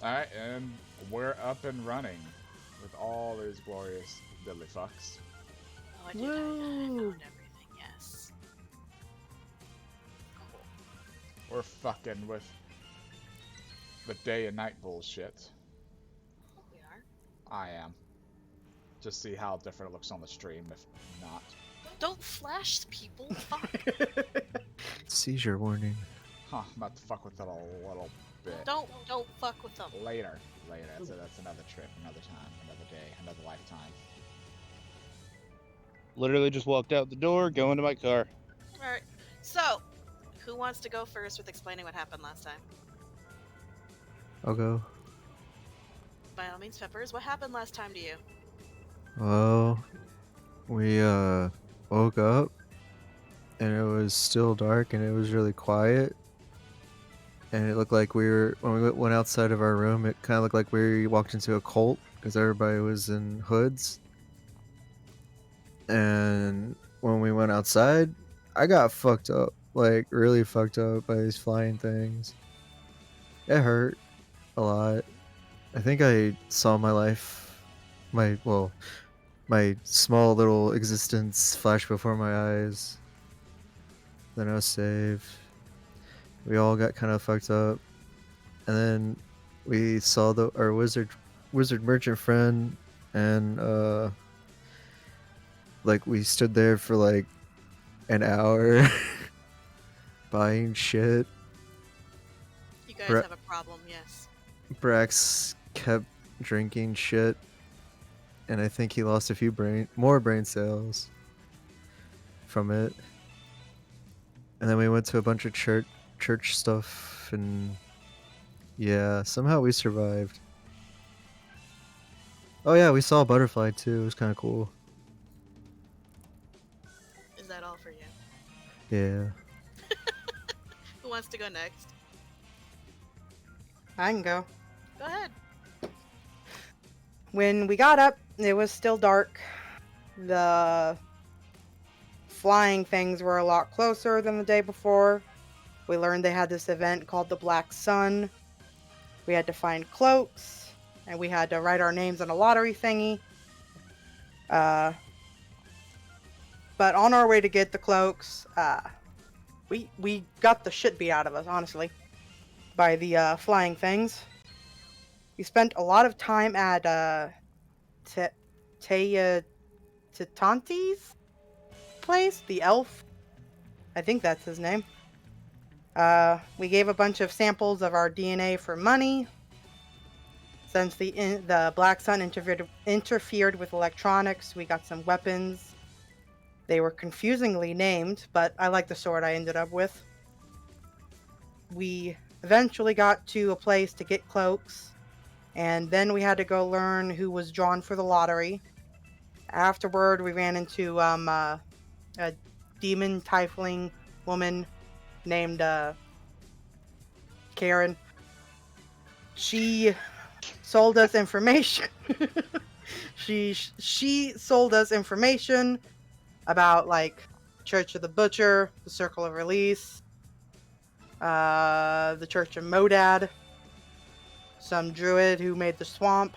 Alright, and we're up and running with all these glorious diddly fucks. Oh, I did. I Woo! owned everything. Yes. Cool. We're fucking with the day and night bullshit. We are. I am. Just see how different it looks on the stream if not. Don't flash people. Fuck. Seizure warning. Huh, I'm about to fuck with it a little bit. Don't fuck with them. Later. That's another trip, another time, another day, another lifetime. Literally just walked out the door, go into my car. All right. So, who wants to go first with explaining what happened last time? I'll go. By all means, Peppers. What happened last time to you? Well, we woke up and it was still dark and it was really quiet. And it looked like when we went outside of our room, it kind of looked like we walked into a cult because everybody was in hoods. And when we went outside, I got fucked up, like really fucked up by these flying things. It hurt a lot. I think I saw my life, my small little existence flash before my eyes. Then I was saved. We all got kind of fucked up, and then we saw our wizard merchant friend, and like we stood there for like an hour buying shit. You guys have a problem, yes. Brax kept drinking shit, and I think he lost a few more brain cells from it. And then we went to a bunch of church stuff, and yeah, somehow we survived. Oh yeah, we saw a butterfly too. It was kind of cool. Is that all for you? Yeah. Who wants to go next? I can go. Go ahead. When we got up, it was still dark. The flying things were a lot closer than the day before. We learned they had this event called the Black Sun. We had to find cloaks, and we had to write our names on a lottery thingy. But on our way to get the cloaks, we got the shit beat out of us, honestly, by the flying things. We spent a lot of time at Titanti's place, the elf. I think that's his name. We gave a bunch of samples of our DNA for money. Since the Black Sun interfered with electronics, we got some weapons. They were confusingly named, but I like the sword I ended up with. We eventually got to a place to get cloaks, and then we had to go learn who was drawn for the lottery. Afterward, we ran into a demon tiefling woman named Karen. She sold us information. she sold us information about like Church of the Butcher, the Circle of Release, the Church of Modad, some druid who made the swamp,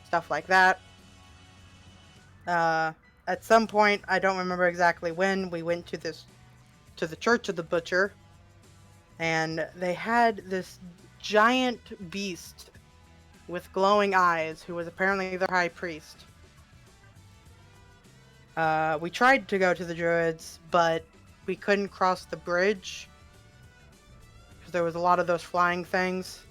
stuff like that. At some point, I don't remember exactly when, we went to the Church of the Butcher, and they had this giant beast with glowing eyes who was apparently their high priest. We tried to go to the druids, but we couldn't cross the bridge because there was a lot of those flying things.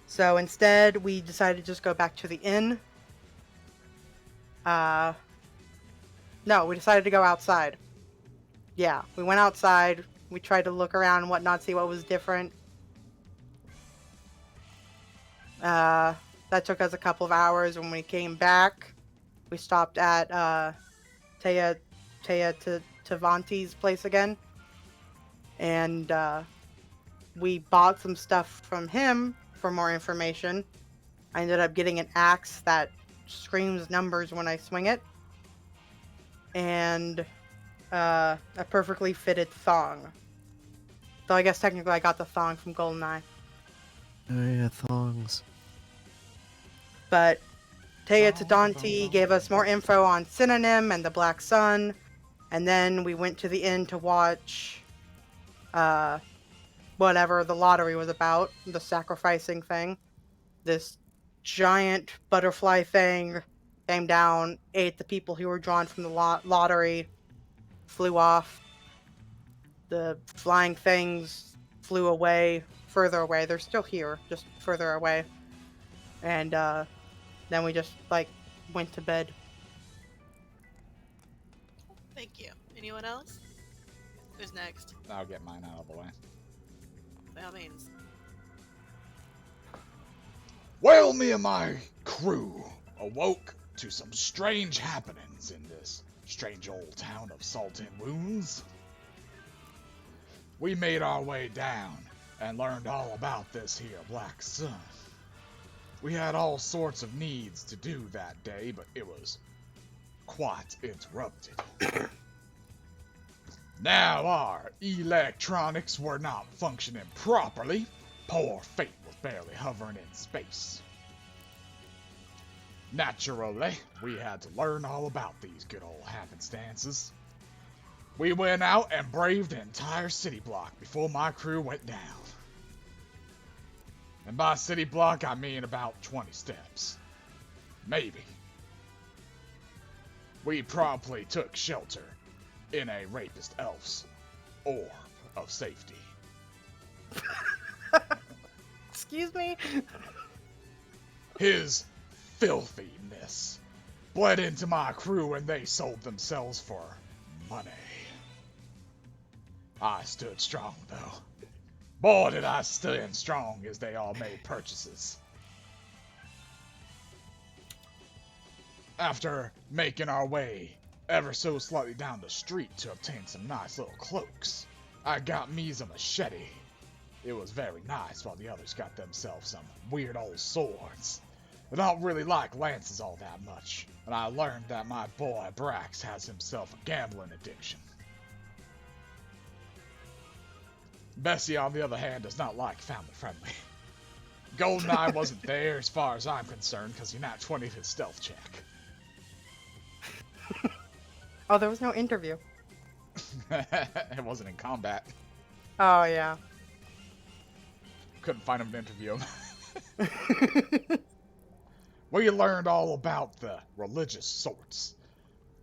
So instead, we decided to just go back to the inn. No, we decided to go outside. Yeah, we went outside. We tried to look around and whatnot, see what was different. That took us a couple of hours. When we came back, we stopped at Tavanti's place again. And we bought some stuff from him for more information. I ended up getting an axe that screams numbers when I swing it. And a perfectly fitted thong. Though I guess technically I got the thong from Goldeneye. Oh yeah, thongs. But Taya Thong, Tadanti thong, gave us thong. more info on Synonym and the Black Sun. And then we went to the inn to watch whatever the lottery was about, the sacrificing thing. This giant butterfly thing came down, ate the people who were drawn from the lottery, flew off. The flying things flew away, further away. They're still here, just further away. And then we just like went to bed. Thank you. Anyone else? Who's next? I'll get mine out of the way. By all means. Well, me and my crew awoke to some strange happenings in this strange old town of Salt and Wounds. We made our way down and learned all about this here Black Sun. We had all sorts of needs to do that day, but it was quite interrupted. Now our electronics were not functioning properly. Poor Fate was barely hovering in space. Naturally, we had to learn all about these good old happenstances. We went out and braved an entire city block before my crew went down. And by city block, I mean about 20 steps. Maybe. We promptly took shelter in a rapist elf's orb of safety. Excuse me? His filthiness bled into my crew and they sold themselves for money. I stood strong, though. Boy, did I stand strong as they all made purchases. After making our way ever so slightly down the street to obtain some nice little cloaks, I got me a machete. It was very nice while the others got themselves some weird old swords. I don't really like lances all that much, and I learned that my boy Brax has himself a gambling addiction. Bessy, on the other hand, does not like family friendly. Goldeneye wasn't there as far as I'm concerned because he not 20'd his stealth check. Oh, there was no interview. It wasn't in combat. Oh, yeah. Couldn't find him to interview him. We learned all about the religious sorts.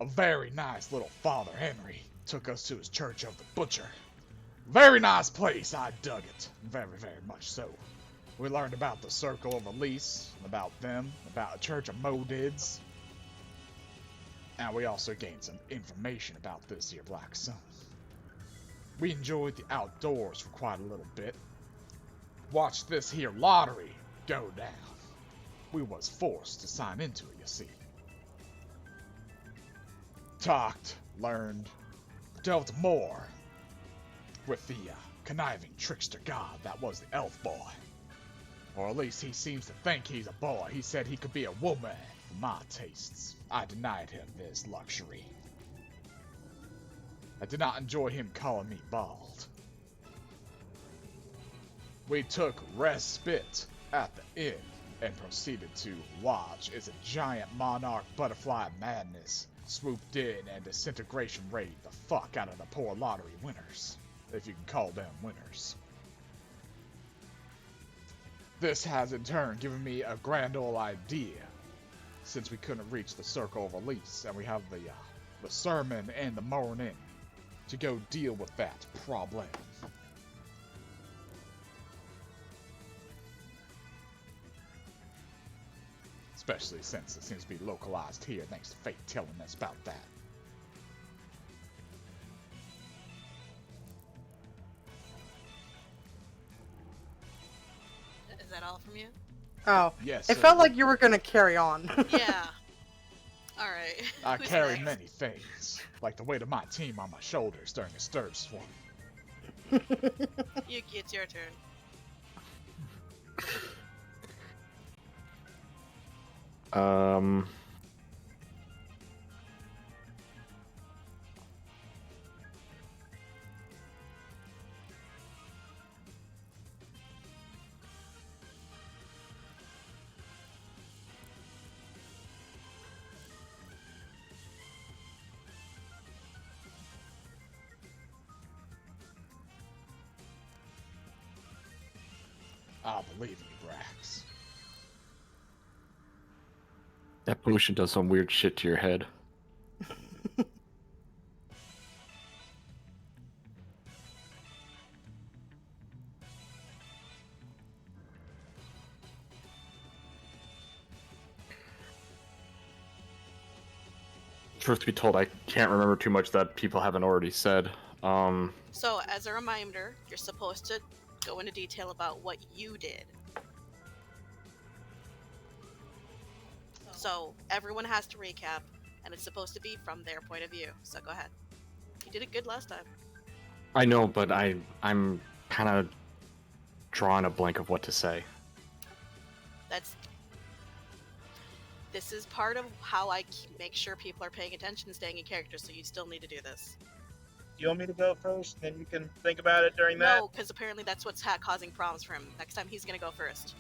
A very nice little Father Henry took us to his Church of the Butcher. Very nice place, I dug it. Very, very much so. We learned about the Circle of Elise, about them, about a Church of Modids. And we also gained some information about this here Black Sun. We enjoyed the outdoors for quite a little bit. Watched this here lottery go down. We was forced to sign into it, you see. Talked, learned, delved more with the conniving trickster god that was the elf boy. Or at least he seems to think he's a boy. He said he could be a woman for my tastes. I denied him this luxury. I did not enjoy him calling me bald. We took respite at the inn and proceeded to watch as a giant monarch butterfly madness swooped in and disintegration raid the fuck out of the poor lottery winners, if you can call them winners. This has in turn given me a grand old idea, since we couldn't reach the Circle of Elise and we have the sermon in the morning to go deal with that problem. Especially since it seems to be localized here, thanks to Fate telling us about that. Is that all from you? Oh. Yes, It felt like you were going to carry on. Yeah. Alright. I Who's carry next? many things, like the weight of my team on my shoulders during a stir swarm. Yuukie, it's your turn. I believe in you, Brax. That potion does some weird shit to your head. Truth to be told, I can't remember too much that people haven't already said. So, as a reminder, you're supposed to go into detail about what you did. So, everyone has to recap, and it's supposed to be from their point of view. So, go ahead. You did it good last time. I know, but I'm kind of drawing a blank of what to say. This is part of how I make sure people are paying attention and staying in character, so you still need to do this. You want me to go first, then you can think about it during that? No, because apparently that's what's causing problems for him. Next time he's gonna go first.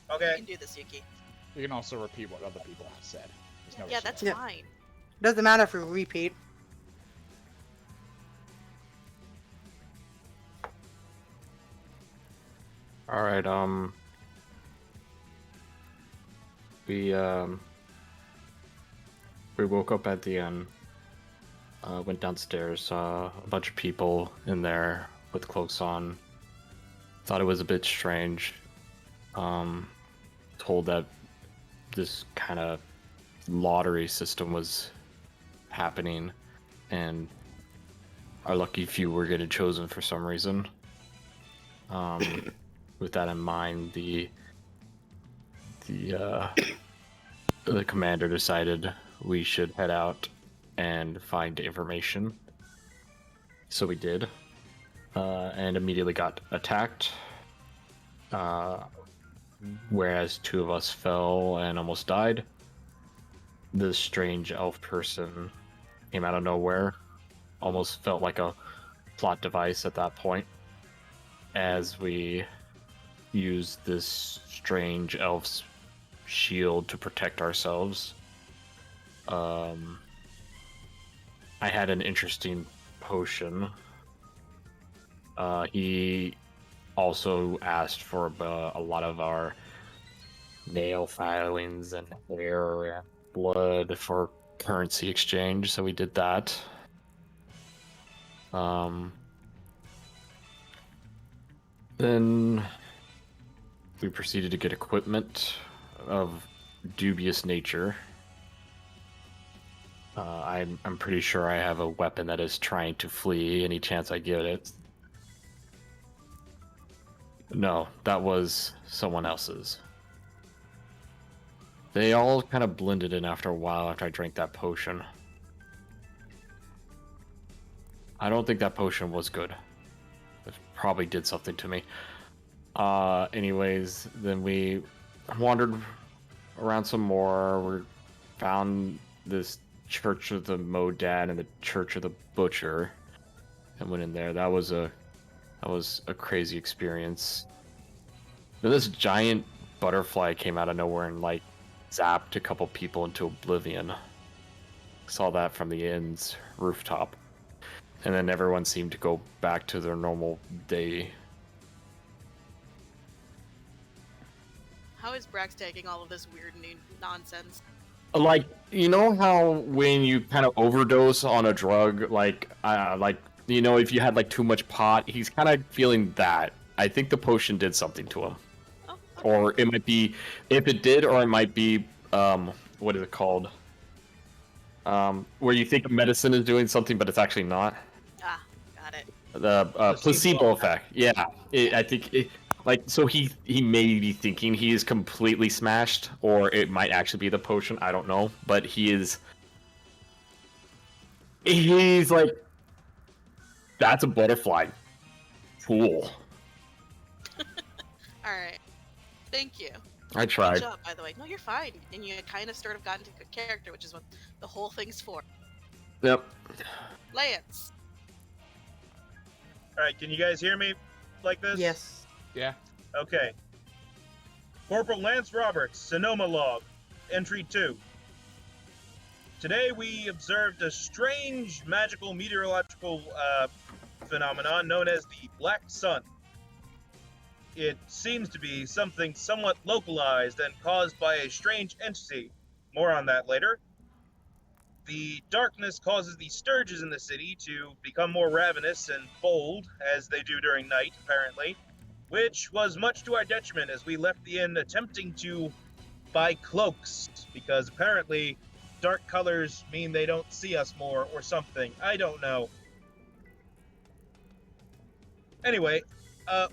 You Okay. can do this, Yuukie. You can also repeat what other people have said. There's no Yeah, issue that's there. fine. Doesn't matter if we repeat. All right, we woke up at the end, went downstairs, saw a bunch of people in there with cloaks on. Thought it was a bit strange. Told that this kind of lottery system was happening, and our lucky few were getting chosen for some reason. With that in mind, the commander decided we should head out and find information. So we did, and immediately got attacked. Whereas 2 of us fell and almost died. This strange elf person came out of nowhere. Almost felt like a plot device at that point, as we used this strange elf's shield to protect ourselves. I had an interesting potion. He also asked for a lot of our nail filings and hair and blood for currency exchange, so we did that. Then we proceeded to get equipment of dubious nature. I'm pretty sure I have a weapon that is trying to flee any chance I get it. No, that was someone else's. They all kind of blended in after a while after I drank that potion. I don't think that potion was good. It probably did something to me. Anyways, then we wandered around some more. We found this Church of the Modad and the Church of the Butcher, and went in there. That was a crazy experience. Then this giant butterfly came out of nowhere and like zapped a couple people into oblivion. Saw that from the inn's rooftop. And then everyone seemed to go back to their normal day. How is Brax taking all of this weird new nonsense? Like, you know how when you kind of overdose on a drug, like you know, if you had like too much pot, he's kind of feeling that. I think the potion did something to him. Oh, okay. Or it might be, if it did, or it might be, what is it called? Where you think medicine is doing something, but it's actually not. Ah, got it. The placebo effect. Yeah, I think it, like, so he may be thinking he is completely smashed, or it might actually be the potion. I don't know, but he's like, that's a butterfly. Cool. All right. Thank you. I Good tried. job, by the way. No, you're fine. And you kind of sort of got into good character, which is what the whole thing's for. Yep. Lance. Alright, can you guys hear me like this? Yes. Yeah. Okay. Corporal Lance Roberts, Sonoma Log, Entry 2. Today we observed a strange magical meteorological phenomenon known as the Black Sun. it seems to be something somewhat localized and caused by a strange entity. More on that later. The darkness causes the sturges in the city to become more ravenous and bold, as they do during night, apparently, which was much to our detriment as we left the inn attempting to buy cloaks, because apparently dark colors mean they don't see us more or something. I don't know. Anyway,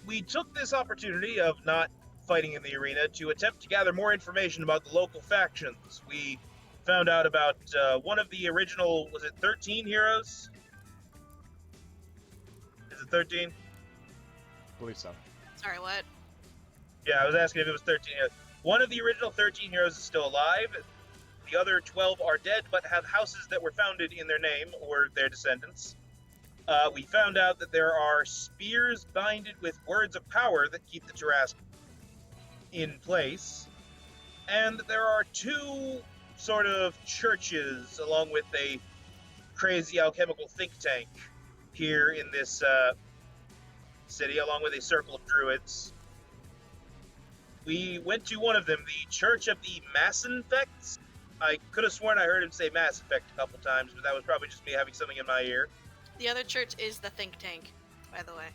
we took this opportunity of not fighting in the arena to attempt to gather more information about the local factions. We found out about one of the original, was it 13 heroes? Is it 13? believe so. Sorry, what? Yeah, I was asking if it was 13 heroes. One of the original 13 heroes is still alive. The other 12 are dead, but have houses that were founded in their name or their descendants. We found out that there are spears binded with words of power that keep the Jurassic in place, and that there are 2 sort of churches along with a crazy alchemical think tank here in this city, along with a circle of druids. We went to one of them, the Church of the Massinfects. I could have sworn I heard him say Mass Effect a couple times, but that was probably just me having something in my ear. The other church is the think tank, by the way.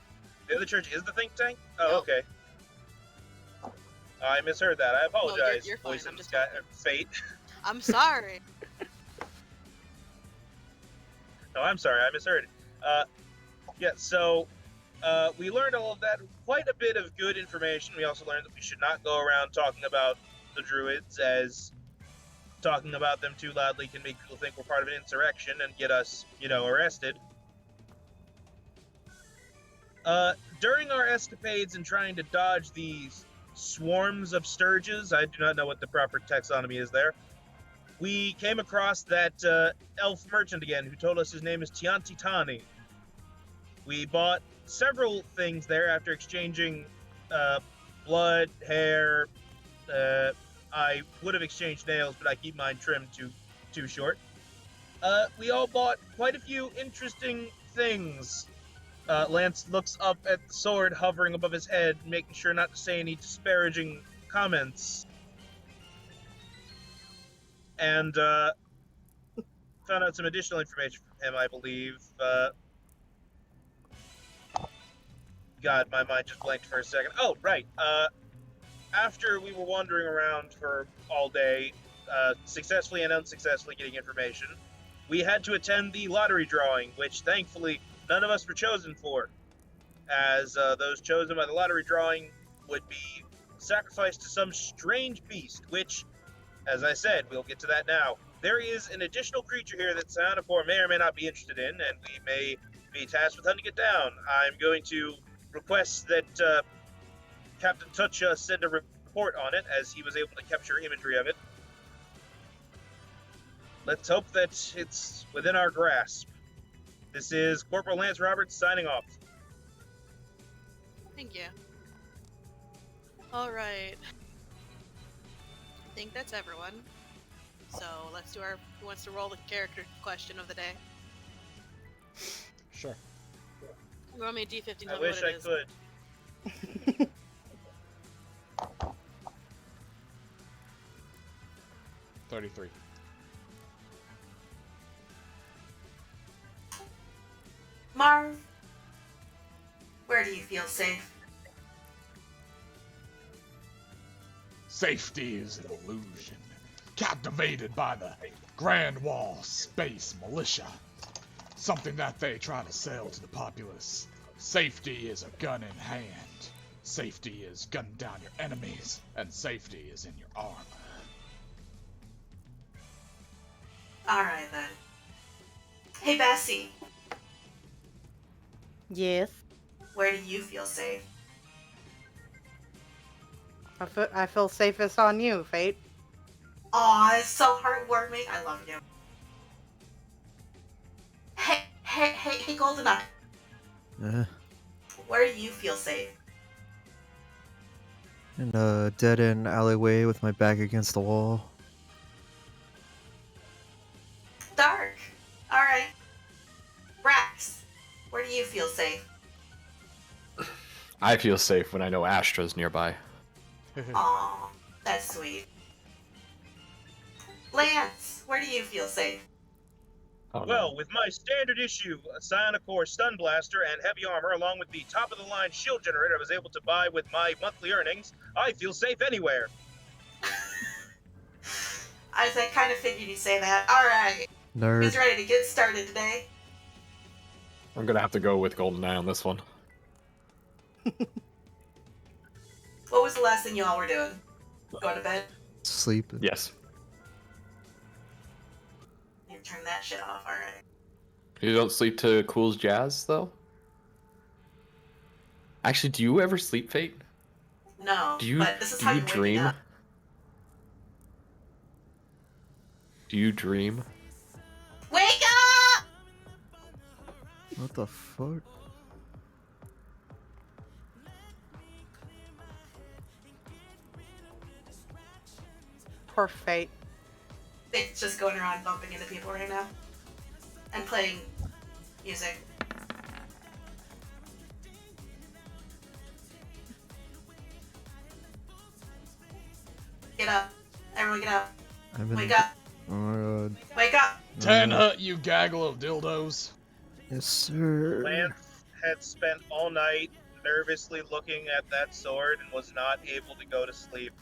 The other church is the think tank? Oh, Nope. okay. I misheard that. I apologize. you're fine. Voice I'm of just Sky- talking. Fate. I'm sorry. No, I'm sorry. I misheard it. Yeah, so we learned all of that. Quite a bit of good information. We also learned that we should not go around talking about the druids, as talking about them too loudly can make people think we're part of an insurrection and get us, arrested. During our escapades and trying to dodge these swarms of sturges, I do not know what the proper taxonomy is there, we came across that elf merchant again, who told us his name is Tianti Tani. We bought several things there after exchanging blood, hair. I would have exchanged nails, but I keep mine trimmed too short. We all bought quite a few interesting things. Lance looks up at the sword hovering above his head, making sure not to say any disparaging comments. And found out some additional information from him, I believe. God, my mind just blanked for a second. Oh, right. After we were wandering around for all day, successfully and unsuccessfully getting information, we had to attend the lottery drawing, which thankfully none of us were chosen for, as those chosen by the lottery drawing would be sacrificed to some strange beast, which, as I said, we'll get to that now. There is an additional creature here that Psionic Corps may or may not be interested in, and we may be tasked with hunting it down. I'm going to request that Captain Tutcha send a report on it, as he was able to capture imagery of it. Let's hope that it's within our grasp. This is Corporal Lance Roberts signing off. Thank you. Alright. I think that's everyone. So let's do our... Who wants to roll the character question of the day? Sure. Roll me a d15. I wish I could. 33. Marv, where do you feel safe? Safety is an illusion, captivated by the Grand Wall Space Militia. Something that they try to sell to the populace. Safety is a gun in hand. Safety is gunning down your enemies, and safety is in your armor. Alright then. Hey Bessy, Yes. where do you feel safe? I feel safest on you, Fate. Aw, it's so heartwarming. I love you. Hey, Goldeneye, where do you feel safe? In a dead-end alleyway with my back against the wall. Dark. Alright. Brax, where do you feel safe? I feel safe when I know Astra's nearby. Aw, that's sweet. Lance, where do you feel safe? Oh, Well, with my standard issue Psionic Corps stun blaster and heavy armor, along with the top of the line shield generator I was able to buy with my monthly earnings, I feel safe anywhere. I kind of figured you'd say that. Alright, Nerd. who's ready to get started today? I'm gonna have to go with Goldeneye on this one. What was the last thing y'all were doing? Going to bed? Sleeping. Yes. You turn that shit off, alright. You don't sleep to Cool's jazz, though? Actually, do you ever sleep, Fate? No, Do you, but this is do how you you wake me dream? up. Do you dream? Wake up! What the fuck? Poor Fate. It's just going around bumping into people right now. And playing music. Get up. Everyone get up. I've been... Wake up. Oh my god. Wake up. Ten hut, you gaggle of dildos. Yes, sir. Lance had spent all night nervously looking at that sword and was not able to go to sleep.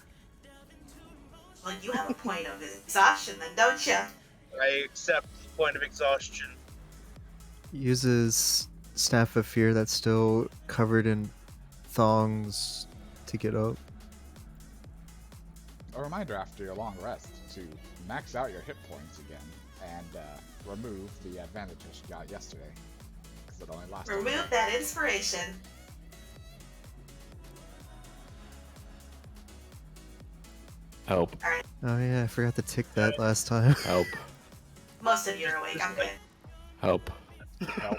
Well, you have a point of exhaustion then, don't you? I accept the point of exhaustion. Uses Staff of Fear that's still covered in thongs to get up. A reminder after your long rest to max out your hit points again and remove the advantages you got yesterday. Because it only lasted. Remove that inspiration. Help. Oh yeah, I forgot to tick that last time. Help. Most of you are awake, I'm good. Help. Help.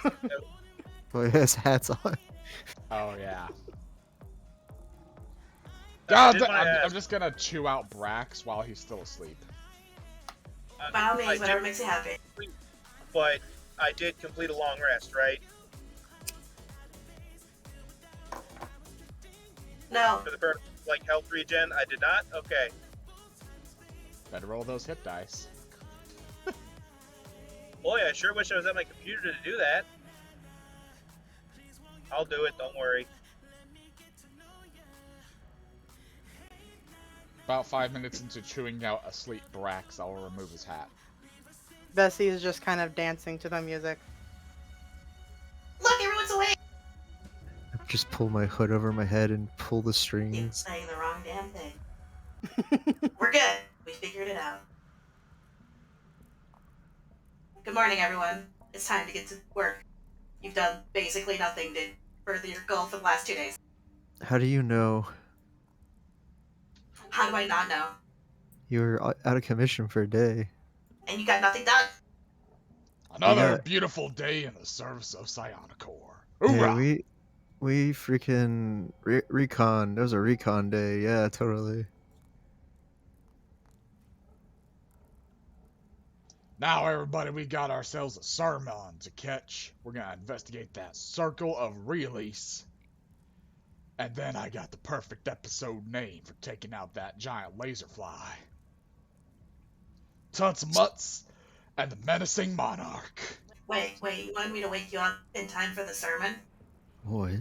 Oh, he has hats on. Oh yeah. I God, did my I'm ass. just gonna chew out Brax while he's still asleep. By all I means, did- whatever makes you happy. But I did complete a long rest, right? No. For the first, health regen, I did not? Okay. Better roll those hit dice. Boy, I sure wish I was at my computer to do that. I'll do it, don't worry. About 5 minutes into chewing out asleep Brax, I'll remove his hat. Bessy is just kind of dancing to the music. Look, everyone's awake! Just pull my hood over my head and pull the You're strings. saying the wrong damn thing. We're good. We figured it out. Good morning, everyone. It's time to get to work. You've done basically nothing to further your goal for the last 2 days. How do you know How do I not know? you were out of commission for a day? And you got nothing done? Another Yeah. beautiful day in the service of Psionic Corps. Yeah, Hoorah! we freaking recon. There was a recon day. Yeah, totally. Now, everybody, we got ourselves a sermon to catch. We're gonna investigate that circle of release. And then I got the perfect episode name for taking out that giant laser fly. Mutts and the menacing monarch. Wait, you wanted me to wake you up in time for the sermon? What?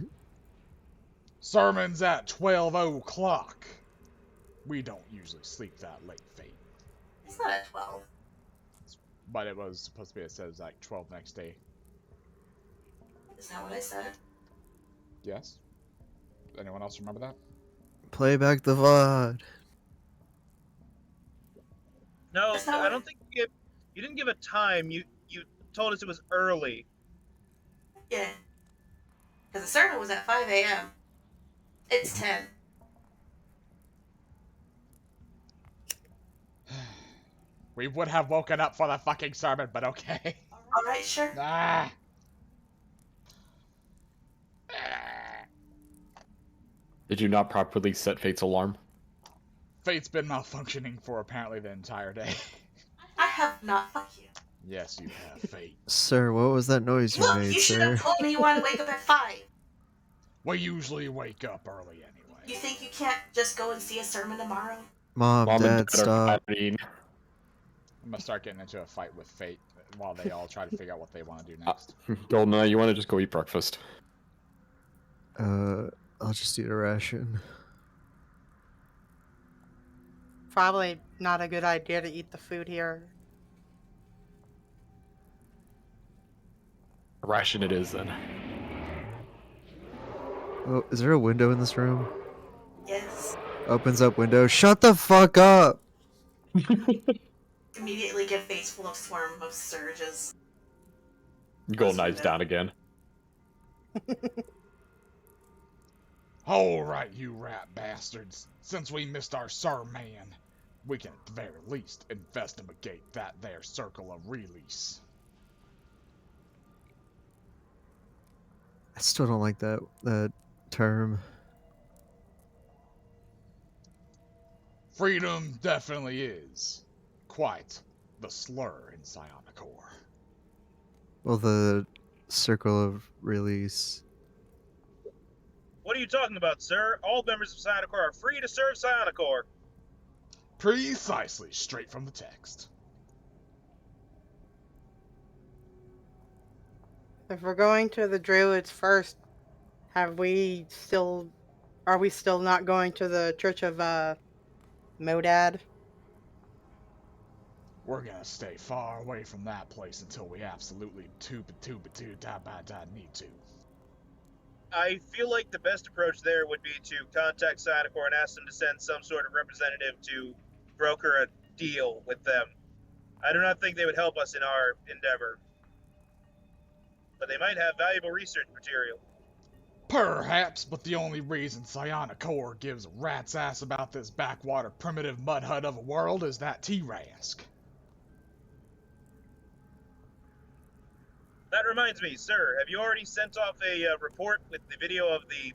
Sermon's at 12 o'clock. We don't usually sleep that late, Fate. It's not at 12. But it was supposed to be, it says like 12 next day. Is that what I said? Yes? Anyone else remember that? Play back the VOD. No, That's not I what- don't think you didn't give a time. You told us it was early. Yeah. Because the sermon was at 5 a.m. It's 10. We would have woken up for the fucking sermon, but okay. Alright, sure. Ah. Did you not properly set Fate's alarm? Fate's been malfunctioning for apparently the entire day. I have not. Fuck you. Yes, you have, Fate. Sir, what was that noise you Look, made, you should sir? have told me you wanted to wake up at 5. We usually wake up early anyway. You think you can't just go and see a sermon tomorrow? Mom, Mom and Dad, Dad are stop. fighting. I'm gonna start getting into a fight with fate while they all try to figure out what they want to do next. Goldeneye, you want to just go eat breakfast? I'll just eat a ration. Probably not a good idea to eat the food here. Ration it is then. Oh, is there a window in this room? Yes. Opens up window. Shut the fuck up! Immediately get face full of swarm of surges. Goldeneye's down again. Alright, you rat bastards. Since we missed our sir man, we can at the very least investigate that there circle of release. I still don't like that term. Freedom definitely is quite the slur in Psionic Corps. Well, the circle of release. What are you talking about, sir? All members of Psionic Corps are free to serve Psionic Corps. Precisely, straight from the text. If we're going to the Druids first, are we still not going to the Church of Modad? We're gonna stay far away from that place until we absolutely need to. I feel like the best approach there would be to contact Psionic Corps and ask them to send some sort of representative to broker a deal with them. I do not think they would help us in our endeavor, but they might have valuable research material. Perhaps, but the only reason Psionic Corps gives a rat's ass about this backwater primitive mud hut of a world is that T-Rask. That reminds me, sir, have you already sent off a report with the video of the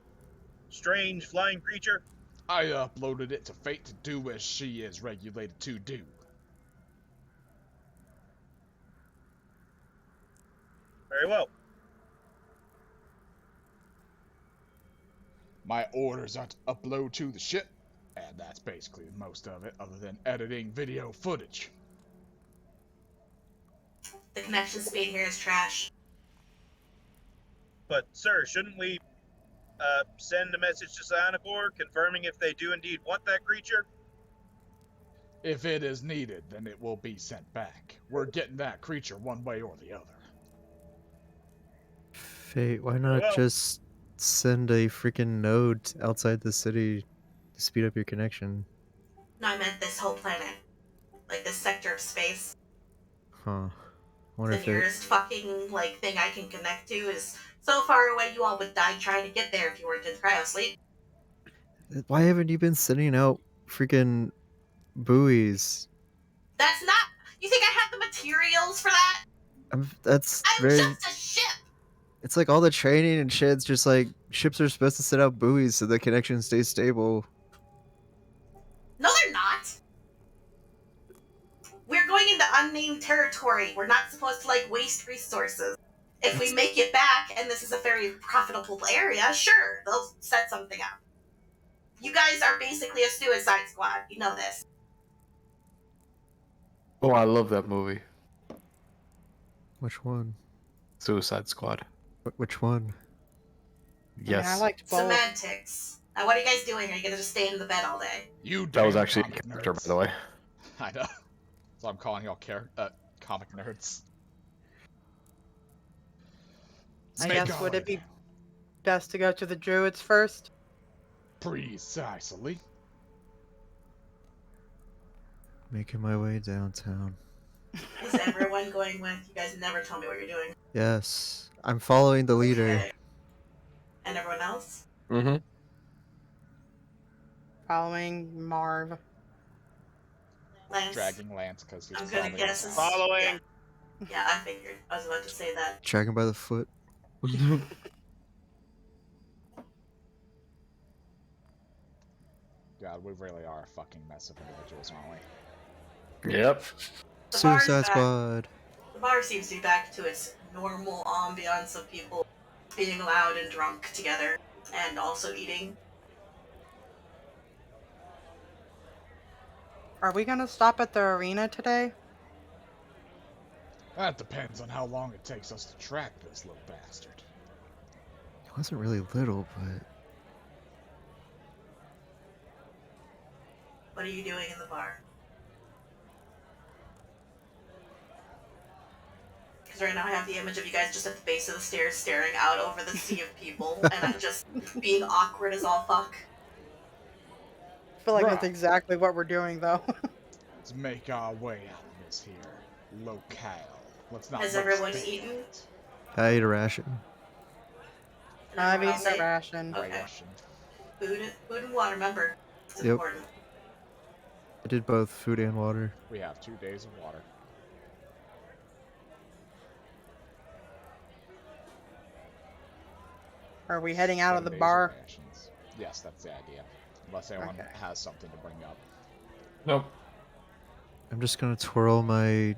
strange flying creature? I uploaded it to Fate to do as she is regulated to do. Very well. My orders are to upload to the ship, and that's basically most of it, other than editing video footage. The connection speed here is trash. But, sir, shouldn't we send a message to Psionic Corps confirming if they do indeed want that creature? If it is needed, then it will be sent back. We're getting that creature one way or the other. Fate, why not Well- just send a freaking node outside the city to speed up your connection? No, I meant this whole planet. Like this sector of space. Huh. Wonder The if it... nearest fucking, like, thing I can connect to is so far away you all would die trying to get there if you weren't in cryosleep. Why haven't you been sending out freaking buoys? That's not... You think I have the materials for that? That's I'm very... just a ship! It's like all the training and shit's just like ships are supposed to set out buoys so the connection stays stable. No, they're not! We're going into unnamed territory. We're not supposed to, like, waste resources. If we make it back, and this is a very profitable area, sure, they'll set something up. You guys are basically a suicide squad. You know this. Oh, I love that movie. Which one? Suicide Squad. Which one? Yes. I liked both. Semantics. Now, what are you guys doing? Are you gonna just stay in the bed all day? You That was damn actually a comic character, by nerds. the way. I know. So I'm calling y'all comic nerds. I guess would it be best to go to the Druids first? Precisely. Making my way downtown. Is everyone going with? You guys never tell me what you're doing. Yes. I'm following the leader. Okay. And everyone else? Mm-hmm. Following Marv. Lance? Dragging Lance because he's I'm gonna probably guess. Following. Yeah, I figured. I was about to say that. Dragging by the foot. God, we really are a fucking mess of individuals, aren't we? Yep. The bar's Suicide back. Squad. The bar seems to be back to its normal ambiance of people being loud and drunk together. and also eating. Are we gonna stop at the arena today? That depends on how long it takes us to track this little bastard. It wasn't really little, but What are you doing in the bar? Because right now I have the image of you guys just at the base of the stairs staring out over the sea of people, and I'm just being awkward as all fuck. I feel like Right. that's exactly what we're doing, though. Let's make our way out of this here locale. Let's not Has waste everyone daylight. eaten? I ate a ration. And I've everyone eaten else a ate? ration. Okay. Ration. Food and water, remember. It's Yep. important. I did both food and water. We have 2 days of water. Are we heading out of 7 the days bar? rations. Yes, that's the idea. Unless anyone Okay. has something to bring up. Nope. I'm just gonna twirl my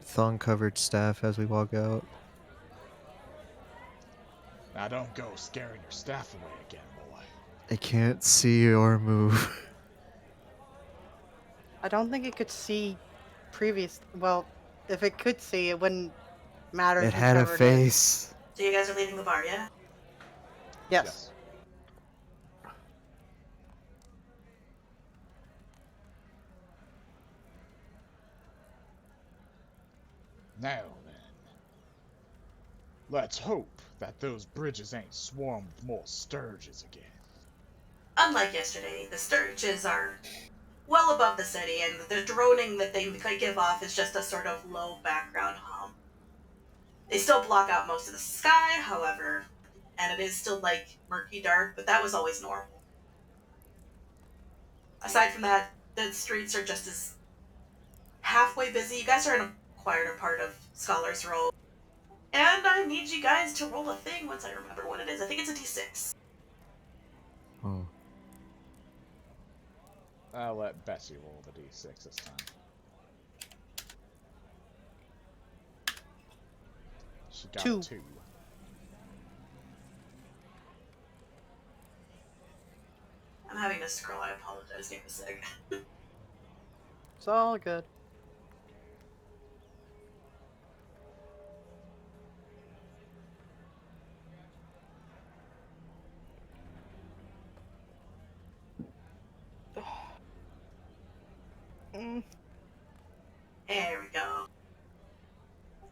thong-covered staff as we walk out. Now don't go scaring your staff away again, boy. I can't see or move. I don't think it could see previous. Well, if it could see, it wouldn't matter. It had a whichever it is. face. So you guys are leaving the bar, yeah? Yes. Now then. Let's hope that those bridges ain't swarmed with more sturges again. Unlike yesterday, the sturges are well above the city, and the droning that they give off is just a sort of low background hum. They still block out most of the sky, however, and it is still like murky dark, but that was always normal. Aside from that, the streets are just as halfway busy. You guys are in a quieter part of Scholar's Row. And I need you guys to roll a thing once I remember what it is. I think it's a d6. Oh. I'll let Bessy roll the d6 this time. She got Two. a 2. I'm having to scroll. I apologize. Give me a sec. It's all good. Mm, There we go.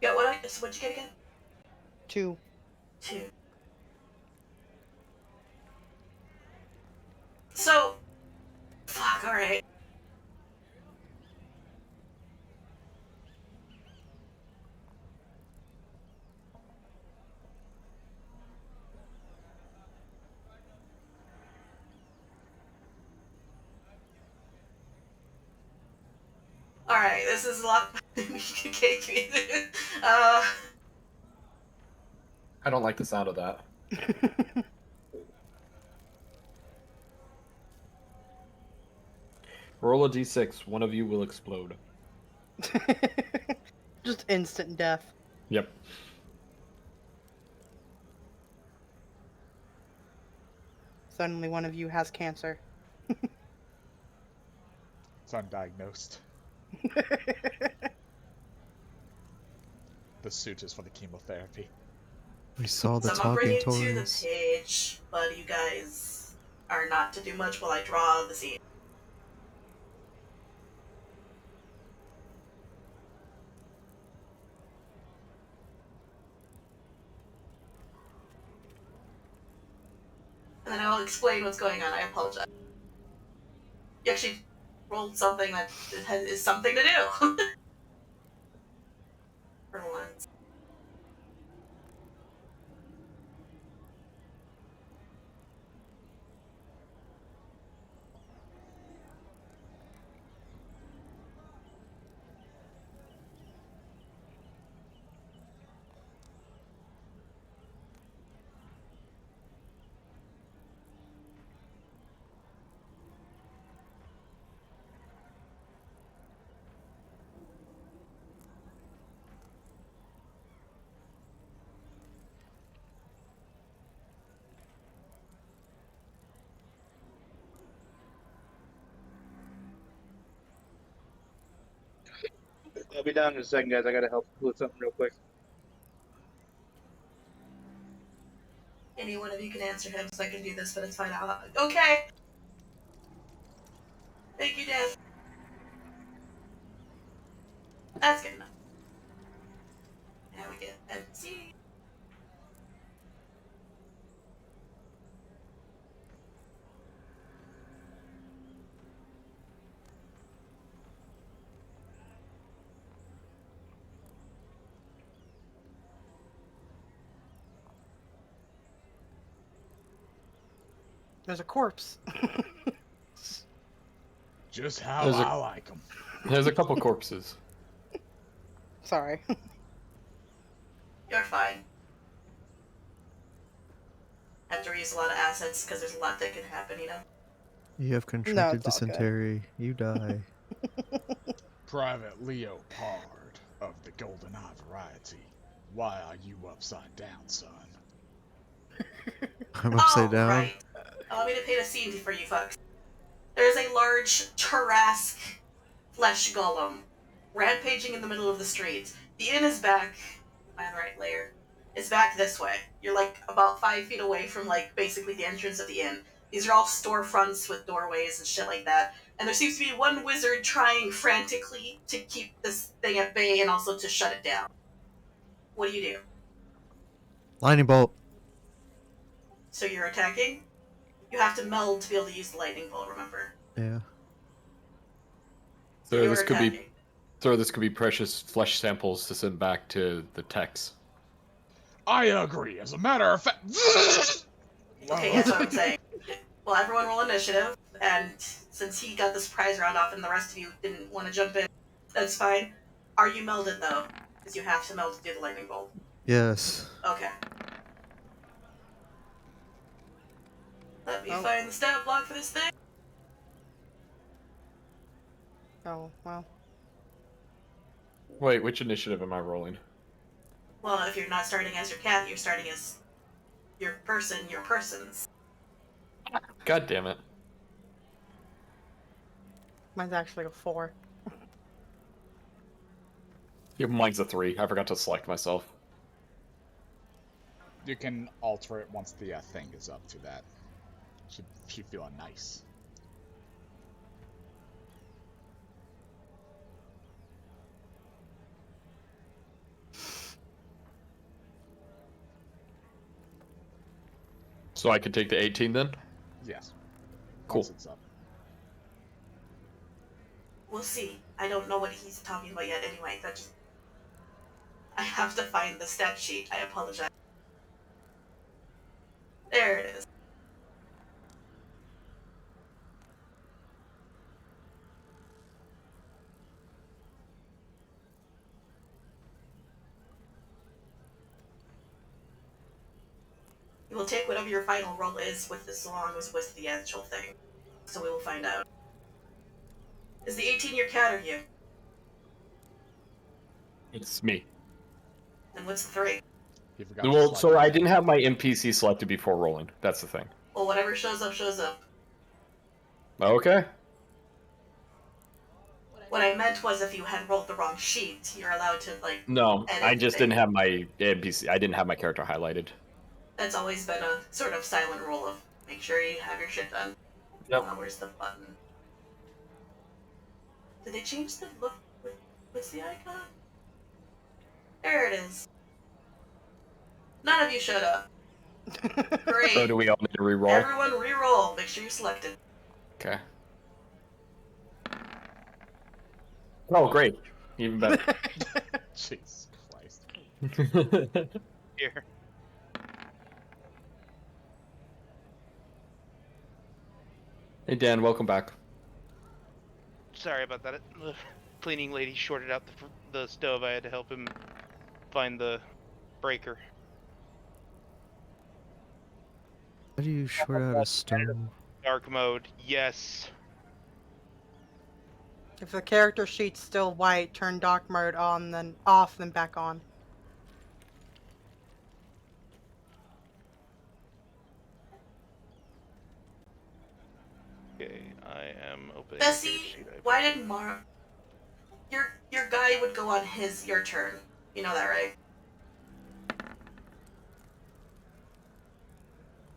Yeah, what'd you get again? 2. 2. So, fuck, alright. Alright, this is a lot. Okay, I don't like the sound of that. Roll a d6. One of you will explode. Just instant death. Yep. Suddenly one of you has cancer. It's undiagnosed. The suit is for the chemotherapy. We saw the so I'm gonna bring talking you to the toys. page, but you guys are not to do much while I draw the scene. And then I'll explain what's going on. I apologize. You actually rolled something that is something to do. For once. I'll be down in a second, guys. I gotta help with something real quick. Any one of you can answer him, so I can do this, but it's fine. Okay. Thank you, Dan. That's good enough. Now we get MC. There's a corpse. Just how There's a- I like them. There's a couple corpses. Sorry. You're fine. Have to reuse a lot of assets because there's a lot that can happen, you know? You have contracted it's all good. dysentery. You die. Private Leopard of the Goldeneye variety. Why are you upside down, son? I'm upside down. Right. Allow me to paint a scene for you folks. There's a large Tarrasque flesh golem rampaging in the middle of the street. The inn is back. Am I on the right layer? It's back this way. You're like about 5 feet away from like basically the entrance of the inn. These are all storefronts with doorways and shit like that. And there seems to be one wizard trying frantically to keep this thing at bay and also to shut it down. What do? Lightning bolt. So you're attacking? You have to meld to be able to use the lightning bolt, remember? Yeah. So You're this could be, attacking. this could be precious flesh samples to send back to the techs. I agree. As a matter of fact. Okay, that's what I'm saying. Well, everyone roll initiative, and since he got the surprise round off and the rest of you didn't want to jump in, that's fine. Are you melded, though? Because you have to meld to do the lightning bolt. Yes. Okay. Let me Oh. find the stat block for this thing. Oh, well. Wait, which initiative am I rolling? Well, if you're not starting as your cat, you're starting as your person, your persons. God damn it. Mine's actually a 4. Yeah, mine's a 3. I forgot to select myself. You can alter it once the thing is up to that. She feeling nice. So I could take the 18 then? Yes. Cool. Once it's up. We'll see. I don't know what he's talking about yet anyway. That just... I have to find the stat sheet. I apologize. There it is. You will take whatever your final roll is with this, so long as with the actual thing. So we will find out. Is the 18 your cat or you? It's me. And what's the 3? He forgot to Well, select so it. I didn't have my NPC selected before rolling. That's the thing. Well, whatever shows up, shows up. Okay. What I meant was if you had rolled the wrong sheet, you're allowed to, like... No, edit I just things. didn't have my NPC. I didn't have my character highlighted. That's always been a sort of silent rule of make sure you have your shit done. Yep. Where's the button? Did they change the look? What's the icon? There it is. None of you showed up. Great. So do we all need to re-roll? Everyone re-roll. Make sure you're selected. Okay. Oh, great. Even better. Jesus Christ. Here. Hey, Dan, welcome back. Sorry about that. The cleaning lady shorted out the stove. I had to help him find the breaker. How do you short out a stove? Dark mode, yes. If the character sheet's still white, turn dark mode on, then off, then back on. Okay, I am opening. Bessy, why did Marv... Your guy would go on your turn. You know that, right?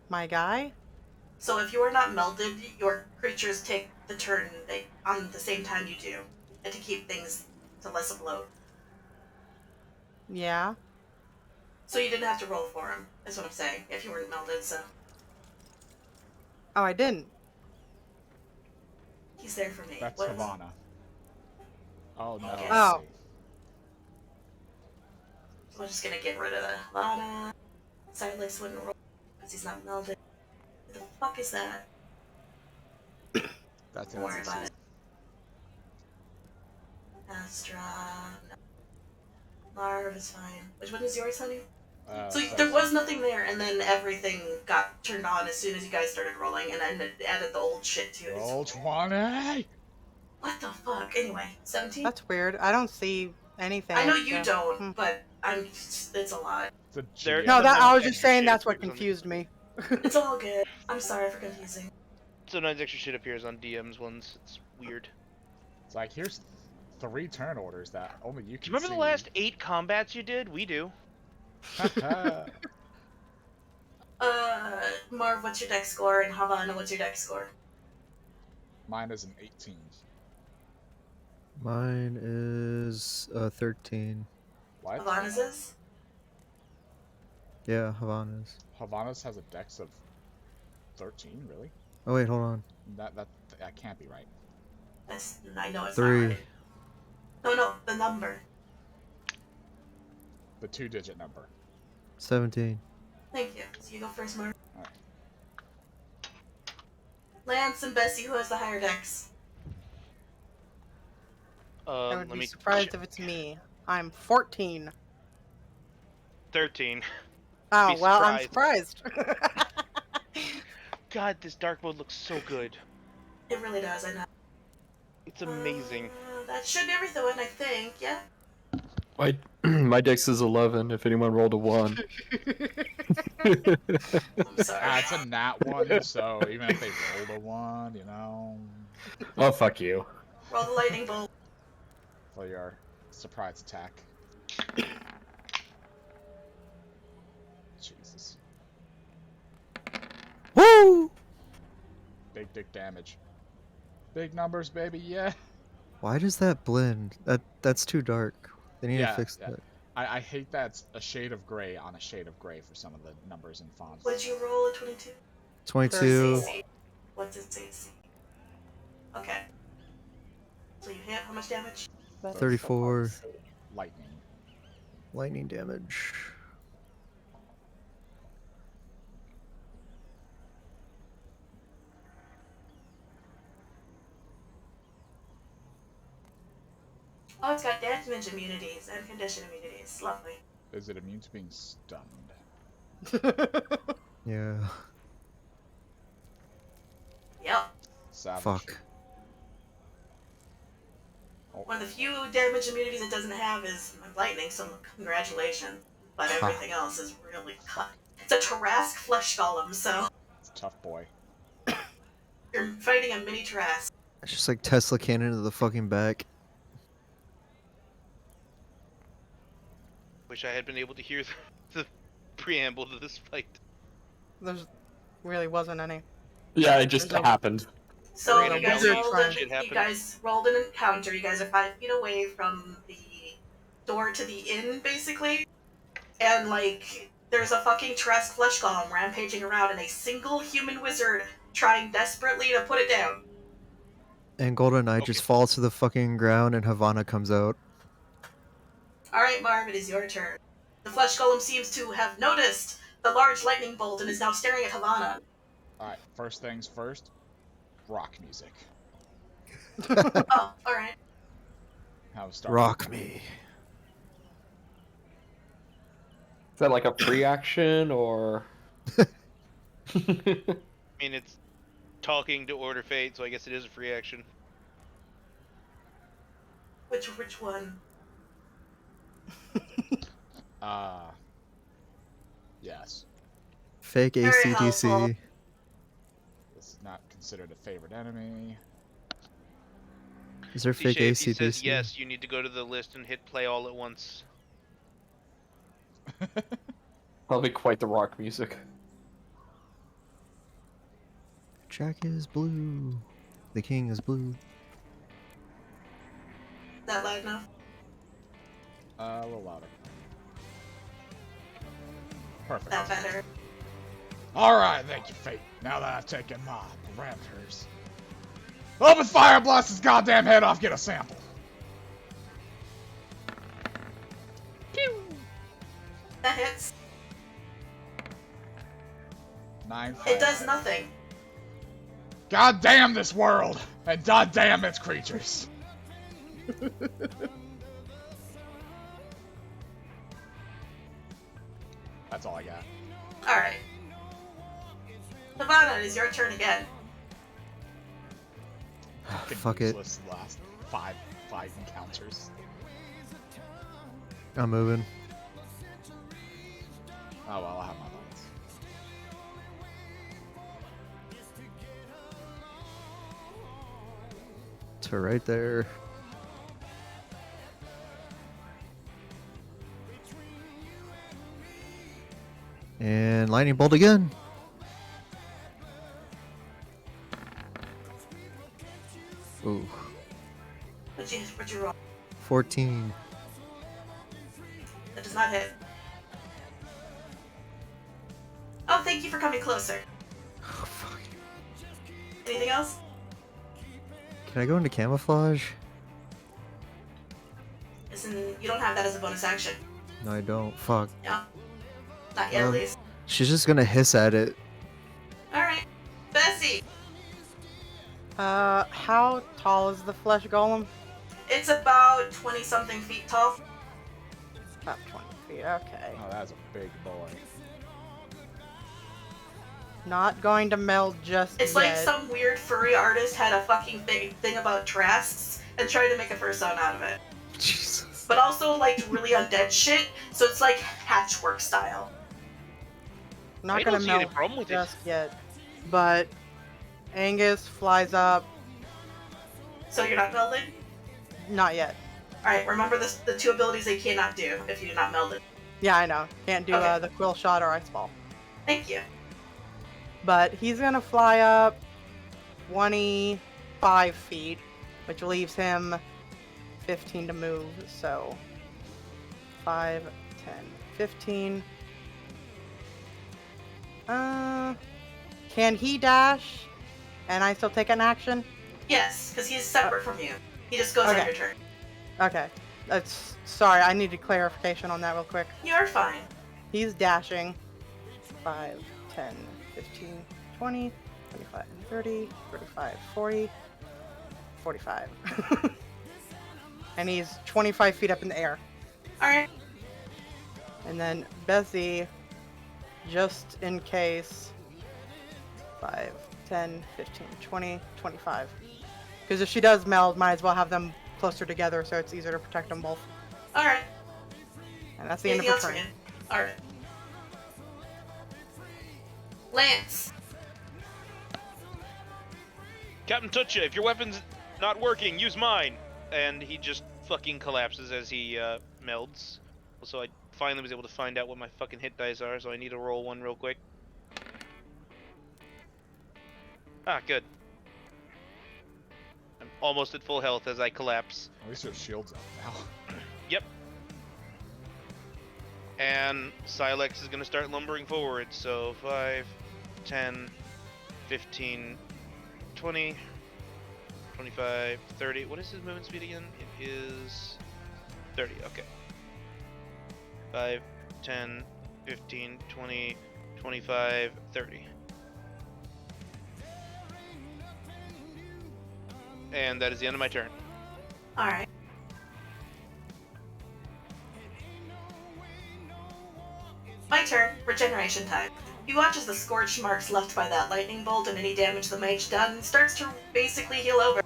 My guy? So if you are not melded, your creatures take the turn on the same time you do, and to keep things to less of a load. Yeah. So you didn't have to roll for him, is what I'm saying, if you weren't melded, so Oh, I didn't. he's there for me. That's What- Havana. Oh no. Okay. Let's Oh. see. We're just gonna get rid of the Lana. Silas wouldn't roll because he's not melded. What the fuck is that? That's Don't worry about NCC. it. Astra. No. Marv is fine. Which one is yours, honey? So there was nothing there, and then everything got turned on as soon as you guys started rolling, and then it added the old shit to it. Roll 20! What the fuck? Anyway, 17? That's weird. I don't see anything. I know you so- don't, Hmm. but it's a lot. It's a There- GM. No, that I was Extra just saying shit that's what appears on- confused me. It's all good. I'm sorry for confusing. Sometimes extra shit appears on DM's ones. It's weird. It's like, here's 3 turn orders that only you Do can you remember see. the last 8 combats you did? We do. Marv, what's your dex score? And Havana, what's your dex score? Mine is an 18. Mine is 13. What? Havana's is? Yeah, Havana's. Havana's has a dex of 13, really? Oh wait, hold on. That can't be right. I know it's 3. not right. No, the number. The 2-digit number. 17. Thank you. So you go first, Marv. Alright. Lance and Bessy, who has the higher dex? I would Let be me surprised check. if it's me. I'm 14. 13. Oh, Be well, I'm surprised. God, this dark mode looks so good. It really does, I know. It's amazing. That should be everything, I think, yeah? My dex is 11. If anyone rolled a 1. I'm sorry. It's a nat 1, so even if they rolled a 1, you know, Oh fuck you. Roll the lightning bolt. for your surprise attack. Jesus. Woo! Big dick damage. Big numbers, baby, yeah. Why does that blend? That's too dark. They need to fix that. I hate that it's a shade of gray on a shade of gray for some of the numbers and fonts. Would you roll a 22? 22. CC. What's its AC? Okay. So you hit, how much damage? 34 Lightning. lightning damage. Oh, it's got damage immunities and condition immunities. Lovely. Is it immune to being stunned? Yeah. Yep. Savage. Fuck. One of the few damage immunities it doesn't have is lightning, so congratulations. But everything else is really cut. It's a Tarrasque flesh golem, so It's a tough boy. you're fighting a mini Tarrasque. It's just like Tesla cannon to the fucking back. Wish I had been able to hear the preamble to this fight. There's really wasn't any. Yeah, it just There's no- happened. So Random you guys wizard rolled trying an, shit you happened. guys rolled an encounter. You guys are 5 feet away from the door to the inn, basically. And like, there's a fucking Tarrasque flesh golem rampaging around, and a single human wizard trying desperately to put it down. And Goldeneye Okay. just falls to the fucking ground and Havana comes out. All right, Marv, it is your turn. The flesh golem seems to have noticed the large lightning bolt and is now staring at Havana. Alright, first things first. Rock music. Oh, all right. How start? Rock me. Is that like a free action or? I mean, it's talking to Order Fate, so I guess it is a free action. Which one? Yes. Fake Very ACDC. helpful. This is not considered a favorite enemy. Is there Cliche, fake if he says ACDC? yes, you need to go to the list and hit play all at once. That'll be quite the rock music. Jack is blue. The king is blue. Is that loud enough? A little louder. Perfect. That better. Alright, thank you, Fate. Now that I've taken my parameters. Open fire, blast his goddamn head off, get a sample. That hits. 9 It does nothing. God damn this world! And god damn its creatures! That's all I got. Alright. Havana, it is your turn again. Fucking Fuck it. useless last five encounters. I'm moving. Oh well, I have my moments. To right there. And lightning bolt again. Ooh, What'd you roll? 14. That does not hit. Oh, thank you for coming closer. Oh, fuck. Anything else? Can I go into camouflage? Listen, you don't have that as a bonus action. No, I don't. Fuck. No. Not yet, at Um, least. She's just gonna hiss at it. Alright. Bessy! How tall is the flesh golem? It's about 20-something feet tall. About 20 feet, okay. Oh, that's a big boy. Not going to meld just It's yet. like some weird furry artist had a fucking big thing about Trasks and tried to make a fursuit out of it. Jesus. But also like really undead shit, so it's like hatchwork style. Not I gonna don't see any melt problem with it. just yet. But Angus flies up. So you're not melding? Not yet. Alright, remember this, the two abilities they cannot do if you do not meld it. Yeah, I know. Can't do Okay. the quill shot or ice ball. Thank you. But he's gonna fly up 25 feet, which leaves him 15 to move. So 5, 10, 15. Can he dash? And I still take an action? Yes, because he's separate from you. He just goes on Okay. your turn. Okay. That's sorry, I needed clarification on that real quick. You're fine. He's dashing 5, 10, 15, 20, 25, 30, 35, 40, 45. And he's 25 feet up in the air. Alright. And then Bessy, just in case, 5, 10, 15, 20, 25. Because if she does meld, might as well have them closer together so it's easier to protect them both. Alright. And that's the end of Anything her else for turn. you? Alright. Lance. Captain Tutcha, if your weapon's not working, use mine. And he just fucking collapses as he melds. So I finally was able to find out what my fucking hit dice are, so I need to roll one real quick. Ah, good. I'm almost at full health as I collapse. At least your shield's up now. Yep. And Silex is gonna start lumbering forward, so 5, 10, 15, 20, 25, 30. What is his movement speed again? It is 30, okay. 5, 10, 15, 20, 25, 30. And that is the end of my turn. Alright. My turn. Regeneration time. You watch as the scorch marks left by that lightning bolt and any damage the mage done starts to basically heal over.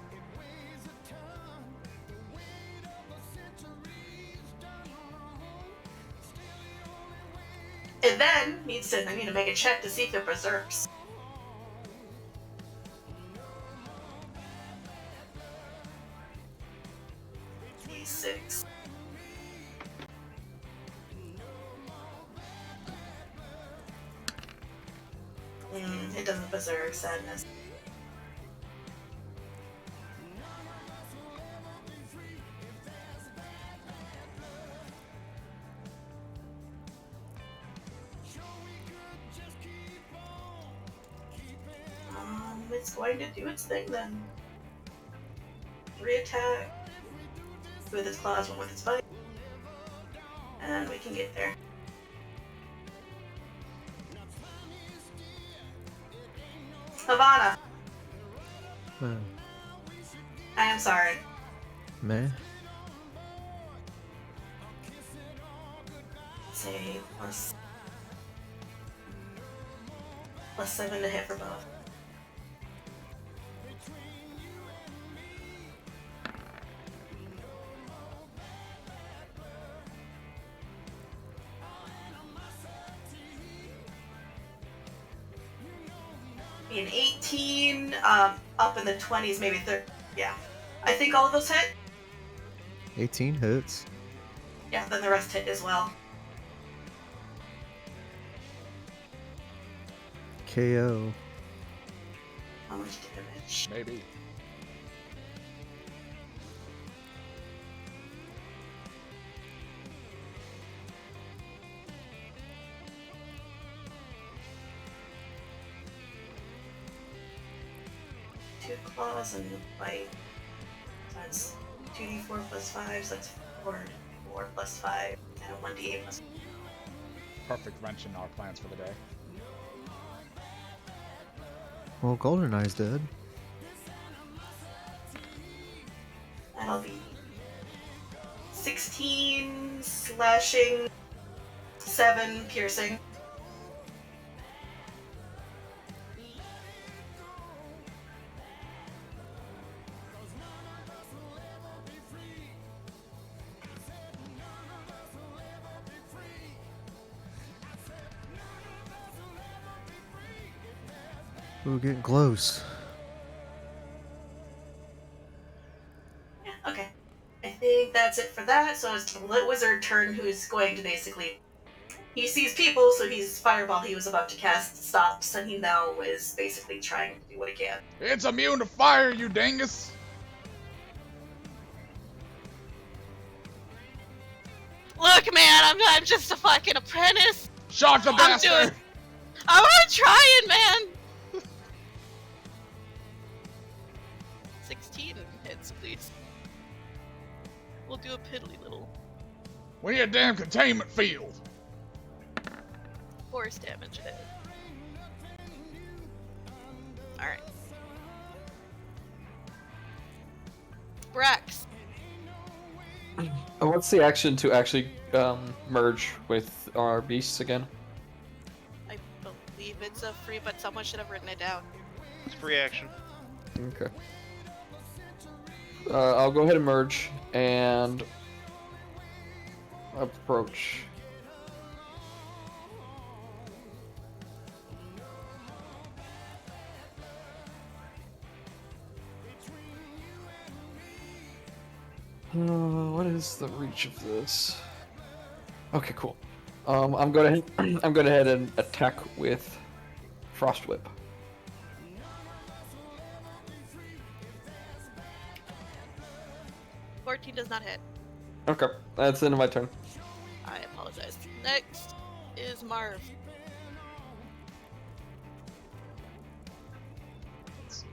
It then needs to make a check to see if it berserks. berserk sadness. It's going to do its thing then. 3 attack with its claws, 1 with its bite, and we can get there. Havana, I am sorry. Man. Say plus 7 to hit for both. An 18, up in the 20s, maybe 30. Yeah. I think all of those hit. 18 hits. Yeah, then the rest hit as well. KO. How much damage? Maybe. Two claws and a bite. That's 2d4 plus 5, so that's 4 plus 5, and 1d8 plus 5. Perfect wrench in our plans for the day. Well, Goldeneye's dead. That'll be 16 slashing, 7 piercing. We're getting close. Yeah, okay. I think that's it for that. So it's the Lit Wizard turn, who's going to basically... He sees people, so his fireball he was about to cast stops, and he now is basically trying to do what he can. It's immune to fire, you dingus! Look, man, I'm just a fucking apprentice. Shot the bastard! I'm trying, man. 16 hits, please. We'll do a piddly little We need a damn containment field! force damage hit. Alright. Brax. What's the action to actually merge with our beasts again? I believe it's a free, but someone should have written it down. It's free action. Okay. I'll go ahead and merge and approach. What is the reach of this? Okay, cool. I'm going ahead and attack with Frost Whip. $14 does not hit. Okay, that's the end of my turn. I apologize. Next is Marv. Let's see.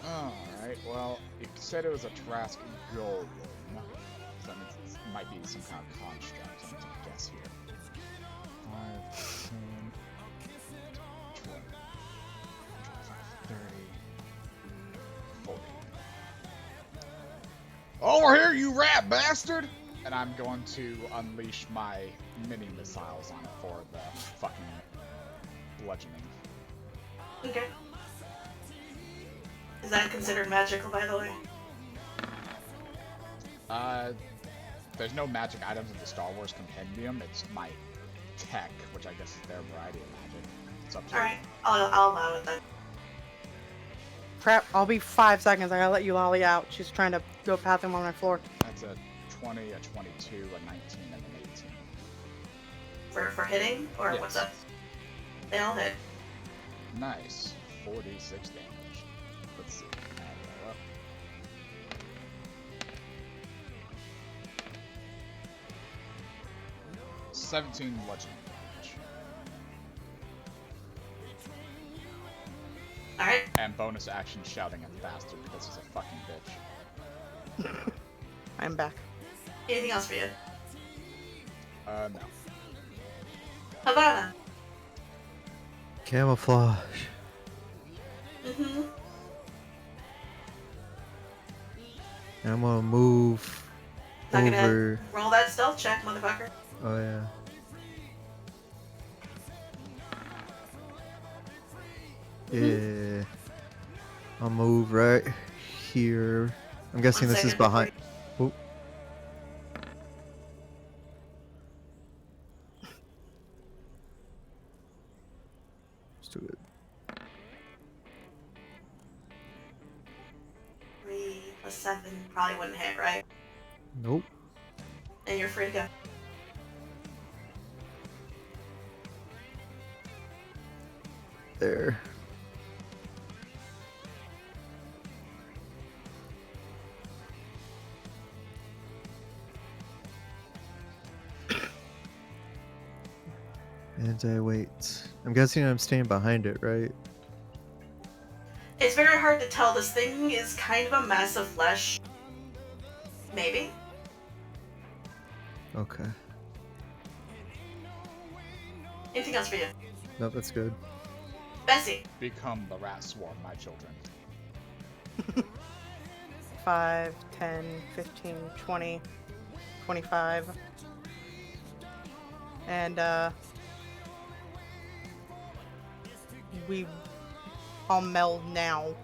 Alright, well, it said it was a Trask Golem. So that means it might be some kind of construct. I'm going to guess here. 5, 10, 20, 30, 40. Over here, you rat bastard! And I'm going to unleash my mini missiles on it for the fucking bludgeoning. Okay. Is that considered magical, by the way? There's no magic items in the Star Wars Compendium. It's my tech, which I guess is their variety of magic. It's up to you. Alright, I'll allow it then. Crap, I'll be 5 seconds. I gotta let you lolly out. She's trying to go path him on my floor. That's a 20, a 22, a 19, and an 18. For hitting? Or Yes. what's up? They all hit. Nice. 46 damage. Let's see. Add that up. 17 bludgeoning damage. Alright. And bonus action shouting at the bastard because he's a fucking bitch. I'm back. Anything else for you? No. Havana. Camouflage. Mm-hmm. I'm gonna move Not gonna over. roll that stealth check, motherfucker. Oh yeah. Yeah. I'll move right here. I'm guessing One this is second before behind. Oh. Let's do it. 3 plus 7 probably wouldn't hit, right? Nope. And you're free to go. There. And I wait. I'm guessing I'm staying behind it, right? It's very hard to tell. This thing is kind of a mass of flesh. Maybe. Okay. Anything else for you? Nope, that's good. Bessy. Become the rat swarm, my children. 5, 10, 15, 20, 25. And, I'll meld now.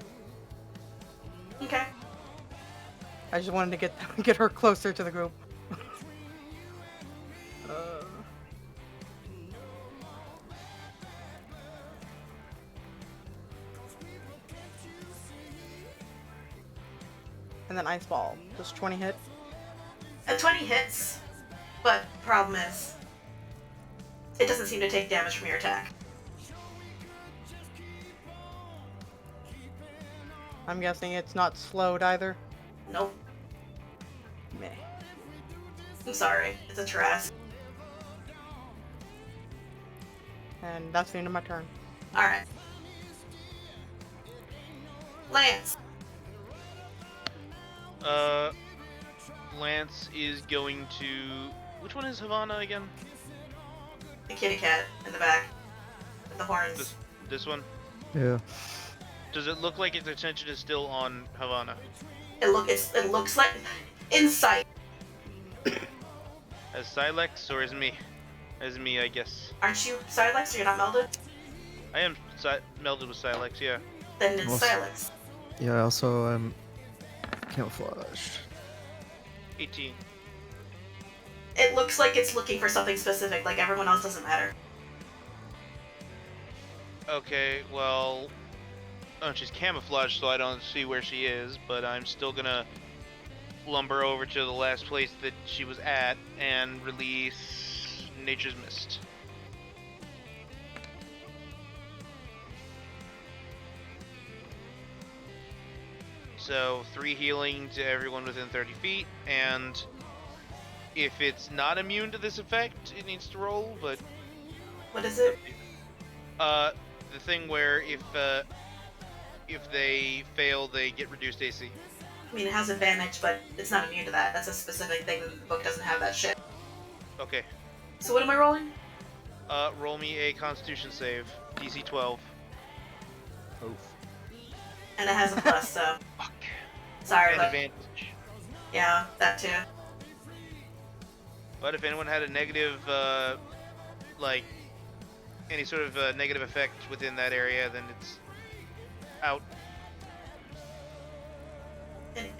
Okay. I just wanted to get her closer to the group. And then ice ball. Does 20 hit? A 20 hits, but problem is, it doesn't seem to take damage from your attack. I'm guessing it's not slowed either. Nope. Meh. I'm sorry. It's a Tarrasque. And that's the end of my turn. Alright. Lance. Lance is going to. Which one is Havana again? The kitty cat in the back. With the horns. This one? Yeah. Does it look like its attention is still on Havana? It looks like insight. As Silex or as me? As me, I guess. Aren't you Silex or you're not melded? I am melded with Silex, yeah. Then it's Well, Silex. Yeah, also I'm camouflaged. 18. It looks like it's looking for something specific, like everyone else doesn't matter. Okay, well... Oh, she's camouflaged, so I don't see where she is, but I'm still gonna lumber over to the last place that she was at and release Nature's Mist. So 3 healing to everyone within 30 feet, and if it's not immune to this effect, it needs to roll, but What is it? the thing where if they fail, they get reduced AC. I mean, it has advantage, but it's not immune to that. That's a specific thing, and the book doesn't have that shit. Okay. So what am I rolling? Roll me a Constitution save, DC 12. Oof. And it has a plus, so... Fuck. Sorry, And but... advantage. Yeah, that too. But if anyone had a negative, like, any sort of negative effect within that area, then it's out.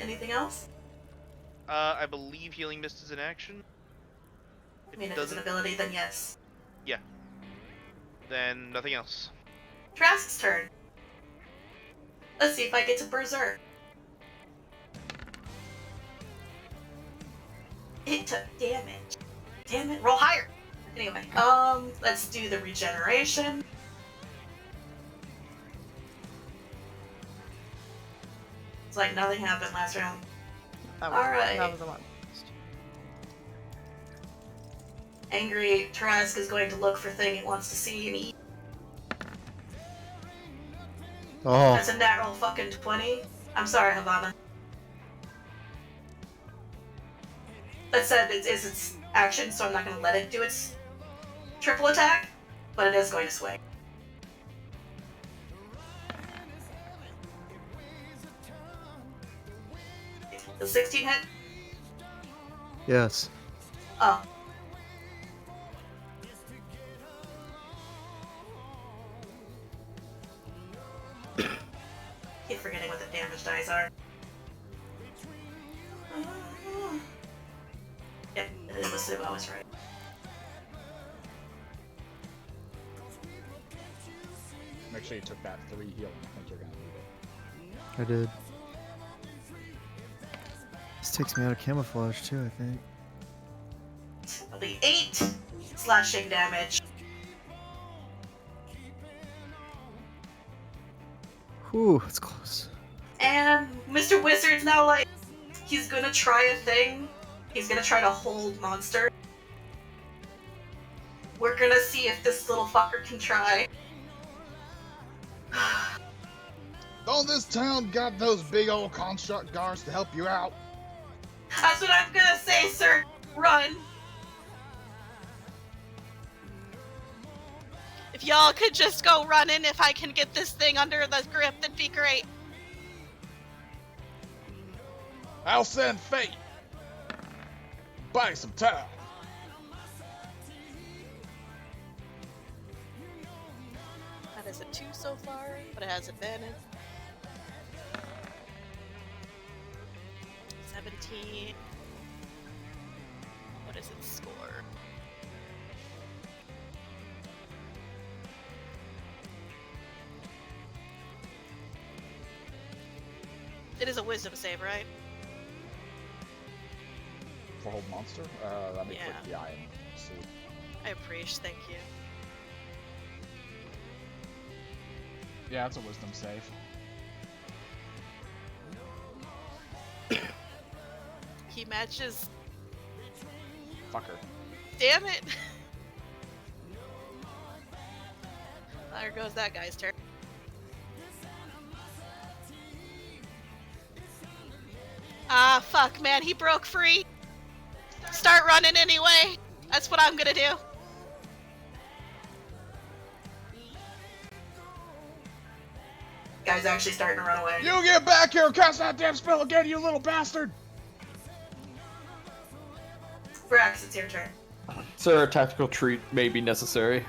Anything else? I believe Healing Mist is an action. I mean, if it's an ability, then yes. Yeah. Then nothing else. Trask's turn. Let's see if I get to Berserk. It took damage. Damn it, roll higher. Anyway, let's do the regeneration. It's like nothing happened last round. Alright. That was the one. Angry Trask is going to look for thing it wants to see and eat. Oh, That's a natural fucking 20. I'm sorry, Havana. That said, it is its action, so I'm not going to let it do its triple attack, but it is going to swing. The 16 hit? yes. Oh. Keep forgetting what the damage dice are. Yep, it was I was right. Make sure you took that 3 healing. I think you're gonna need it. I did. This takes me out of camouflage too, I think. It'll be 8 slashing damage. Whew, that's close. And Mr. Wizard's now like, he's gonna try a thing. He's gonna try to hold monster. We're gonna see if this little fucker can try. Don't this town got those big old construct guards to help you out? That's what I'm gonna say, sir. Run. If y'all could just go running, if I can get this thing under the grip, that'd be great. I'll send Fate. Buy some time. That is a 2 so far, but it has advantage. 17. What is its score? It is a wisdom save, right? For hold monster? Let me click the eye and see. I appreciate, thank you. Yeah, it's a wisdom save. He matches. Fucker. Damn it! There goes that guy's turn. Ah, fuck, man, he broke free. Start running anyway. That's what I'm gonna do. Guy's actually starting to run away. You get back here and cast that damn spell again, you little bastard! Brax, it's your turn. Sir, a tactical treat may be necessary.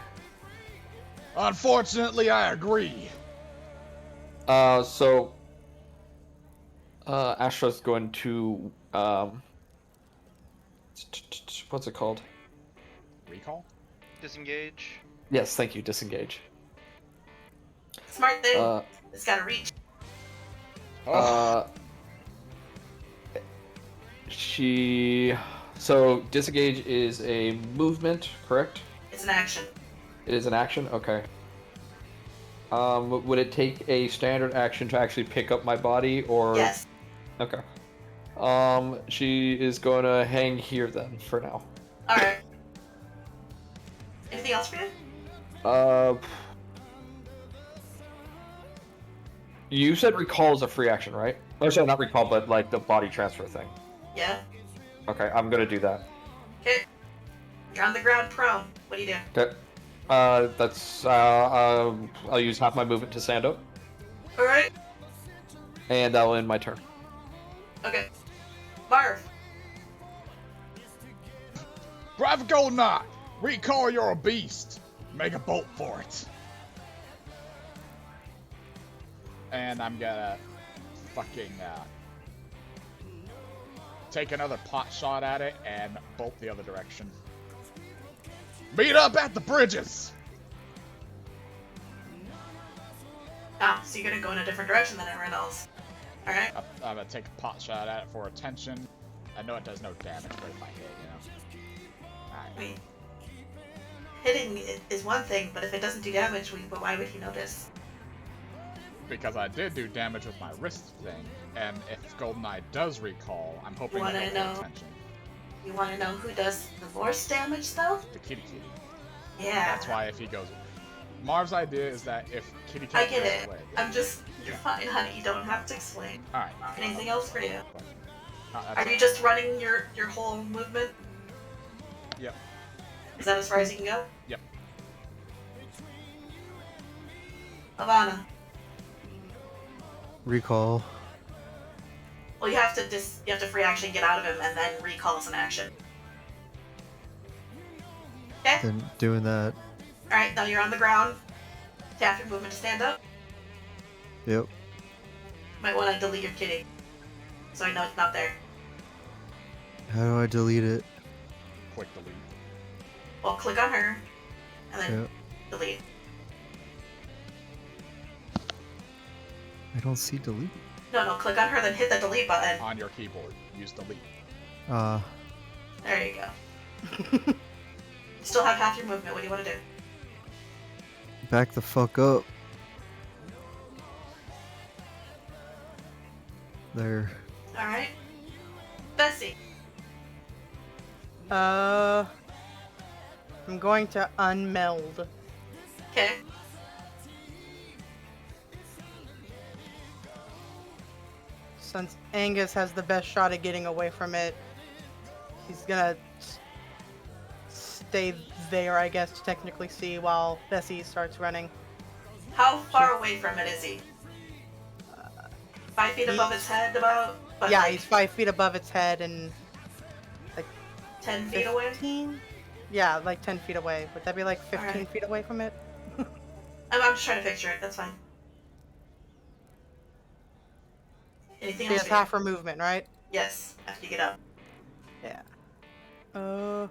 Unfortunately, I agree. So Astra's going to what's it called? Recall? Disengage. Yes, thank you. Disengage. Smart thing. It's gotta reach. Oh. So disengage is a movement, correct? It's an action. It is an action. Okay. Would it take a standard action to actually pick up my body, or? Yes. Okay. She is going to hang here then for now. Alright. Anything else for you? You said recall is a free action, right? Or sorry, not recall, but like the body transfer thing. Yeah. Okay, I'm gonna do that. Okay. You're on the ground prone. What do you do? Okay. I'll use half my movement to stand up, Alright. and that'll end my turn. Okay. Marv. Drive a Goldeneye! Recall you're a beast! Make a bolt for it. And I'm gonna fucking take another pot shot at it and bolt the other direction. Meet up at the bridges! Ah, so you're gonna go in a different direction than everyone else. Alright. I'm gonna take a pot shot at it for attention. I know it does no damage, but if I hit, you know. I Alright. mean, hitting is one thing, but if it doesn't do damage, why would he notice? Because I did do damage with my wrist thing, and if Goldeneye does recall, I'm hoping Wanna that he'll pay know? attention. You want to know who does the most damage, though? The kitty kitty. Yeah. That's why if he goes... Marv's idea is that if kitty I cat get goes it. away... I'm just. You're fine, honey. You don't have to explain. Alright. Anything else for you? That's Are you just running your whole movement? Yep. Is that as far as you can go? Yep. Ivana. Recall. Well, you have to free action, get out of him, and then recall as an action. Okay. Then doing that. All right. Now you're on the ground. Tap your movement to stand up. Yep. Might want to delete your kitty, so I know it's not there. How do I delete it? Click delete. Well, click on her, and then Yep. delete. I don't see delete. No, click on her, then hit the delete button. On your keyboard, use delete. There you go. You still have half your movement. What do you want to do? Back the fuck up. There. All right. Bessy. I'm going to unmeld. Okay. Since Angus has the best shot at getting away from it, he's gonna stay there, I guess, to technically see while Bessy starts running. How far away from it is he? 5 feet above its head, about? But Yeah, like he's 5 feet above its head and 10 feet away? 15? Yeah, like 10 feet away. Would that be like 15 Alright. feet away from it? I'm just trying to picture it. That's fine. Anything She else? has for you? half her movement, right? Yes, after you get up. Yeah. To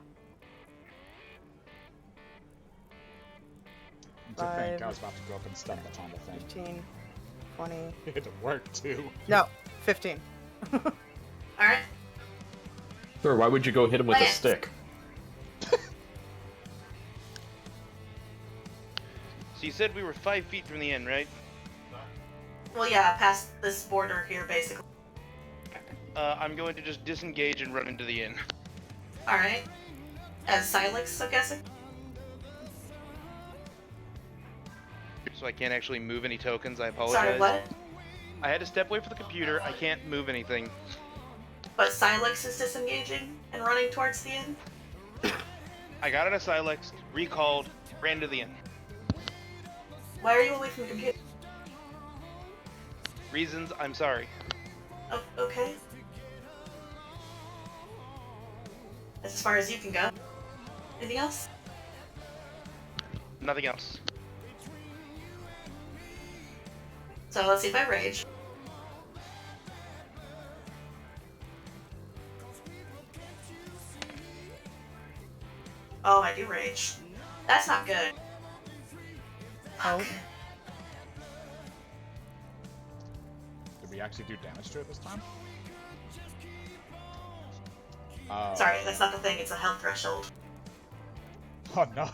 think, I was about to go up and step on the thing. 15, 20. It had to work too. No, 15. Alright. Sir, why would you go hit him with a Lance. stick? So you said we were 5 feet from the end, right? Well, yeah, past this border here, basically. I'm going to just disengage and run into the inn. Alright. As Silex, I'm guessing? So I can't actually move any tokens, I apologize. Sorry, what? I had to step away from the computer, I can't move anything. But Silex is disengaging and running towards the inn? I got out of Silex, recalled, ran to the inn. Why are you away from the computer? Reasons, I'm sorry. Oh, okay. That's as far as you can go. Anything else? Nothing else. So let's see if I rage. Oh, I do rage. That's not good. Oh. Fuck. Did we actually do damage to it this time? Sorry, that's not the thing. It's a health threshold. Oh no.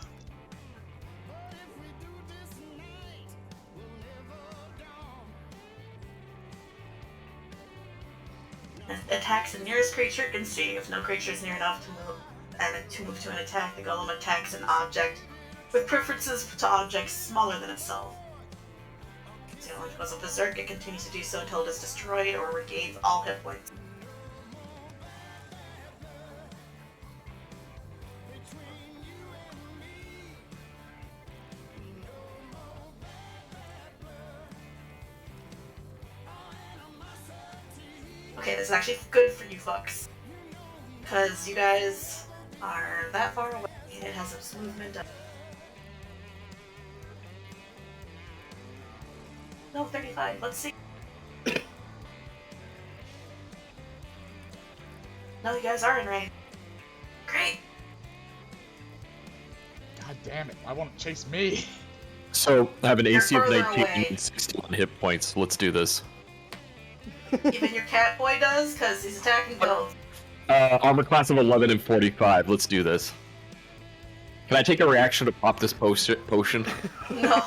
Attacks the nearest creature it can see. If no creature is near enough to move to an attack, the golem attacks an object with preferences to objects smaller than itself. If the only goes berserk, it continues to do so until it is destroyed or regains all hit points. Okay, this is actually good for you fucks. Because you guys are that far away. It has its movement up. No, 35. Let's see. No, you guys are in range. Great. God damn it! Why won't it chase me? So, I have an You're AC of further 19 away. and 61 hit points. Let's do this. Even your cat boy does, because he's attacking both. Armor class of 11 and 45. Let's do this. Can I take a reaction to pop this potion? No.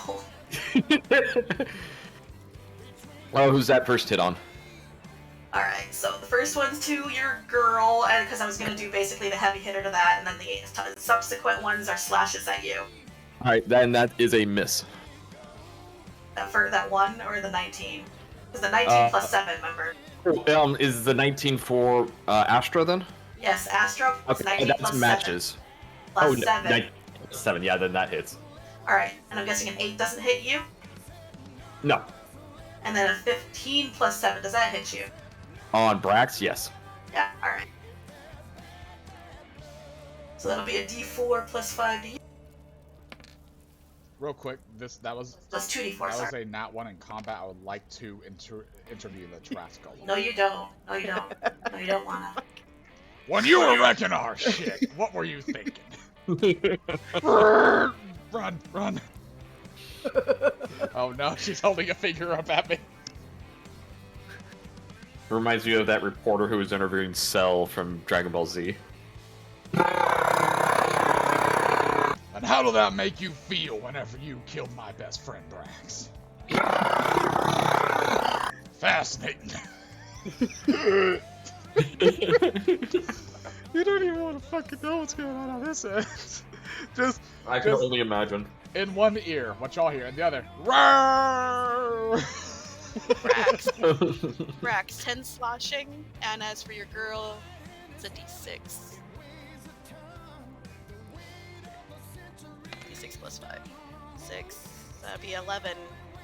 Oh, who's that first hit on? Alright, so the first one's to your girl, and because I was going to do basically the heavy hitter to that, and then the subsequent ones are slashes at you. Alright, then that is a miss. For that one, or the 19? Because the 19 plus 7, remember? Is the 19 for Astra then? Yes, Astra plus Okay, 19 that plus matches. 7. Plus 7. 7, yeah, then that hits. Alright, and I'm guessing an 8 doesn't hit you? No. And then a 15 plus 7, does that hit you? On Brax, yes. Yeah, alright. So that'll be a d4 plus 5 to you. Real quick, that was Plus 2d4, that was sorry. a nat 1 in combat. I would like to interview the Trask Golem. No, you don't. No, you don't. No, you don't wanna. When you were wrecking our shit, what were you thinking? Run, run. Oh no, she's holding a finger up at me. Reminds me of that reporter who was interviewing Cell from Dragon Ball Z. And how did that make you feel whenever you killed my best friend, Brax? Fascinating. You don't even want to fucking know what's going on this end. I can only imagine. In one ear, what y'all hear, in the other, roar! Brax, 10 slashing, and as for your girl, it's a d6. D6 plus 5. 6. That'd be 11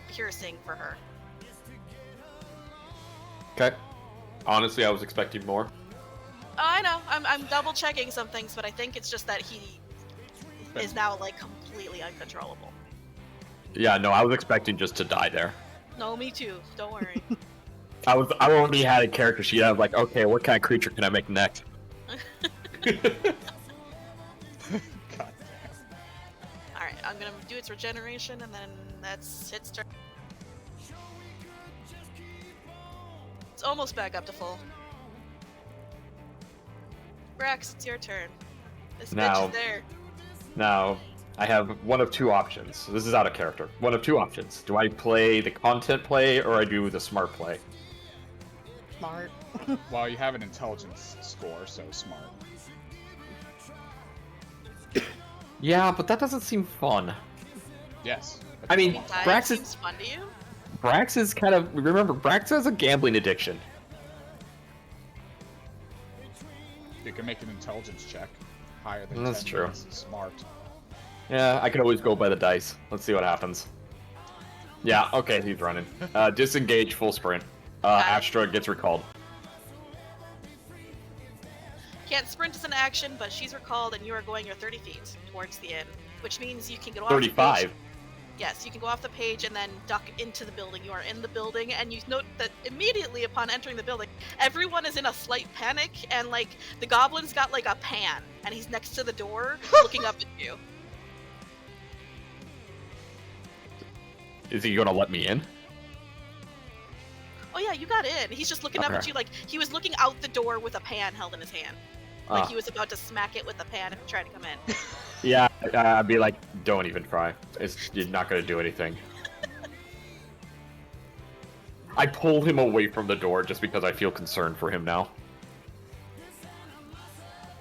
piercing for her. Okay. Honestly, I was expecting more. Oh, I know. I'm double checking some things, but I think it's just that he is now like completely uncontrollable. Yeah, no, I was expecting just to die there. No, me too. Don't worry. I already had a character sheet. I was like, okay, what kind of creature can I make next? God damn. Alright, I'm gonna do its regeneration, and then that's its turn. It's almost back up to full. Brax, it's your turn. This bitch is there. Now, I have one of two options. This is out of character. One of two options. Do I play the content play, or I do the smart play? Smart. Well, you have an intelligence score, so smart. Yeah, but that doesn't seem fun. Yes. I mean, Dive Brax seems fun to you? is kind of... Remember, Brax has a gambling addiction. You can make an intelligence check. Higher than That's 10 true. is smart. Yeah, I can always go by the dice. Let's see what happens. Yeah, okay, he's running. Disengage, full sprint. Astra gets recalled. Can't sprint as an action, but she's recalled, and you are going your 30 feet towards the inn, which means you can go off the 35. page. Yes, you can go off the page and then duck into the building. You are in the building, and you note that immediately upon entering the building, everyone is in a slight panic, and like the goblin's got like a pan, and he's next to the door, looking up at you. Is he gonna let me in? Oh yeah, you got in. He's just looking up at Okay. you like he was looking out the door with a pan held in his hand. Like he was about to smack it with the pan and try to come in. Yeah, I'd be like, don't even try. You're not gonna do anything. I pull him away from the door just because I feel concerned for him now.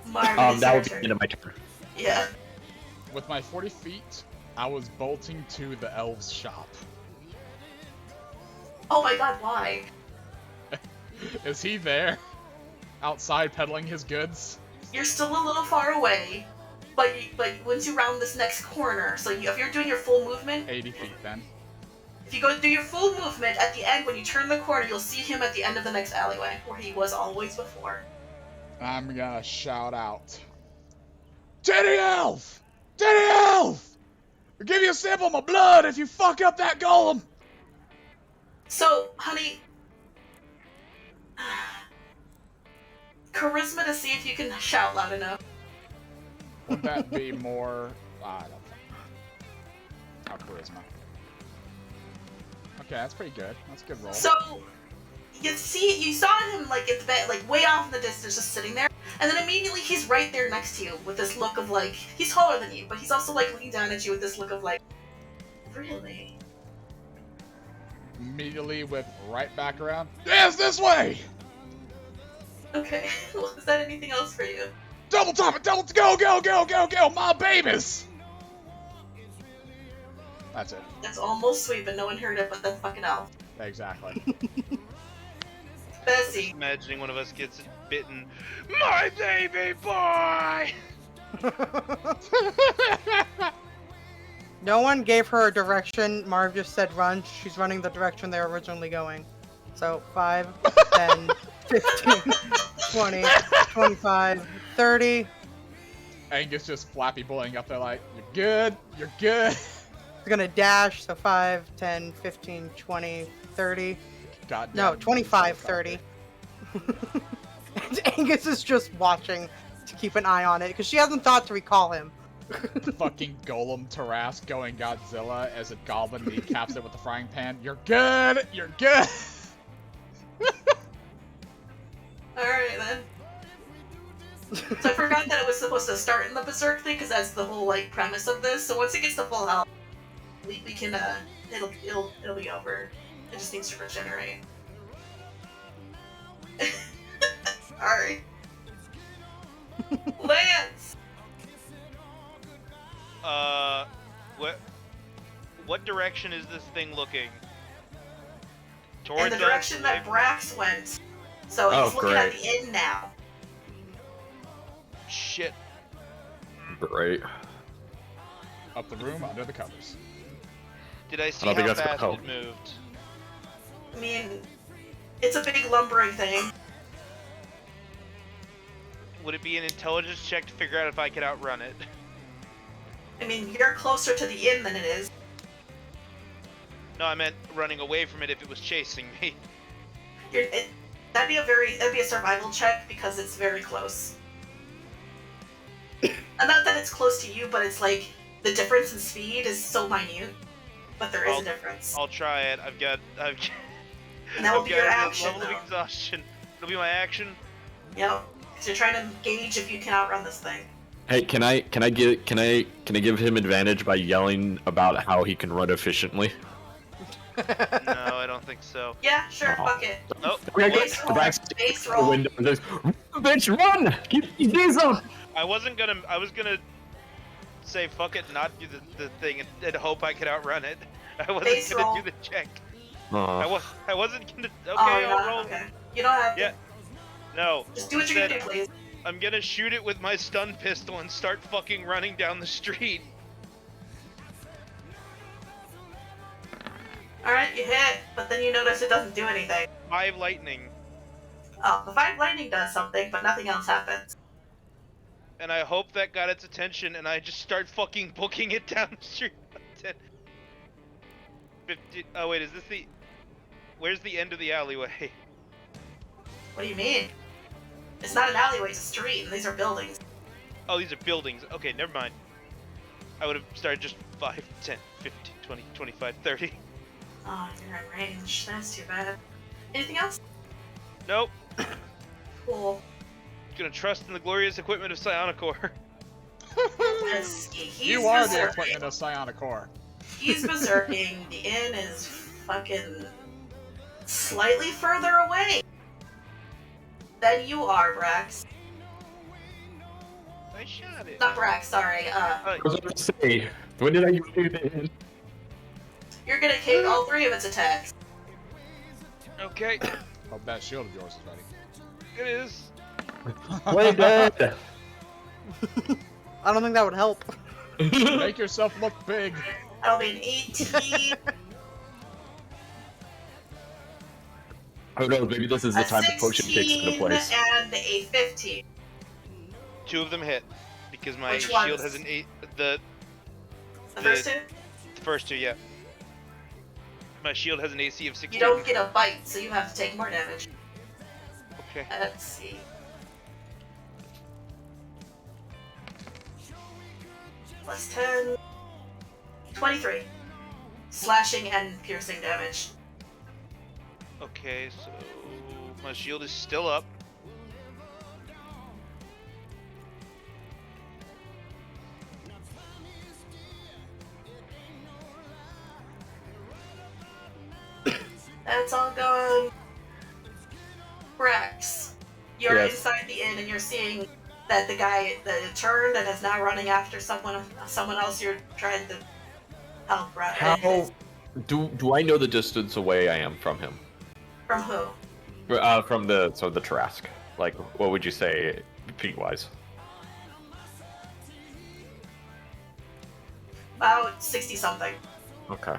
Marv, That would be the end of my turn. Yeah. With my 40 feet, I was bolting to the elves' shop. Oh my god, why? Is he there? Outside peddling his goods? You're still a little far away, but once you round this next corner, so if you're doing your full movement, 80 feet then. if you go do your full movement, at the end, when you turn the corner, you'll see him at the end of the next alleyway, where he was always before. I'm gonna shout out. Titty Elf! Titty Elf! I'll give you a sample of my blood if you fuck up that golem! So, honey, charisma to see if you can shout loud enough. Would that be more... I don't know. Oh, charisma. Okay, that's pretty good. That's a good roll. So, you saw him like at the bed, like way off in the distance, just sitting there, And then immediately he's right there next to you with this look of like, he's taller than you, but he's also like looking down at you with this look of like, really? Immediately whip right back around. Yes, this way! Okay, well, is that anything else for you? Double top it, go, my babies! That's it. That's almost sweet, but no one heard it, but then fucking hell. Exactly. Bessy. Imagining one of us gets bitten. My baby boy! No one gave her a direction. Marv just said run. She's running the direction they were originally going. So 5, 10, 15, 20, 25, 30. Angus just flappy boying up there like, you're good, you're good. He's gonna dash, so 5, 10, 15, 20, 30. God No, damn, 25, so 30. And Angus is just watching to keep an eye on it, because she hasn't thought to recall him. Fucking Golem Tarrasque going Godzilla as a goblin kneecaps it with the frying pan. You're good, you're good. Alright then. So I forgot that it was supposed to start in the Berserk thing, because that's the whole like premise of this. So once it gets to full health, we can it'll be over. It just needs to regenerate. Alright. Lance! What direction is this thing looking? In Towards the direction that Brax went. So he's looking at the inn now. Shit. Great. Up the room, under the covers. Did I see I don't how think that's fast gonna it moved? I mean, it's a big lumbering thing. Would it be an intelligence check to figure out if I could outrun it? I mean, you're closer to the inn than it is. No, I meant running away from it if it was chasing me. That'd be a survival check because it's very close. And not that it's close to you, but it's like the difference in speed is so minute. But there is a difference. I'll try it. I've got And that will be your a action. level of Though. exhaustion. It'll be my action. Yep. So you're trying to gauge if you can outrun this thing. Hey, can I give him advantage by yelling about how he can run efficiently? No, I don't think so. Yeah, sure, Oh. fuck it. Oh, Base roll. Base roll. Bitch, run! Keep these up! I was gonna say fuck it, not do the thing, and hope I could outrun it. I wasn't Base gonna roll. do the check. Oh. I wasn't gonna. Okay, Oh, I'll no, roll. okay. You don't have to. Yeah. No. Just do what you're gonna do, please. I'm gonna shoot it with my stun pistol and start fucking running down the street. Alright, you hit, but then you notice it doesn't do anything. 5 lightning, Oh, the 5 lightning does something, but nothing else happens. and I hope that got its attention, and I just start fucking booking it down the street. 10, 50. Oh wait, is this the? Where's the end of the alleyway? What do you mean? It's not an alleyway, it's a street, and these are buildings. Oh, these are buildings. Okay, never mind. I would have started just 5, 10, 15, 20, 25, 30. Oh, you're in range. That's too bad. Anything else? Nope. Cool. Gonna trust in the glorious equipment of Psionic Corps. He's You are the berserking. equipment of Psionic Corps. He's berserking. The inn is fucking slightly further away than you are, Brax. I shot it. Not Brax, sorry. I was gonna say, when did I do this? You're gonna kick all 3 of its attacks. Okay, Hope that shield of yours is ready. it is. Play dead! I don't think that would help. Make yourself look big. That'll be an 18, Who knows, maybe this is the a time the potion kicks into 16, place. and a 15. 2 of them hit because my Which shield ones? has an 8. The The first 2? first 2, yeah. My shield has an AC of 16. You don't get a bite, so you have to take more damage. Okay. Let's see. Plus 10. 23. Slashing and piercing damage. Okay, so my shield is still up. Brax, you're Yes. inside the inn and you're seeing that the guy that had turned and is now running after someone else you're trying to help. Right? How do I know the distance away I am from him? From who? From the Trask. Like, what would you say, feet wise? About 60 something. Okay.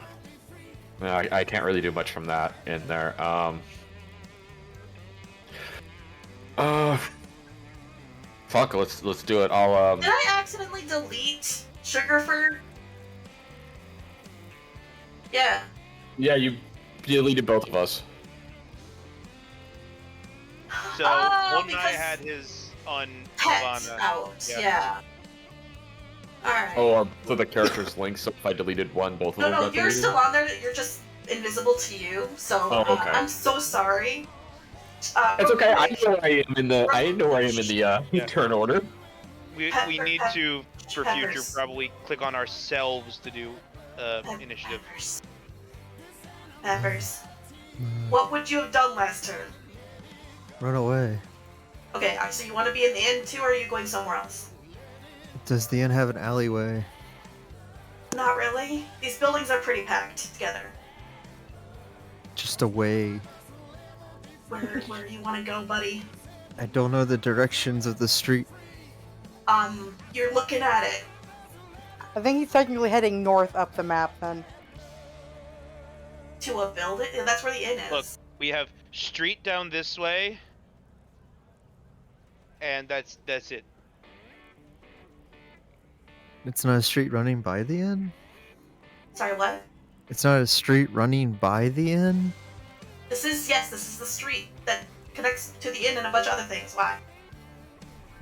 Yeah, I can't really do much from that in there. Fuck. Let's do it. I'll Did I accidentally delete Sugarford? Yeah. Yeah, you deleted both of us. So Oh, one guy because had his on Pet Ivana. out. Yeah. Yeah. Alright. Oh, so the characters linked. So if I deleted one, both of them No, got you're deleted. still on there. You're just invisible to you. So Oh, okay. I'm so sorry. It's okay. I quick, know where I am in the. I know where I am in the Yeah. turn order. We need to, for future, Peppers. probably click on ourselves to do initiative. Peppers. What would you have done last turn? Run away. Okay, so you want to be in the inn too, or are you going somewhere else? Does the inn have an alleyway? Not really. These buildings are pretty packed together. Just away. Where do you want to go, buddy? I don't know the directions of the street. You're looking at it. I think he's technically heading north up the map then. To a building? Yeah, that's where the inn is. Look, we have street down this way, and that's it. It's not a street running by the inn? Sorry, what? It's not a street running by the inn? This is the street that connects to the inn and a bunch of other things. Why?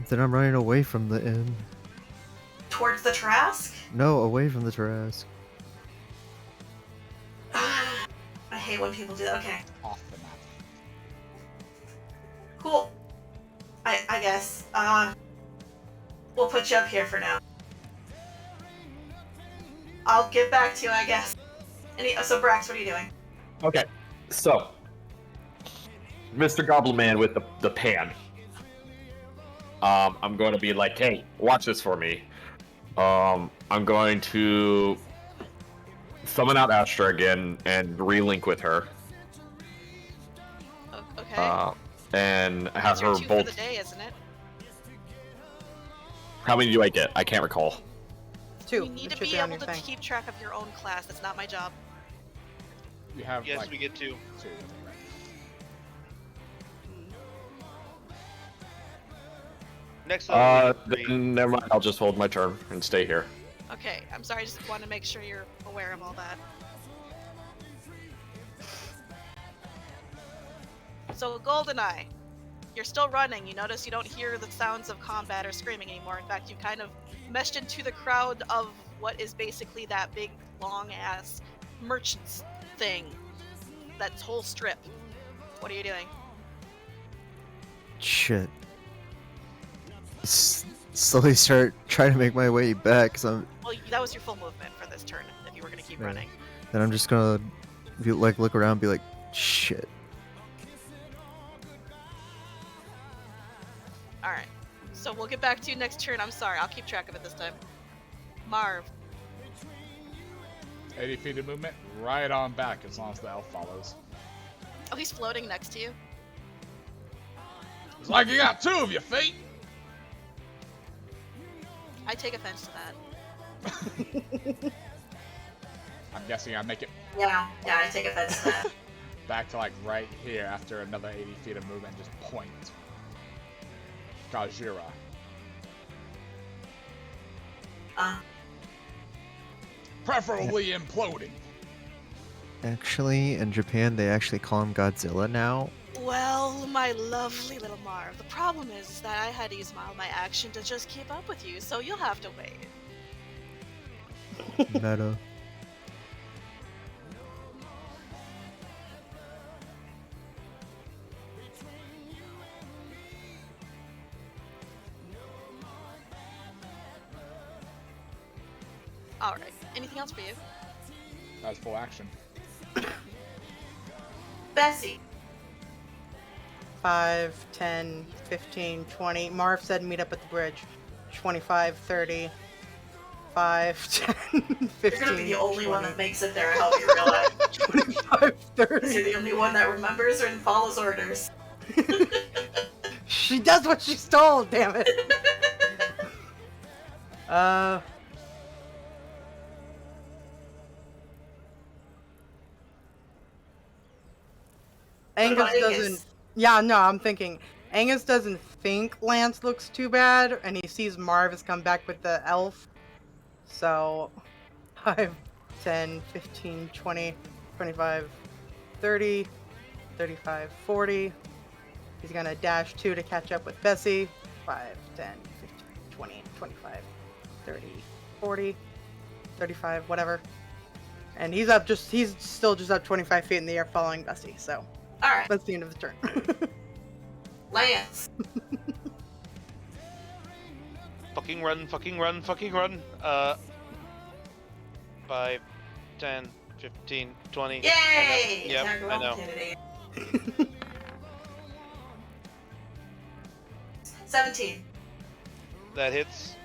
Then I'm running away from the inn. Towards the Trask? No, away from the Trask. I hate when people do that. Okay. Off the map. Cool. I guess. We'll put you up here for now. I'll get back to you, I guess. So Brax, what are you doing? Okay, so Mr. Goblin Man with the pan. I'm going to be like, hey, watch this for me. I'm going to summon out Astra again and relink with her. Okay. And have That's her your two for bolt. the day, isn't it? How many do I get? I can't recall. Two. You need It to should be on able your to thing. keep track of your own class. That's not my job. You have Yes, like we get two. two. Right? Next level. Then never mind. I'll just hold my turn and stay here. Okay, I'm sorry. I just want to make sure you're aware of all that. So, Goldeneye, you're still running. You notice you don't hear the sounds of combat or screaming anymore. In fact, you kind of meshed into the crowd of what is basically that big, long-ass merchants thing. That whole strip. What are you doing? Shit. Slowly start trying to make my way back, cause I'm. Well, that was your full movement for this turn, if you were going to keep Yeah. running. Then I'm just gonna look around, and be like, shit. Alright. So we'll get back to you next turn. I'm sorry. I'll keep track of it this time. Marv. 80 feet of movement, right on back as long as the elf follows. Oh, he's floating next to you. It's like you got two of your feet. I take offense to that. I'm guessing I make it Yeah, I take offense to that. back to like right here after another 80 feet of movement and just point. Kajira. Preferably imploding. Actually, in Japan, they actually call him Godzilla now. Well, my lovely little Marv, the problem is that I had to use all my action to just keep up with you, so you'll have to wait. Meta. Alright. Anything else for you? That was full action. Bessy, 5, 10, 15, 20. Marv said meet up at the bridge. 25, 30, 5, 10, 15. You're gonna be the only 20, one that makes it there, I hope you realize. 25, Because 30. you're the only one that remembers and follows orders. She does what she's told, damn it. Angus about Angus? doesn't. Yeah, no, I'm thinking. Angus doesn't think Lance looks too bad, and he sees Marv has come back with the elf. So, 5, 10, 15, 20, 25, 30, 35, 40. He's gonna dash 2 to catch up with Bessy. 5, 10, 15, 20, 25, 30, 40, 35, whatever. And he's still just up 25 feet in the air following Bessy, so Alright, that's the end of the turn. Lance. Fucking run, fucking run, fucking run. 5, 10, 15, 20. Yay! Yep, Attack I roll know. candidate. 17. That hits.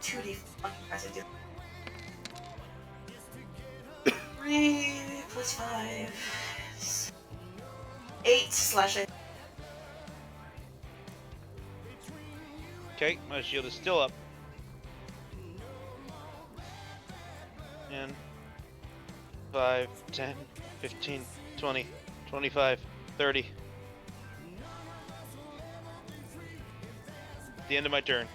Two D fucking press it. 3 plus 5. 8 slashing. Okay, my shield is still up. And 5, 10, 15, 20, 25, 30. The end of my turn.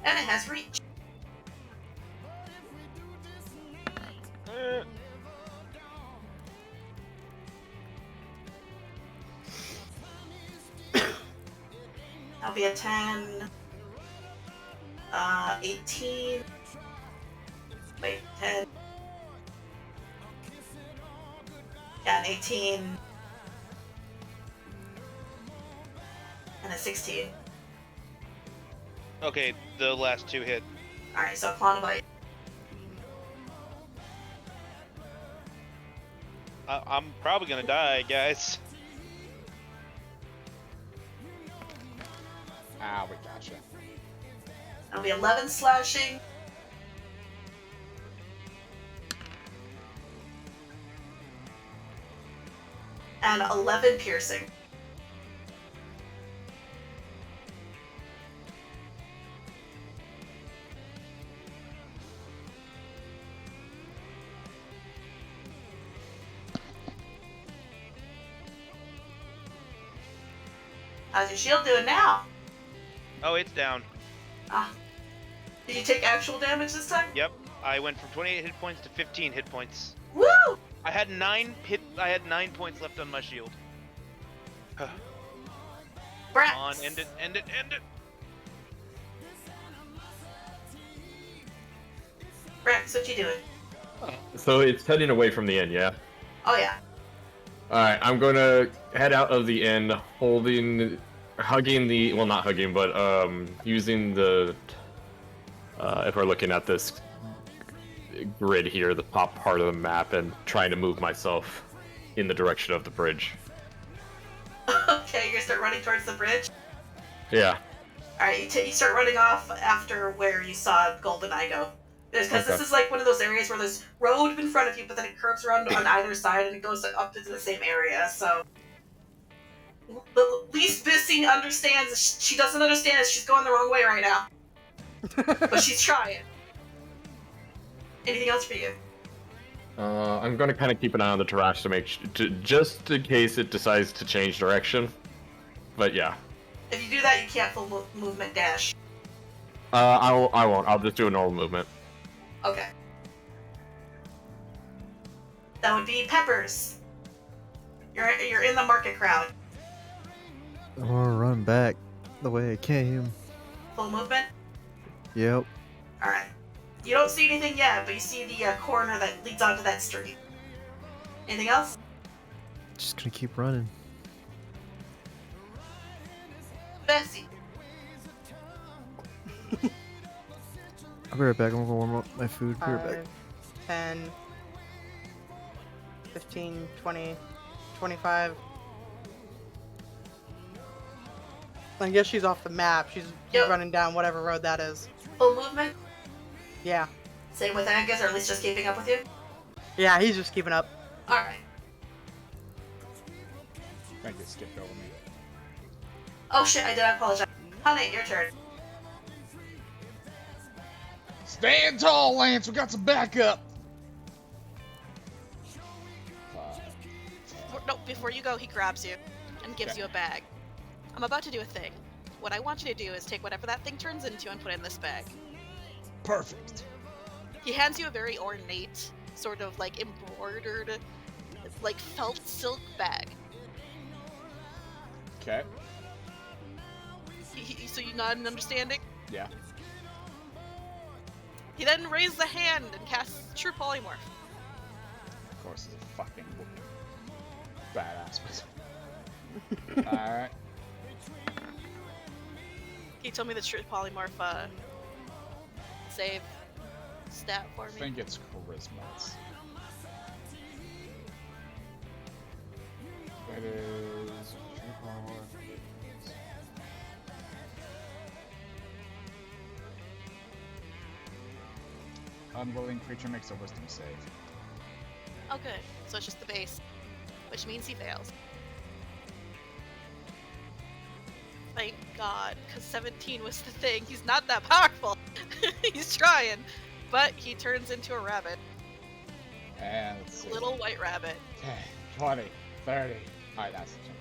And it has reach. That'll be a 10. 18. Wait, 10. Yeah, an 18. And a 16. Okay, the last two hit. Alright, so Clonabite. I'm probably gonna die, guys. Ah, we gotcha. That'll be 11 slashing. And 11 piercing. How's your shield doing now? Oh, it's down. Ah. Did you take actual damage this time? Yep, I went from 28 hit points to 15 hit points. Woo! I had 9 points left on my shield. Come Brax. on, end it, end it, end it. Brax, what you doing? So it's heading away from the inn, yeah? Oh yeah. Alright, I'm gonna head out of the inn, hugging the, well not hugging, but using the, if we're looking at this grid here, the top part of the map, and trying to move myself in the direction of the bridge. Okay, you're gonna start running towards the bridge? Yeah. Alright, you start running off after where you saw Goldeneye go. Because this Okay. is like one of those areas where there's road in front of you, but then it curves around on either side and it goes up into the same area, so... The least Bessy understands, she doesn't understand it, she's going the wrong way right now. But she's trying. Anything else for you? I'm gonna kind of keep an eye on the trash to just in case it decides to change direction. But yeah. If you do that, you can't full movement dash. I won't. I'll just do a normal movement. Okay. That would be Peppers. You're in the market crowd. I want to run back the way I came. Full movement? Yep. Alright. You don't see anything yet, but you see the corner that leads onto that street. Anything else? Just gonna keep running. I'll be right back. I'm gonna warm up my food. Be right back. 5, 10, 15, 20, 25. I guess she's off the map. She's Yep. running down whatever road that is. Full movement? Yeah. Same with Angus, or at least just keeping up with you? Yeah, he's just keeping up. Alright. I think it skipped over me. Oh shit, I did apologize. Honey, your turn. Stand tall, Lance. We got some backup. 5, 10. No, before you go, he grabs you and gives Okay. you a bag. I'm about to do a thing. What I want you to do is take whatever that thing turns into and put it in this bag. Perfect. He hands you a very ornate, sort of like embroidered, like felt silk bag. Okay. So you nod in understanding? Yeah. He then raises a hand and casts True Polymorph. Of course, he's a fucking badass. Alright. Can you tell me the True Polymorph save stat for I me? think it's charisma. It is. Unwilling creature makes a wisdom save. Oh, good. So it's just the base, which means he fails. Thank God, because 17 was the thing. He's not that powerful. He's trying, but he turns into a rabbit. And let's see. Little white rabbit. 10, 20, 30. Alright, that's the jump.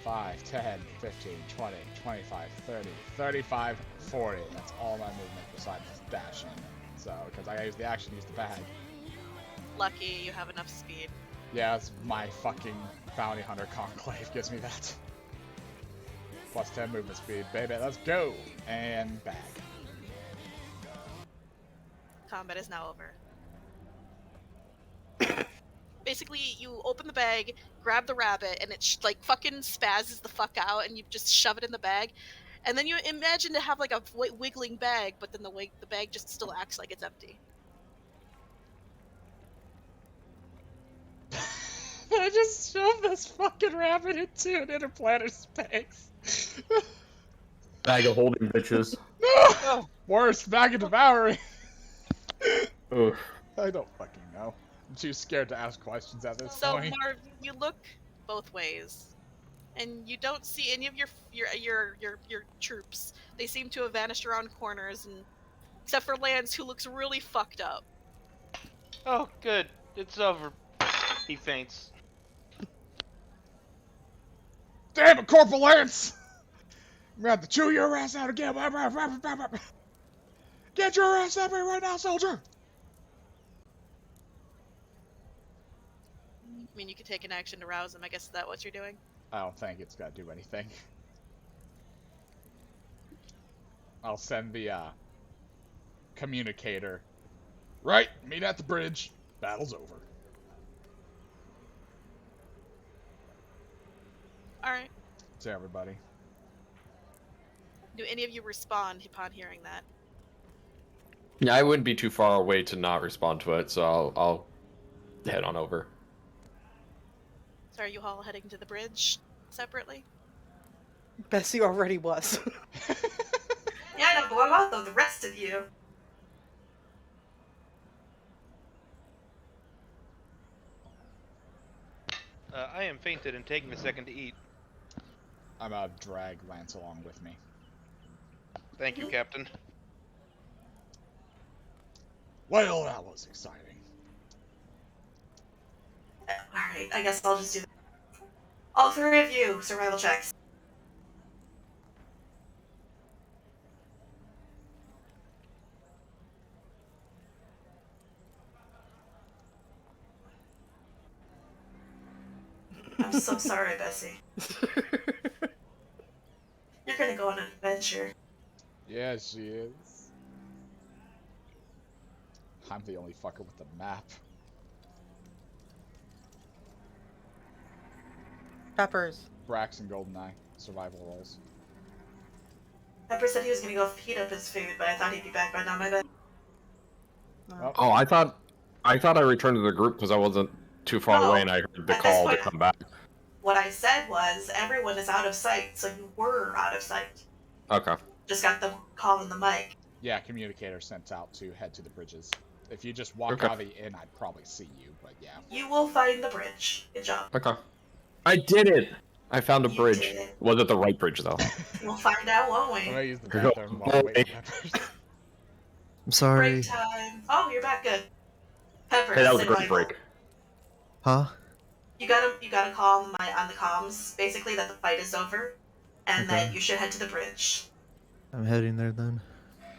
5, 10, 15, 20, 25, 30, 35, 40. That's all my movement besides dashing. So, because I used the action to use the bag. Lucky you have enough speed. Yeah, that's my fucking bounty hunter conclave gives me that. Plus 10 movement speed, baby. Let's go! And bag. Combat is now over. Basically, you open the bag, grab the rabbit, and it like fucking spazzes the fuck out, and you just shove it in the bag. And then you imagine to have like a wiggling bag, but then the bag just still acts like it's empty. I just shoved this fucking rabbit into an interplanet space. Bag of holding bitches. No! Worse, bag of devouring. Oof. I don't fucking know. I'm too scared to ask questions at this So point. Marv, you look both ways, and you don't see any of your troops. They seem to have vanished around corners, and except for Lance, who looks really fucked up. Oh, good. It's over. He faints. Damn it, Corporal Lance! I'm gonna have to chew your ass out again. Get your ass at me right now, soldier! I mean, you could take an action to rouse him. I guess is that what you're doing? I don't think it's gonna do anything. I'll send the, communicator. Right, meet at the bridge. Battle's over. Alright. See everybody. Do any of you respond upon hearing that? Yeah, I wouldn't be too far away to not respond to it, so I'll head on over. So are you all heading to the bridge separately? Bessy already was. Yeah, I know, but what about the rest of you? I am fainted and taking a second to eat. I'm gonna drag Lance along with me. Thank you, Captain. Well, that was exciting. Alright, I guess I'll just do that. All three of you, survival checks. I'm so sorry, Bessy. You're gonna go on an adventure. Yeah, she is. I'm the only fucker with the map. Peppers. Brax and Goldeneye. Survival rolls. Pepper said he was gonna go heat up his food, but I thought he'd be back by now, my bad. Well, Oh, I thought I returned to the group because I wasn't too far No, away and I heard the at this call to point- come back. What I said was everyone is out of sight, so you were out of sight. Okay. Just got the call in the mic. yeah, communicator sent out to head to the bridges. If you just walk Okay. out of the inn, I'd probably see you, but yeah. You will find the bridge. Good job. Okay. I did it! I found a You bridge. did it. Was it the right bridge, though? We'll find out, won't I'm we? gonna use the Go. bathroom while I wait for Peppers. I'm sorry. Break time. Oh, you're back. Good. Pepper, Hey, that was a say great bye. break. Huh? You got a call on the comms, basically that the fight is over, and that Okay. you should head to the bridge. I'm heading there then.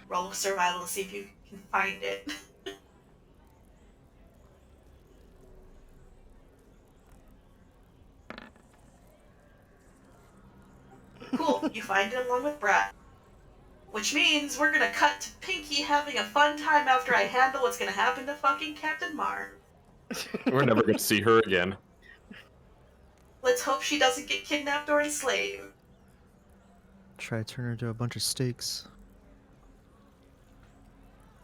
Roll survival to see if you can find it. Cool, you find it along with Brad. Which means we're gonna cut to Pinky having a fun time after I handle what's gonna happen to fucking Captain Marv. We're never going to see her again. Let's hope she doesn't get kidnapped or enslaved. Try to turn her into a bunch of steaks.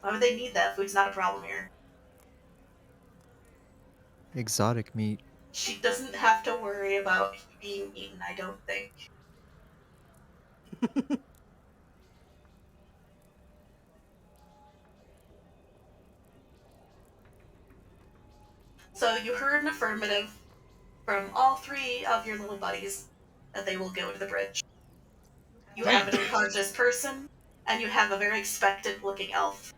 Why would they need that? Food's not a problem here. Exotic meat. She doesn't have to worry about being eaten, I don't think. So you heard an affirmative from all three of your little buddies that they will go to the bridge. You have an unconscious person, and you have a very expectant looking elf.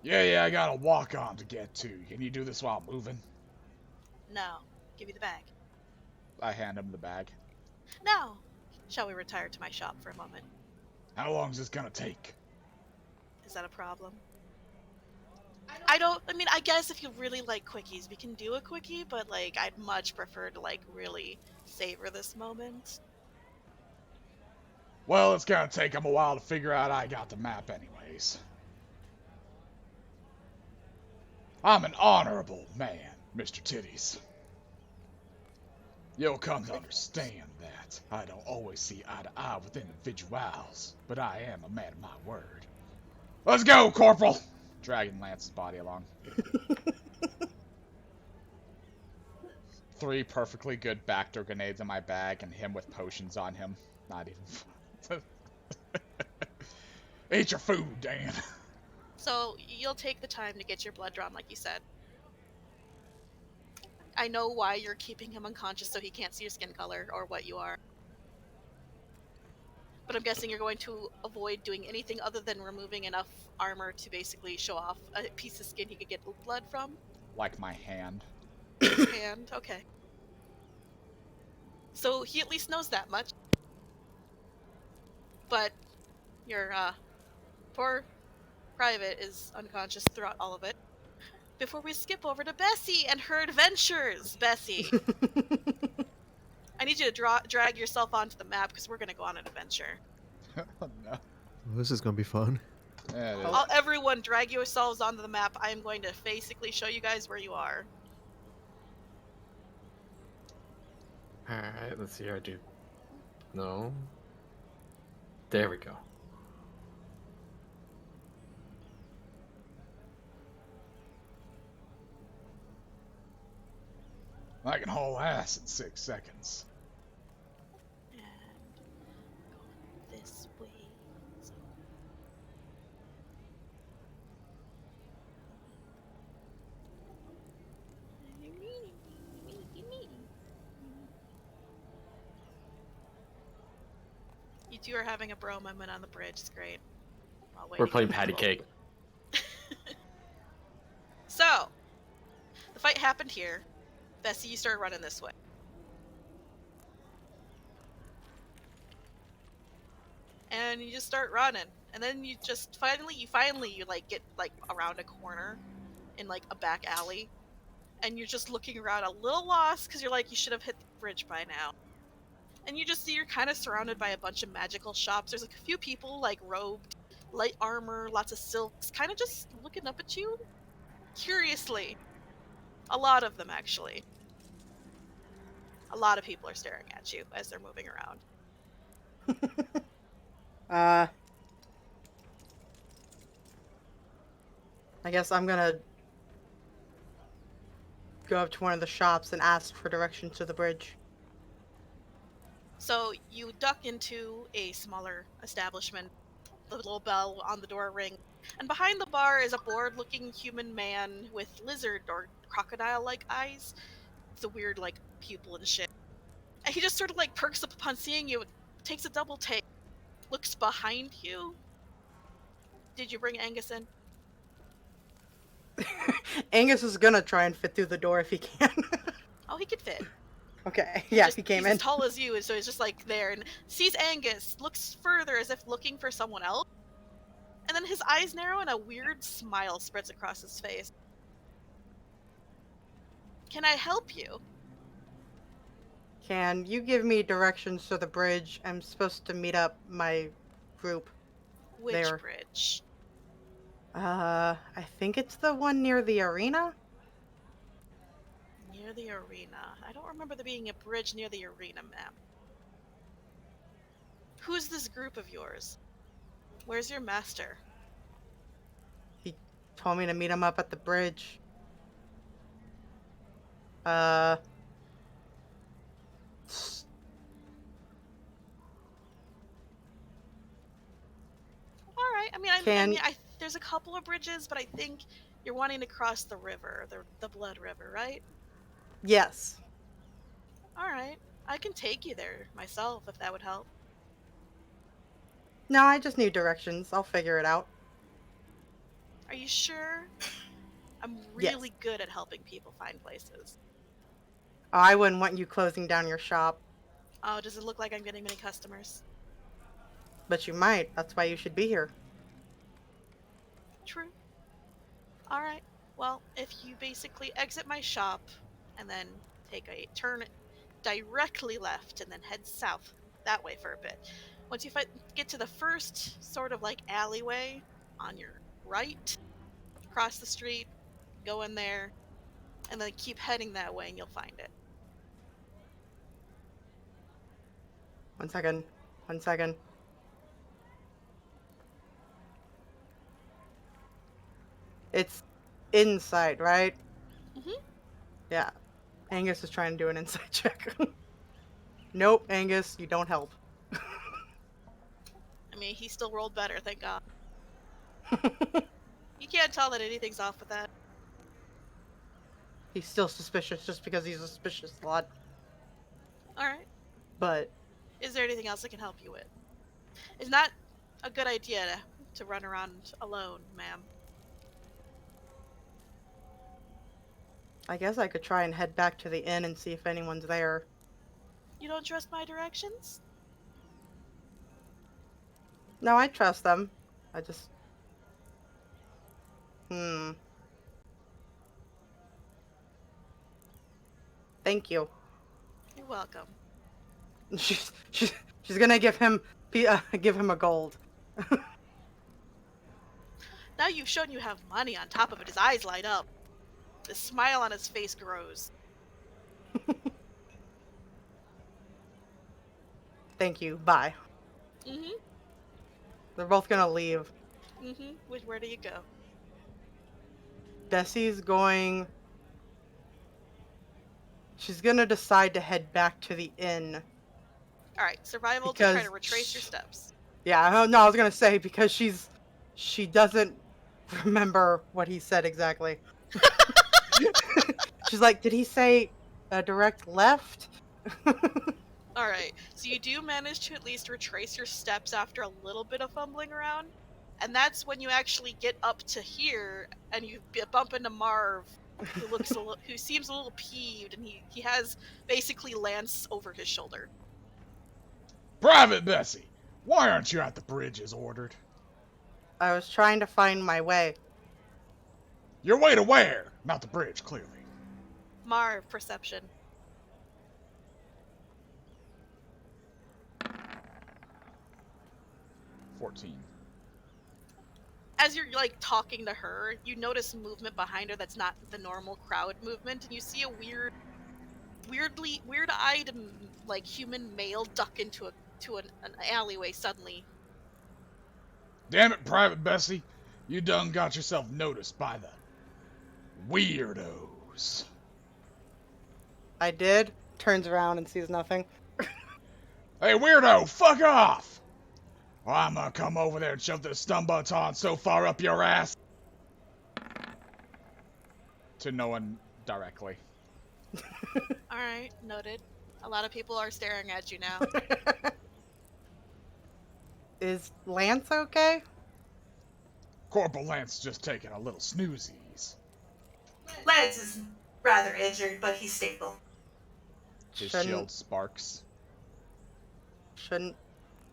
Yeah, I got a walk-on to get to. Can you do this while moving? No. Give me the bag. I hand him the bag. No. Shall we retire to my shop for a moment? How long is this gonna take? Is that a problem? I mean, I guess if you really like quickies, we can do a quickie, but, like, I'd much prefer to, like, really savor this moment. Well, it's gonna take him a while to figure out I got the map anyways. I'm an honorable man, Mr. Titties. You'll come to understand that I don't always see eye to eye with individuals, but I am a man of my word. Let's go, Corporal! Dragging Lance's body along. 3 perfectly good backdoor grenades in my bag and him with potions on him. Not even Eat your food, Dan. So, you'll take the time to get your blood drawn, like you said. I know why you're keeping him unconscious so he can't see your skin color or what you are. But I'm guessing you're going to avoid doing anything other than removing enough armor to basically show off a piece of skin he could get blood from. Like my hand. And, okay. So he at least knows that much. But your, poor private is unconscious throughout all of it. Before we skip over to Bessy and her adventures, Bessy. I need you to drag yourself onto the map because we're going to go on an adventure. Oh, no. Well, this is gonna be fun. Yeah, it is. Everyone, drag yourselves onto the map. I am going to basically show you guys where you are. Alright, let's see how I do. No. There we go. I can haul ass in 6 seconds. And going this way. So. You two are having a bro moment on the bridge. It's great. I'll wait We're for playing the patty visual. cake. So, the fight happened here. Bessy, you started running this way. And you just start running. And then you just finally like get like around a corner in like a back alley. And you're just looking around a little lost because you're like, you should have hit the bridge by now. And you just see you're kind of surrounded by a bunch of magical shops. There's like a few people like robed, light armor, lots of silks, kind of just looking up at you curiously. A lot of them, actually. A lot of people are staring at you as they're moving around. I guess I'm gonna go up to one of the shops and ask for directions to the bridge. So you duck into a smaller establishment. The little bell on the door rings, and behind the bar is a bored-looking human man with lizard or crocodile-like eyes. It's a weird, like, pupil and shit. And he just sort of, like, perks up upon seeing you, takes a double take, looks behind you. Did you bring Angus in? Angus is gonna try and fit through the door if he can. Oh, he could fit. Okay, yeah, he came he's in. as tall as you, and so he's just, like, there, and sees Angus, looks further as if looking for someone else, and then his eyes narrow and a weird smile spreads across his face. Can I help you? Can you give me directions to the bridge? I'm supposed to meet up my group. Which There. bridge? I think it's the one near the arena? Near the arena. I don't remember there being a bridge near the arena, ma'am. Who's this group of yours? Where's your master? He told me to meet him up at the bridge. Alright, I mean, there's a couple of bridges, but I think you're wanting to cross the river, the Blood River, right? Yes. Alright, I can take you there myself if that would help. No, I just need directions. I'll figure it out. Are you sure? I'm Yes. really good at helping people find places. Oh, I wouldn't want you closing down your shop, Oh, does it look like I'm getting many customers? but you might. That's why you should be here. True. Alright, well, if you basically exit my shop and then take a turn directly left and then head south that way for a bit. Once you get to the first sort of like alleyway on your right, cross the street, go in there, and then keep heading that way and you'll find it. One second. One second. It's inside, right? Mhm. Yeah. Angus is trying to do an inside check. Nope, Angus, you don't help. I mean, he still rolled better, thank God. You can't tell that anything's off with that. He's still suspicious just because he's a suspicious slut. Alright. But Is there anything else I can help you with? It's not a good idea to run around alone, ma'am. I guess I could try and head back to the inn and see if anyone's there. You don't trust my directions? No, I trust them. I just... Thank you. You're welcome. She's gonna give him a gold. Now you've shown you have money on top of it, his eyes light up. The smile on his face grows. Thank you. Bye. Mm-hmm. They're both gonna leave. Mm-hmm. Where do you go? Bessy's going... She's gonna decide to head back to the inn. Alright, survival to try Because to retrace your steps. Yeah, no, I was gonna say, because she doesn't remember what he said exactly. She's like, did he say a direct left? Alright, so you do manage to at least retrace your steps after a little bit of fumbling around, and that's when you actually get up to here, and you bump into Marv, who seems a little peeved, and he has basically Lance over his shoulder. Private Bessy, why aren't you at the bridge as ordered? I was trying to find my way. Your way to where? Not the bridge, clearly. Marv, perception. 14. As you're like talking to her, you notice movement behind her that's not the normal crowd movement, and you see a weird-eyed like human male duck into an alleyway suddenly. Damn it, Private Bessy. You done got yourself noticed by the weirdos. I did. Turns around and sees nothing. Hey, weirdo, fuck off! Or I'm gonna come over there and shove this stun baton so far up your ass. To no one directly. Alright, noted. A lot of people are staring at you now. Is Lance okay? Corporal Lance just taking a little snoozies. Lance is rather injured, but he's stable. His Shouldn't- shield sparks. Shouldn't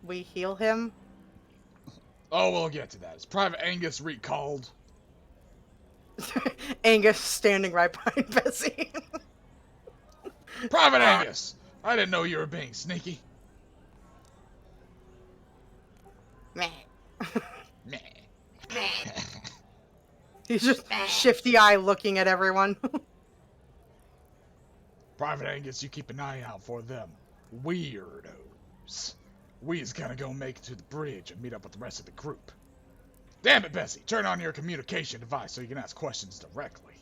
we heal him? Oh, we'll get to that. Is Private Angus recalled? Angus standing right behind Bessy. Private Angus! I didn't know you were being sneaky. Meh. Meh. Meh. He's just shifty eye looking at everyone. Private Angus, you keep an eye out for them weirdos. We's gonna go make it to the bridge and meet up with the rest of the group. Damn it, Bessy, turn on your communication device so you can ask questions directly.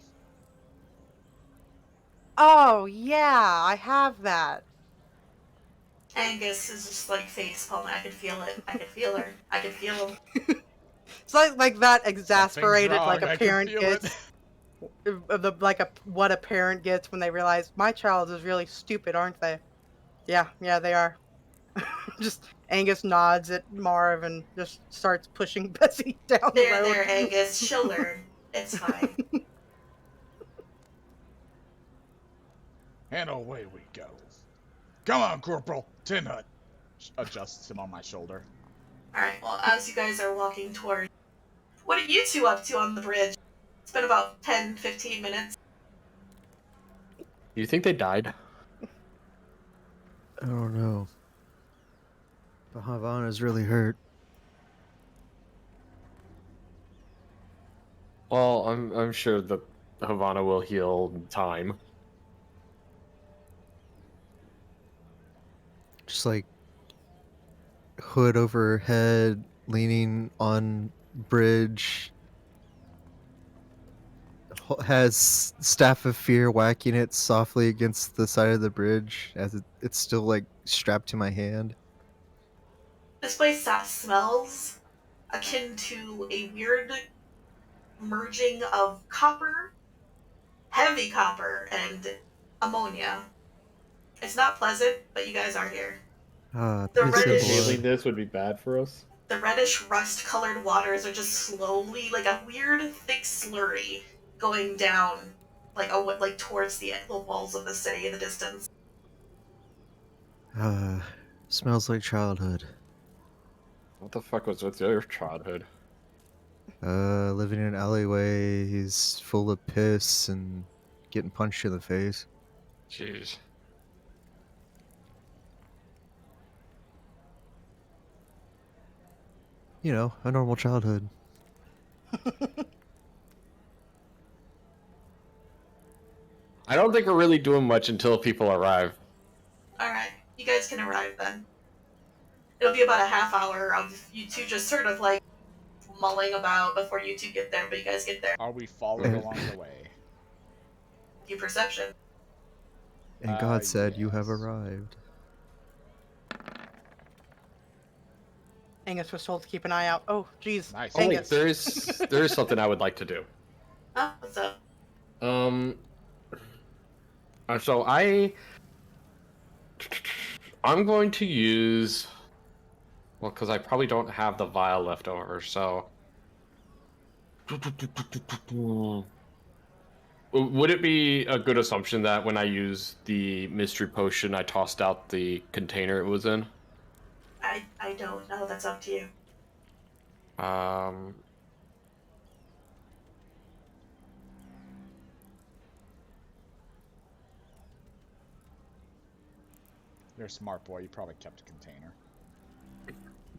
Oh, yeah, I have that. Angus is just like face palming. I could feel it. I could feel her. I could feel him. It's like that exasperated, Something's like wrong, a I can parent feel gets. What a parent gets when they realize my child is really stupid, aren't they? Yeah, they are. Just Angus nods at Marv and just starts pushing Bessy down the road. There, Angus. She'll learn. It's fine. And away we go. Come on, Corporal. Tin Hut. Adjusts him on my shoulder. Alright, well, as you guys are walking toward... What are you two up to on the bridge? It's been about 10, 15 minutes. You think they died? I don't know. But Havana's really hurt. Well, I'm sure the Havana will heal in time. Just like hood over her head, leaning on bridge. Has Staff of Fear whacking it softly against the side of the bridge as it's still like strapped to my hand. This place smells akin to a weird merging of copper, heavy copper, and ammonia. It's not pleasant, but you guys are here. Ah, The piece of reddish- blood. Healing this would be bad for us. The reddish rust-colored waters are just slowly, like a weird thick slurry, going down, like towards the walls of the city in the distance. Ah, smells like childhood. What the fuck was with your childhood? Living in an alleyway, he's full of piss and getting punched in the face. Jeez. You know, a normal childhood. I don't think we're really doing much until people arrive. Alright, you guys can arrive then. It'll be about a half hour of you two just sort of like mulling about before you two get there, but you guys get there. Are we followed along the way? Do perception. And God said, "You have yes. arrived." Angus was told to keep an eye out. Oh, jeez. Nice. Oh, wait, Angus. there is something I would like to do. Oh, what's up? So I'm going to use, well, because I probably don't have the vial left over, so would it be a good assumption that when I use the mystery potion, I tossed out the container it was in? I don't know. That's up to you. You're a smart boy. You probably kept a container.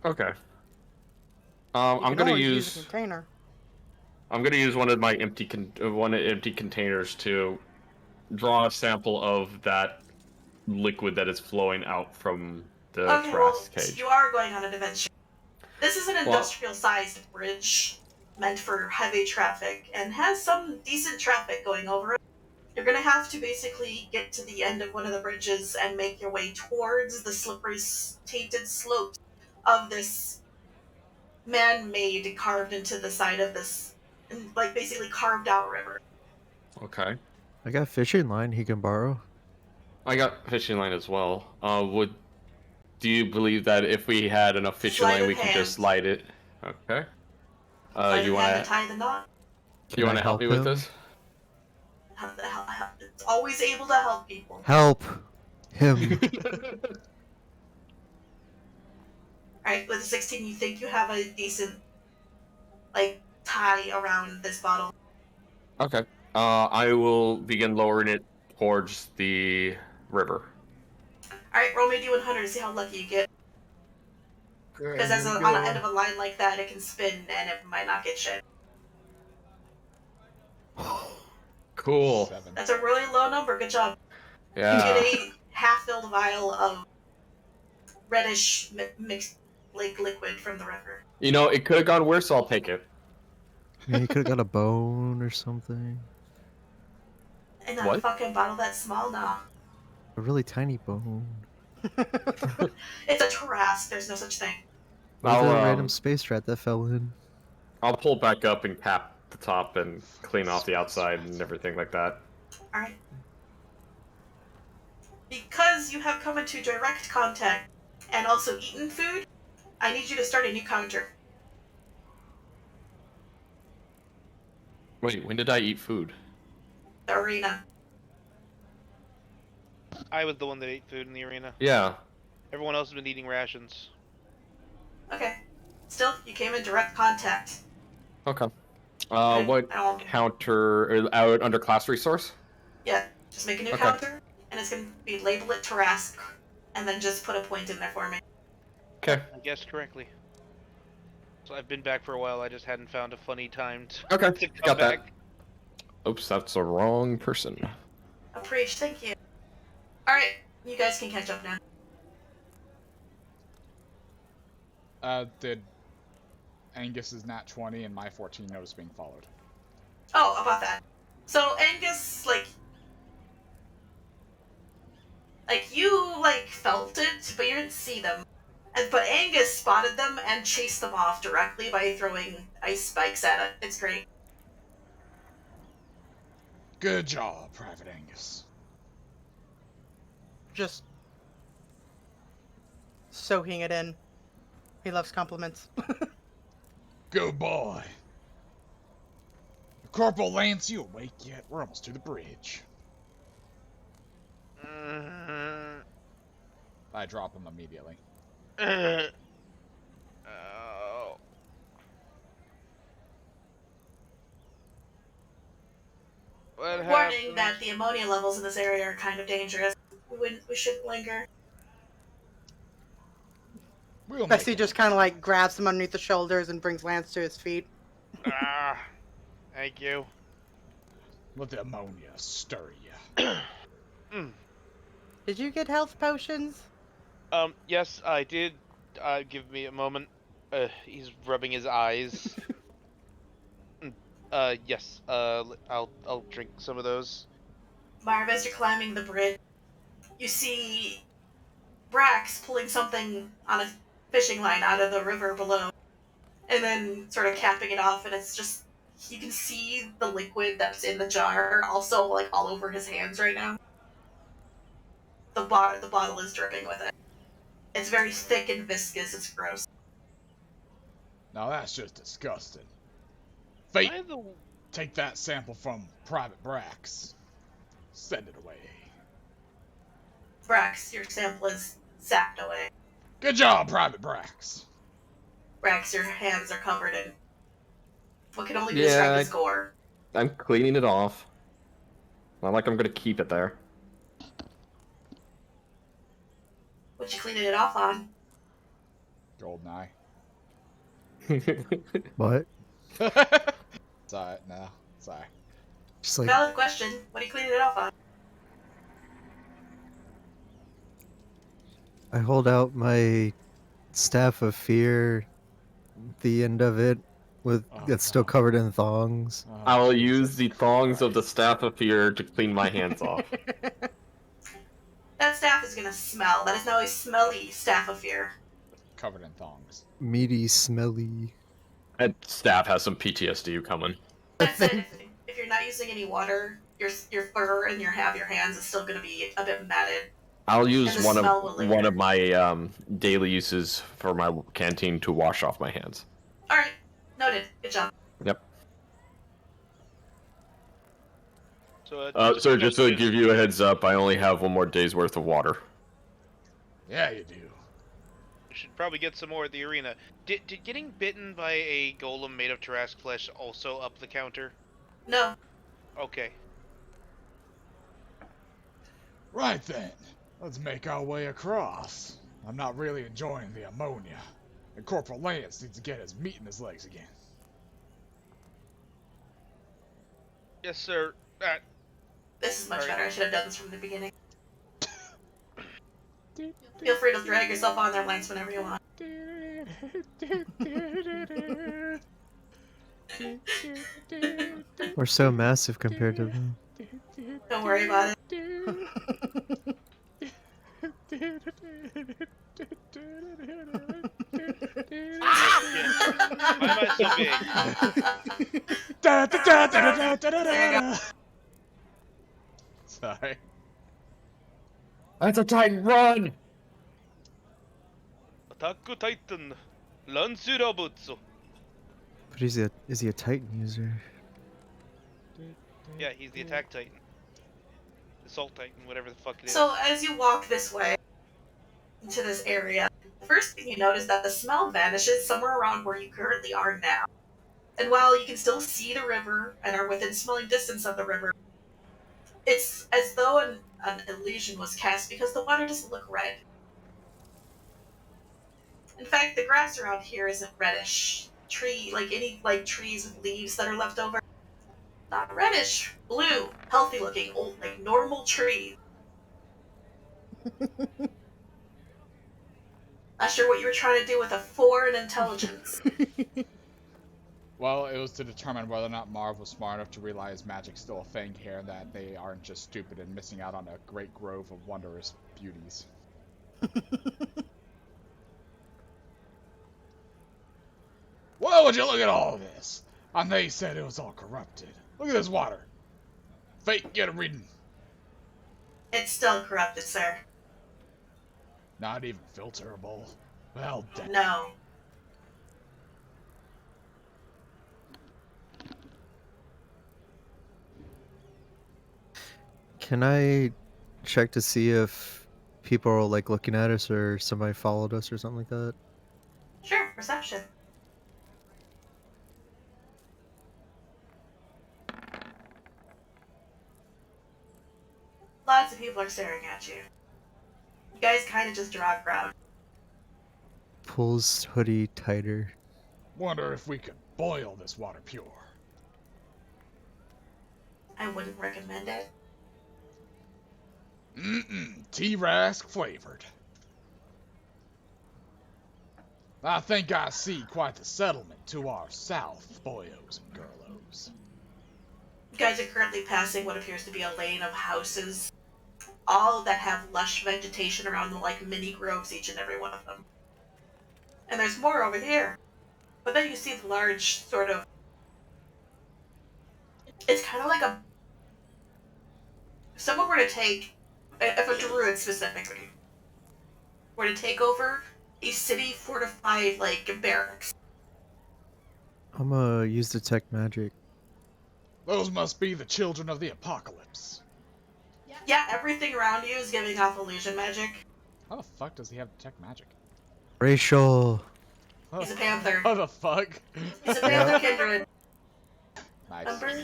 Okay. You I'm can gonna always use a container. I'm gonna use one of my empty containers to draw a sample of that liquid that is flowing out from the Okay, well, Trask cage. you are going on an adventure. This is an industrial-sized bridge. meant for heavy traffic and has some decent traffic going over it. You're going to have to basically get to the end of one of the bridges and make your way towards the slippery, tainted slopes of this man-made, carved into the side of this, like basically carved out river. Okay. I got fishing line he can borrow. I got fishing line as well. Do you believe that if we had enough fishing Sleight line, of we could just hand. slide it? Okay. Sleight You of hand wanna to tie the knot. you wanna help me with this? It's always able to help people. Help him. Alright, with a 16, you think you have a decent, like, tie around this bottle. Okay. I will begin lowering it towards the river. Alright, roll me a d100 to see how lucky you get. Because on the end of a line like that, it can spin and it might not get shit. Cool. 7. That's a really low number. Good job. You Yeah. get a half-filled vial of reddish mixed like liquid from the river. You know, it could have gone worse, so I'll take it. Yeah, he could have got a bone or something. And a What? fucking bottle that small? Nah. A really tiny bone. It's a Trask. There's no such thing. Or I'll, the random space rat that fell in. I'll pull back up and cap the top and clean off the outside and everything like that. Alright. Because you have come into direct contact and also eaten food, I need you to start a new counter. Wait, when did I eat food? The arena. I was the one that ate food in the arena. Yeah. Everyone else has been eating rations. Okay. Still, you came in direct contact. Okay. Okay, What counter under class resource? Yeah, just make a new Okay. counter, and it's gonna be label it Tarask, and then just put a point in there for me. Okay. I guessed correctly. So I've been back for a while. I just hadn't found a funny time to, Okay. to come Got back. that. Oops, that's the wrong person. Appreciate, thank you. Alright, you guys can catch up now. Did Angus's nat 20 and my 14 notice being followed? Oh, about that. So Angus, like you, felt it, but you didn't see them. But Angus spotted them and chased them off directly by throwing ice spikes at it. It's great. Good job, Private Angus. Just soaking it in. He loves compliments. Good boy. Corporal Lance, you awake yet? We're almost to the bridge. I drop him immediately. Oh. What Warning happened? that the ammonia levels in this area are kind of dangerous. We should linger. We'll Bessy make just kind of grabs him underneath the shoulders and brings Lance to his feet. Thank you. Let the ammonia stir you. Did you get health potions? Yes, I did. Give me a moment. He's rubbing his eyes. Yes. I'll drink some of those. Marv, as you're climbing the bridge, you see Brax pulling something on a fishing line out of the river below, and then sort of capping it off, and it's just, you can see the liquid that's in the jar also all over his hands right now. The bottle is dripping with it. It's very thick and viscous. It's gross. Now that's just disgusting. Fate, Why the... take that sample from Private Brax. Send it away. Brax, your sample is sapped away. Good job, Private Brax. Brax, your hands are covered in what can only be Yeah, described as gore. I'm cleaning it off. Not like I'm gonna keep it there. What you cleaning it off on? Goldeneye. What? It's alright, no. Sorry. Just like, Valid question. What are you cleaning it off on? I hold out my staff of fear, the end of it, with Oh, that's still no. covered in thongs. Oh, I will Jesus use the thongs of the Christ. Staff of Fear to clean my hands off. That staff is gonna smell. That is now a smelly staff of fear. Covered in thongs. Meaty, smelly. That staff has some PTSD coming. That said, if you're not using any water, your fur and your hands is still gonna be a bit matted. I'll use And the smell will linger. one of my daily uses for my canteen to wash off my hands. All right, noted. Good job. Yep. So, So just to give you a heads up, I only have one more day's worth of water. Yeah, you do. We should probably get some more at the arena. Did getting bitten by a golem made of Tarrasque flesh also up the counter? No, Okay. Right then. Let's make our way across. I'm not really enjoying the ammonia. And Corporal Lance needs to get his meat in his legs again. Yes, sir. this is much Alright. better. I should have done this from the beginning. Feel free to drag yourself on there, Lance, whenever you want. We're so massive compared to them. Don't worry about it. Why am I so big? There you go. Sorry. That's a Titan run! Attack Titan. Lansurabutsu. But is he a Titan user? Yeah, he's the attack titan. The Salt Titan, whatever the fuck it is. So as you walk this way into this area, the first thing you notice that the smell vanishes somewhere around where you currently are now. And while you can still see the river and are within smelling distance of the river, it's as though an illusion was cast because the water doesn't look red. In fact, the grass around here isn't reddish. Trees with leaves that are left over. Not reddish, blue, healthy looking, old, like normal trees. Not sure what you were trying to do with a 4 in intelligence. Well, it was to determine whether or not Marv was smart enough to realize magic's still a thing here, and that they aren't just stupid and missing out on a great grove of wondrous beauties. Well, would you look at all this? And they said it was all corrupted. Look at this water. Fake, get a reading. It's still corrupted, sir. Not even filterable. Well, damn. No. Can I check to see if people are like looking at us or somebody followed us or something like that? Sure, perception. Lots of people are staring at you. You guys kind of just draw a crowd. Pulls hoodie tighter. Wonder if we could boil this water pure. I wouldn't recommend it. T-Rask flavored. I think I see quite the settlement to our south, boyos and girlos. You guys are currently passing what appears to be a lane of houses, all that have lush vegetation around them, like mini groves, each and every one of them. And there's more over here. But then you see the large sort of... It's kind of like a... If someone were to take... If a druid specifically were to take over a city fortified, like, barracks. I'm gonna use detect magic. Those must be the children of the apocalypse. Yeah, everything around you is giving off illusion magic. How the fuck does he have detect magic? Racial. He's a panther. How the fuck? He's a panther kindred. Nice. Remember?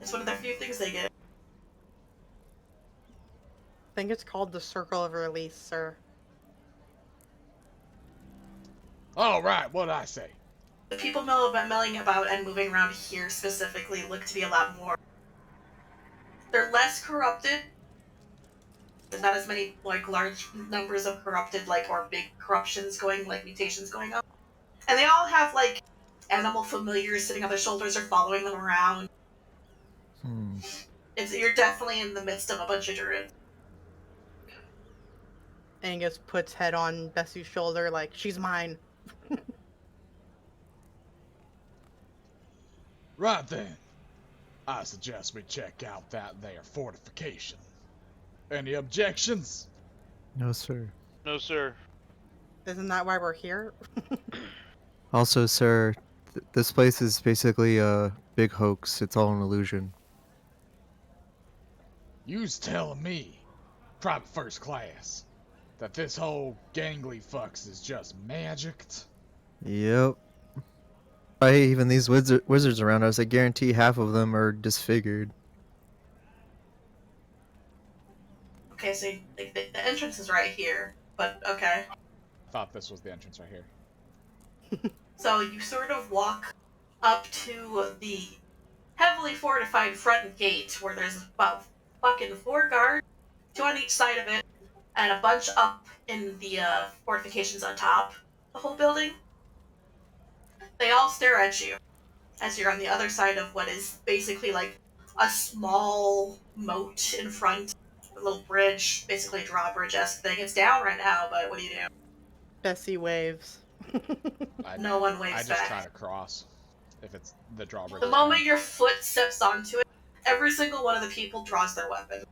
It's one of the few things they get. I think it's called the Circle of Release, sir. All right, what'd I say? The people milling about and moving around here specifically look to be a lot more. They're less corrupted. There's not as many, like, large numbers of corrupted, like, or big corruptions going, like, mutations going on. And they all have, like, animal familiars sitting on their shoulders or following them around. You're definitely in the midst of a bunch of druids. Angus puts head on Bessy's shoulder like, she's mine. Right then. I suggest we check out that there fortification. Any objections? No, sir. No, sir. Isn't that why we're here? Also, sir, this place is basically a big hoax. It's all an illusion. You's telling me, private first class, that this whole gangly fucks is just magicked? Yep. Even these wizards around us, I guarantee half of them are disfigured. Okay, so the entrance is right here, but okay. I thought this was the entrance right here. So you sort of walk up to the heavily fortified front gate where there's about fucking 4 guards, 2 on each side of it, and a bunch up in the fortifications on top. The whole building. They all stare at you as you're on the other side of what is basically like a small moat in front, a little bridge, basically a drawbridge-esque thing. It's down right now, but what do you do? Bessy waves. No one waves I just back. try to cross. If it's the drawbridge. The moment your foot steps onto it, every single one of the people draws their weapon.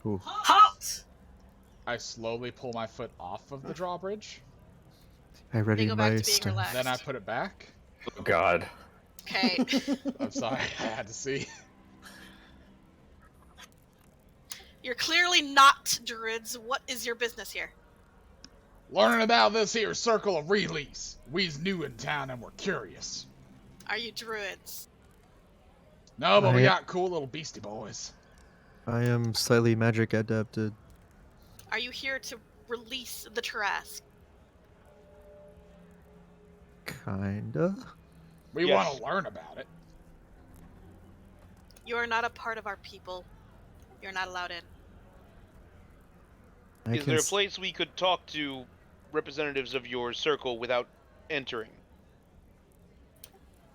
Ooh. Halt! I slowly pull my foot off of the drawbridge. I ready go back my to being stuff. relaxed. Then I put it back. Oh God. Okay. I'm sorry, I had to see. You're clearly not druids. What is your business here? Learning about this here circle of release. We's new in town and we're curious. Are you druids? No, but we I- got cool little beastie boys. I am slightly magic adapted. Are you here to release the Trask? Kinda. We Yes. want to learn about it. You are not a part of our people. You're not allowed in. I Is can there a s- place we could talk to representatives of your circle without entering?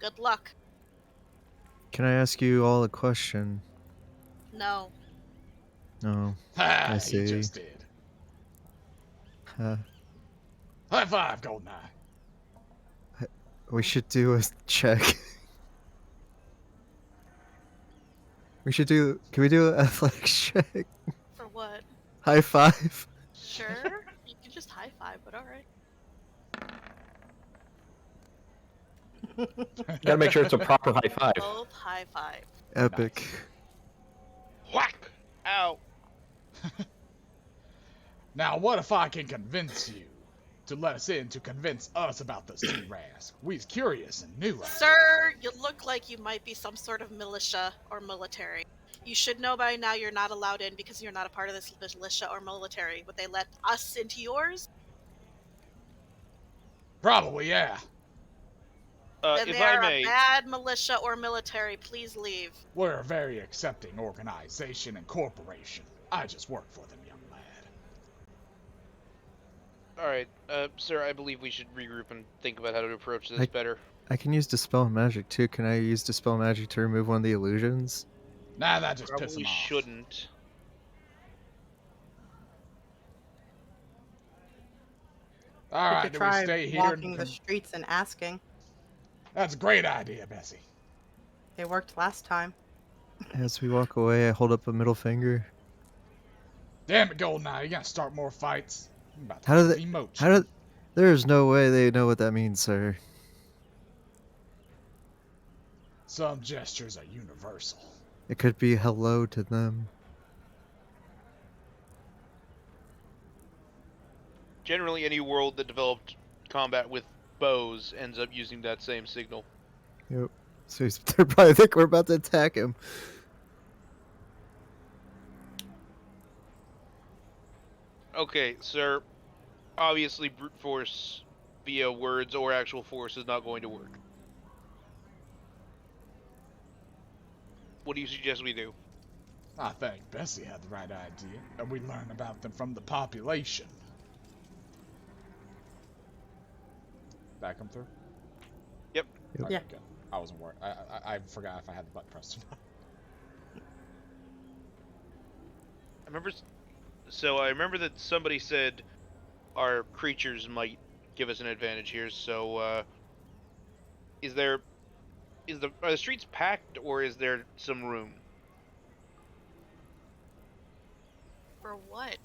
Good luck. Can I ask you all a question? No. No. Ha, I he see. just did. Uh, High five, Goldeneye. we should do a check. Can we do an athletics check? For what? High five. Sure. You can just high five, but alright. Gotta make sure it's a proper high five. Both high five. Epic. Whack! Ow! Now, what if I can convince you to let us in to convince us about this Trask? We's curious and new. Sir, you look like you might be some sort of militia or military. You should know by now you're not allowed in because you're not a part of this militia or military. Would they let us into yours? Probably, yeah. Then If they are I may, a bad militia or military. Please leave. We're a very accepting organization and corporation. I just work for them, young lad. alright, sir, I believe we should regroup and think about how to approach this I- better. I can use Dispel Magic too. Can I use Dispel Magic to remove one of the illusions? Nah, that just pisses Probably him off. shouldn't. We Alright, could do we try stay here? walking the streets and asking. That's a great idea, Bessy. They worked last time. As we walk away, I hold up a middle finger. Damn it, Goldeneye, you gonna start more fights? I'm about to How do they- demote How you. do? There's no way they know what that means, sir. Some gestures are universal. It could be hello to them. Generally, any world that developed combat with bows ends up using that same signal. Yep. So they probably think we're about to attack him. Okay, sir. Obviously, brute force via words or actual force is not going to work. What do you suggest we do? I think Bessy had the right idea, and we learn about them from the population. Back them through? Yep. Yep. Yeah. Good. I wasn't worried. I forgot if I had the button pressed or not. I remember. So I remember that somebody said our creatures might give us an advantage here. So are the streets packed or is there some room? For what?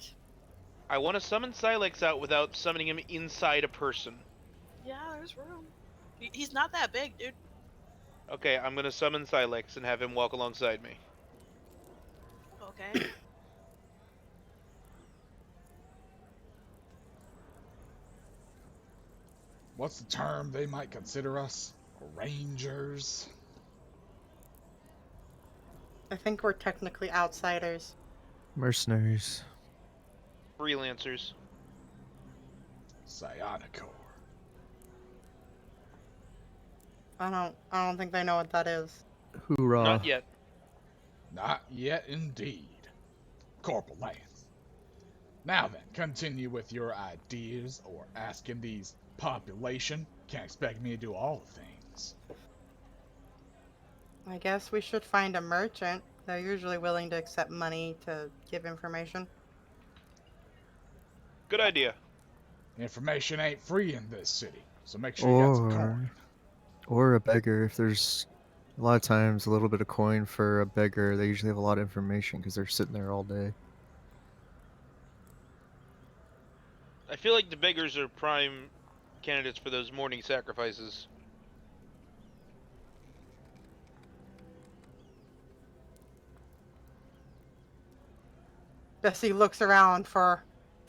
I want to summon Silex out without summoning him inside a person. Yeah, there's room. He's not that big, dude. Okay, I'm gonna summon Silex and have him walk alongside me. Okay. What's the term they might consider us? Rangers? I think we're technically outsiders. Mercenaries. Freelancers. Psionic Corps. I don't think they know what that is. Hoorah. Not yet. Not yet, indeed. Corporal Lance. Now then, continue with your ideas or asking these population. Can't expect me to do all the things. I guess we should find a merchant. They're usually willing to accept money to give information. Good idea. Information ain't free in this city, so make sure you got some coin. Or a beggar. If there's a lot of times a little bit of coin for a beggar, they usually have a lot of information because they're sitting there all day. I feel like the beggars are prime candidates for those morning sacrifices. Bessy looks around for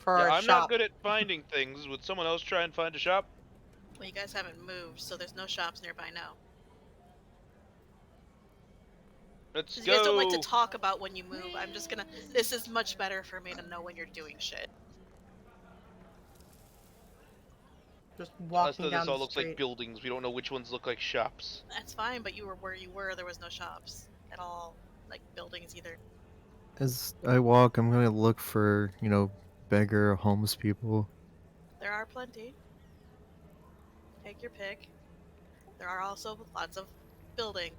Yeah, a I'm shop. not good at finding things. Would someone else try and find a shop? Well, you guys haven't moved, so there's no shops nearby now. Let's Because go. you guys don't like to talk about when you move. I'm just gonna. This is much better for me to know when you're doing shit. Just Us, walking though, down this all the looks street. like buildings. We don't know which ones look like shops. That's fine, but you were where you were. There was no shops at all, like buildings either. As I walk, I'm going to look for, beggar, homeless people. There are plenty. Take your pick. There are also lots of buildings.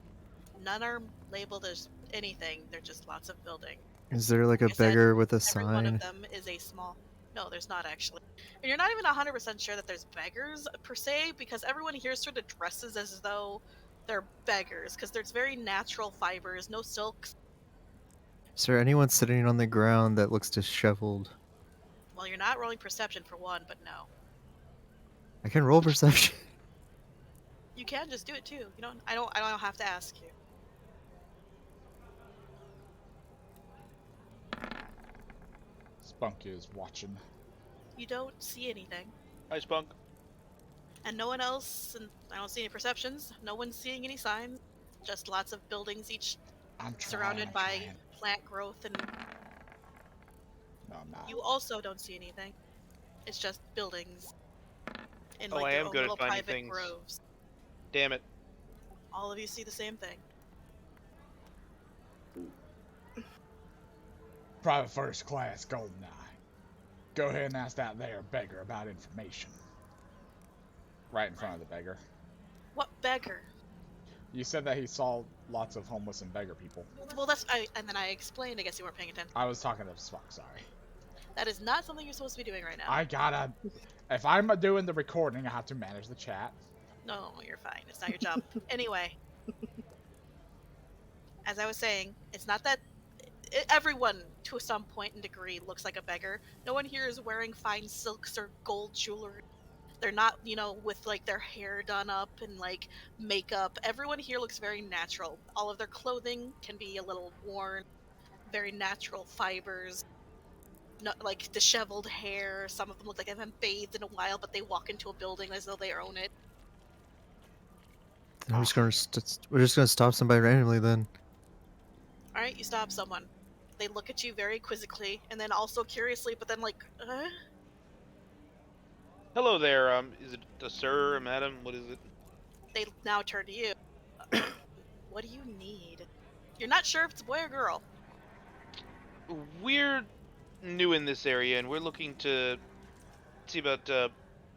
None are labeled as anything. They're just lots of building. Is there like a Like I said, beggar with a Every one sign? of them is a small. No, there's not actually. And you're not even 100% sure that there's beggars per se, because everyone here sort of dresses as though they're beggars, because there's very natural fibers, no silks. Is there anyone sitting on the ground that looks disheveled? Well, you're not rolling perception for one, but no. I can roll perception. You can just do it too. You don't. I don't have to ask you. Spunk is watching. You don't see anything, Hi, Spunk. and no one else. And I don't see any perceptions. No one's seeing any signs. Just lots of buildings, each I'm trying. surrounded I'm by trying. plant growth, and No, I'm not. you also don't see anything. It's just buildings. In Oh, like I their am own good at little finding private things. groves. Damn it. All of you see the same thing. Private first class Goldeneye. Go ahead and ask that there beggar about information. Right in front of the beggar. What beggar? You said that he saw lots of homeless and beggar people. Well, and then I explained. I guess you weren't paying attention. I was talking to Spunk, sorry. That is not something you're supposed to be doing right now. I gotta... If I'm doing the recording, I have to manage the chat. No, you're fine. It's not your job. Anyway, as I was saying, it's not that everyone, to some point and degree, looks like a beggar. No one here is wearing fine silks or gold jewelry. They're not, with like their hair done up and like makeup. Everyone here looks very natural. All of their clothing can be a little worn, very natural fibers. Not like disheveled hair. Some of them look like they haven't bathed in a while, but they walk into a building as though they own it. Then we're just gonna stop somebody randomly then. All right, you stop someone. They look at you very quizzically, and then also curiously, but then like, Hello there. Is it a sir, a madam? What is it? They now turn to you. What do you need? You're not sure if it's a boy or girl. We're new in this area, and we're looking to see about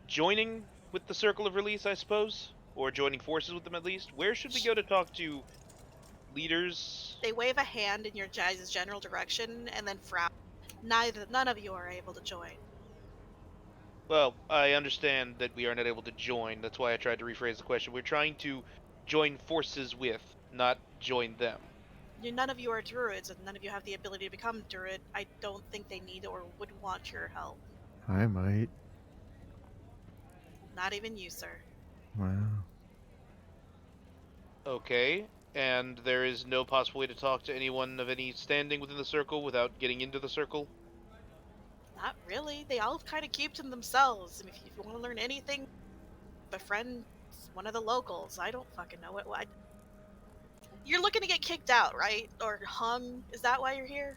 joining with the Circle of Release, I suppose. or joining forces with them at least. Where should we go to talk to leaders? They wave a hand in your guys' general direction and then frown. None of you are able to join. Well, I understand that we are not able to join. That's why I tried to rephrase the question. We're trying to join forces with, not join them. None of you are druids, and none of you have the ability to become druid. I don't think they need or would want your help. I might. Not even you, sir. Wow. Okay, and there is no possible way to talk to anyone of any standing within the circle without getting into the circle? Not really. They all kind of keep to themselves. And if you want to learn anything, befriend one of the locals. I don't fucking know what. You're looking to get kicked out, right? Or hung? Is that why you're here?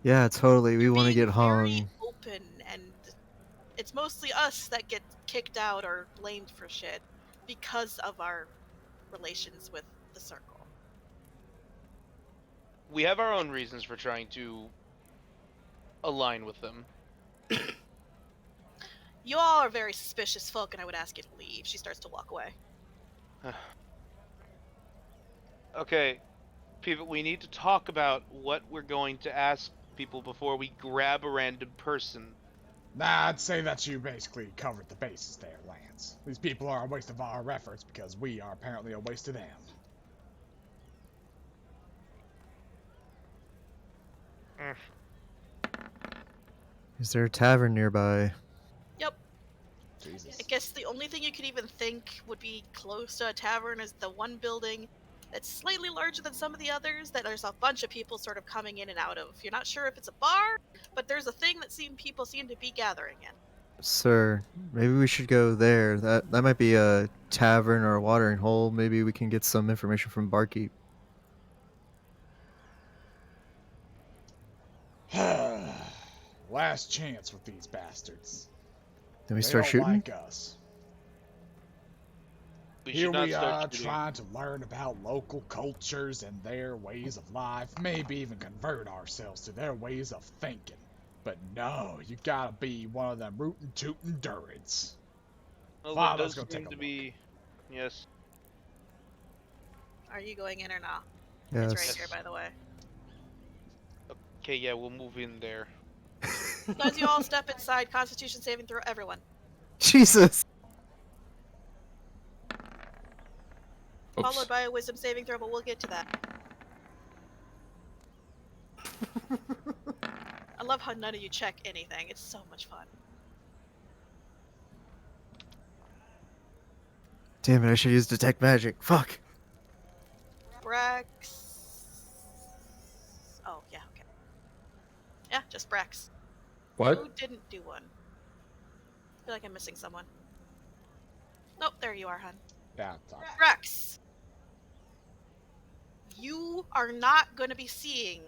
Yeah, totally. We You're want to being get very hung. open, and it's mostly us that get kicked out or blamed for shit because of our relations with the circle. We have our own reasons for trying to align with them. You all are very suspicious folk, and I would ask you to leave. She starts to walk away. Okay, people, we need to talk about what we're going to ask people before we grab a random person. Nah, I'd say that you basically covered the bases there, Lance. These people are a waste of our efforts because we are apparently a waste of them. Is there a tavern nearby? Yep. Jesus. I guess the only thing you could even think would be close to a tavern is the one building that's slightly larger than some of the others that there's a bunch of people sort of coming in and out of. You're not sure if it's a bar, but there's a thing that people seem to be gathering in. Sir, maybe we should go there. That might be a tavern or a watering hole. Maybe we can get some information from barkeep. Last chance with these bastards. Then we They start don't shooting? like us. We Here should not we are start shooting. trying to learn about local cultures and their ways of life, maybe even convert ourselves to their ways of thinking. But no, you gotta be one of them rootin' tootin' Durids. Well, Wow, there let's does go take seem a to look. be... Yes. Are you going in or not? Yes. It's right here, by the way. Okay, yeah, we'll move in there. As you all step inside, Constitution saving throw, everyone. Jesus! Oops. Followed by a Wisdom saving throw, but we'll get to that. I love how none of you check anything. It's so much fun. Damn it, I should use detect magic. Fuck! Brax. Oh, yeah, okay. Yeah, just Brax. Who What? didn't do one? I feel like I'm missing someone. Nope, there you are, hun. Yeah, it's all right. Brax! You are not going to be seeing...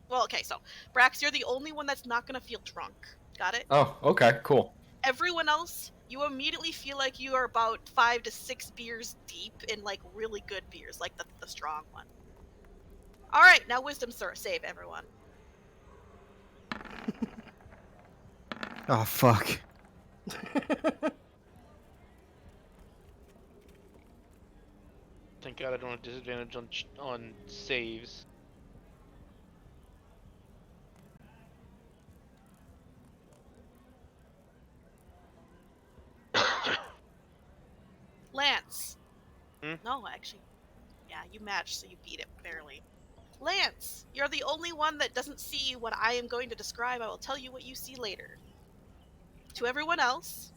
Well, okay, so, Brax, you're the only one that's not going to feel drunk. Got it? Oh, okay, cool. Everyone else, you immediately feel like you are about 5 to 6 beers deep in, like, really good beers, like the strong one. Alright, now Wisdom save, everyone. Oh, fuck. Thank God I don't have disadvantage on saves. Lance. Hmm? No, actually, yeah, you match, so you beat it, barely. Lance, you're the only one that doesn't see what I am going to describe. I will tell you what you see later. To everyone else,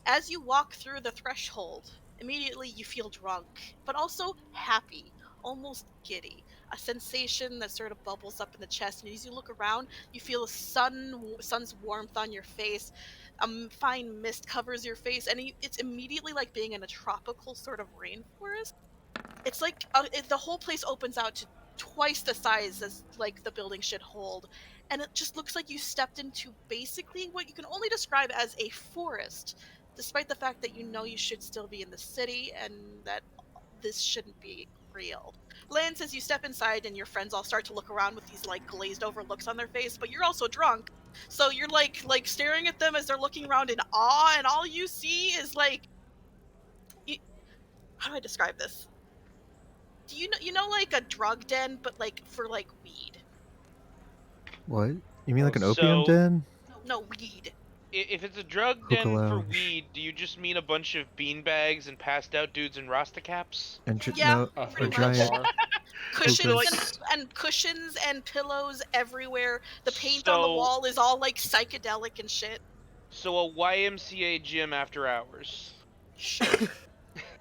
as you walk through the threshold, immediately you feel drunk, but also happy, almost giddy. A sensation that sort of bubbles up in the chest, and as you look around, you feel the sun's warmth on your face. A fine mist covers your face, and it's immediately like being in a tropical sort of rainforest. It's like the whole place opens out to twice the size as like the building should hold, and it just looks like you stepped into basically what you can only describe as a forest, despite the fact that you know you should still be in the city and that this shouldn't be real. Lance, as you step inside and your friends all start to look around with these like glazed over looks on their face, but you're also drunk. So you're like staring at them as they're looking around in awe, and all you see is like, how do I describe this? Do you know like a drug den, but like for like weed? What? You mean like an opium So- den? No, weed. If it's a drug Hookah den for lounge. weed, do you just mean a bunch of beanbags and passed out dudes in Rasta caps? And Yeah, no, A pretty a much. giant Cushions hookahs. and cushions and pillows everywhere. The paint on the wall is all like psychedelic and shit. So a YMCA gym after hours. Sure.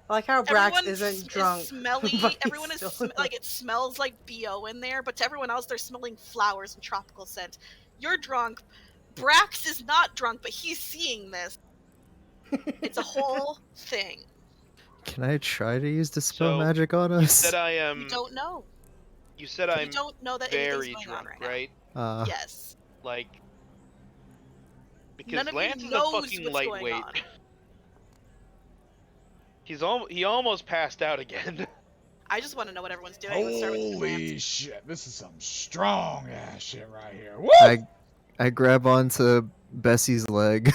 I like how Brax Everyone isn't is drunk. smelly. but he's Everyone is still in like it smells like BO in there, but to everyone else they're smelling flowers and tropical scent. You're drunk. Brax is not drunk, but he's seeing this. It's a whole thing. Can I try to use dispel So, magic on You us? said I You am. don't know. You said You I'm don't know that very anything's going drunk, on right now. right? Yes. Like, because None of you Lance is a knows fucking what's going lightweight. on. He almost passed out again. I just want to know what everyone's doing. Let's start with you, Lance. Holy shit, this is some strong ass shit right here. Woo! I grab onto Bessy's leg.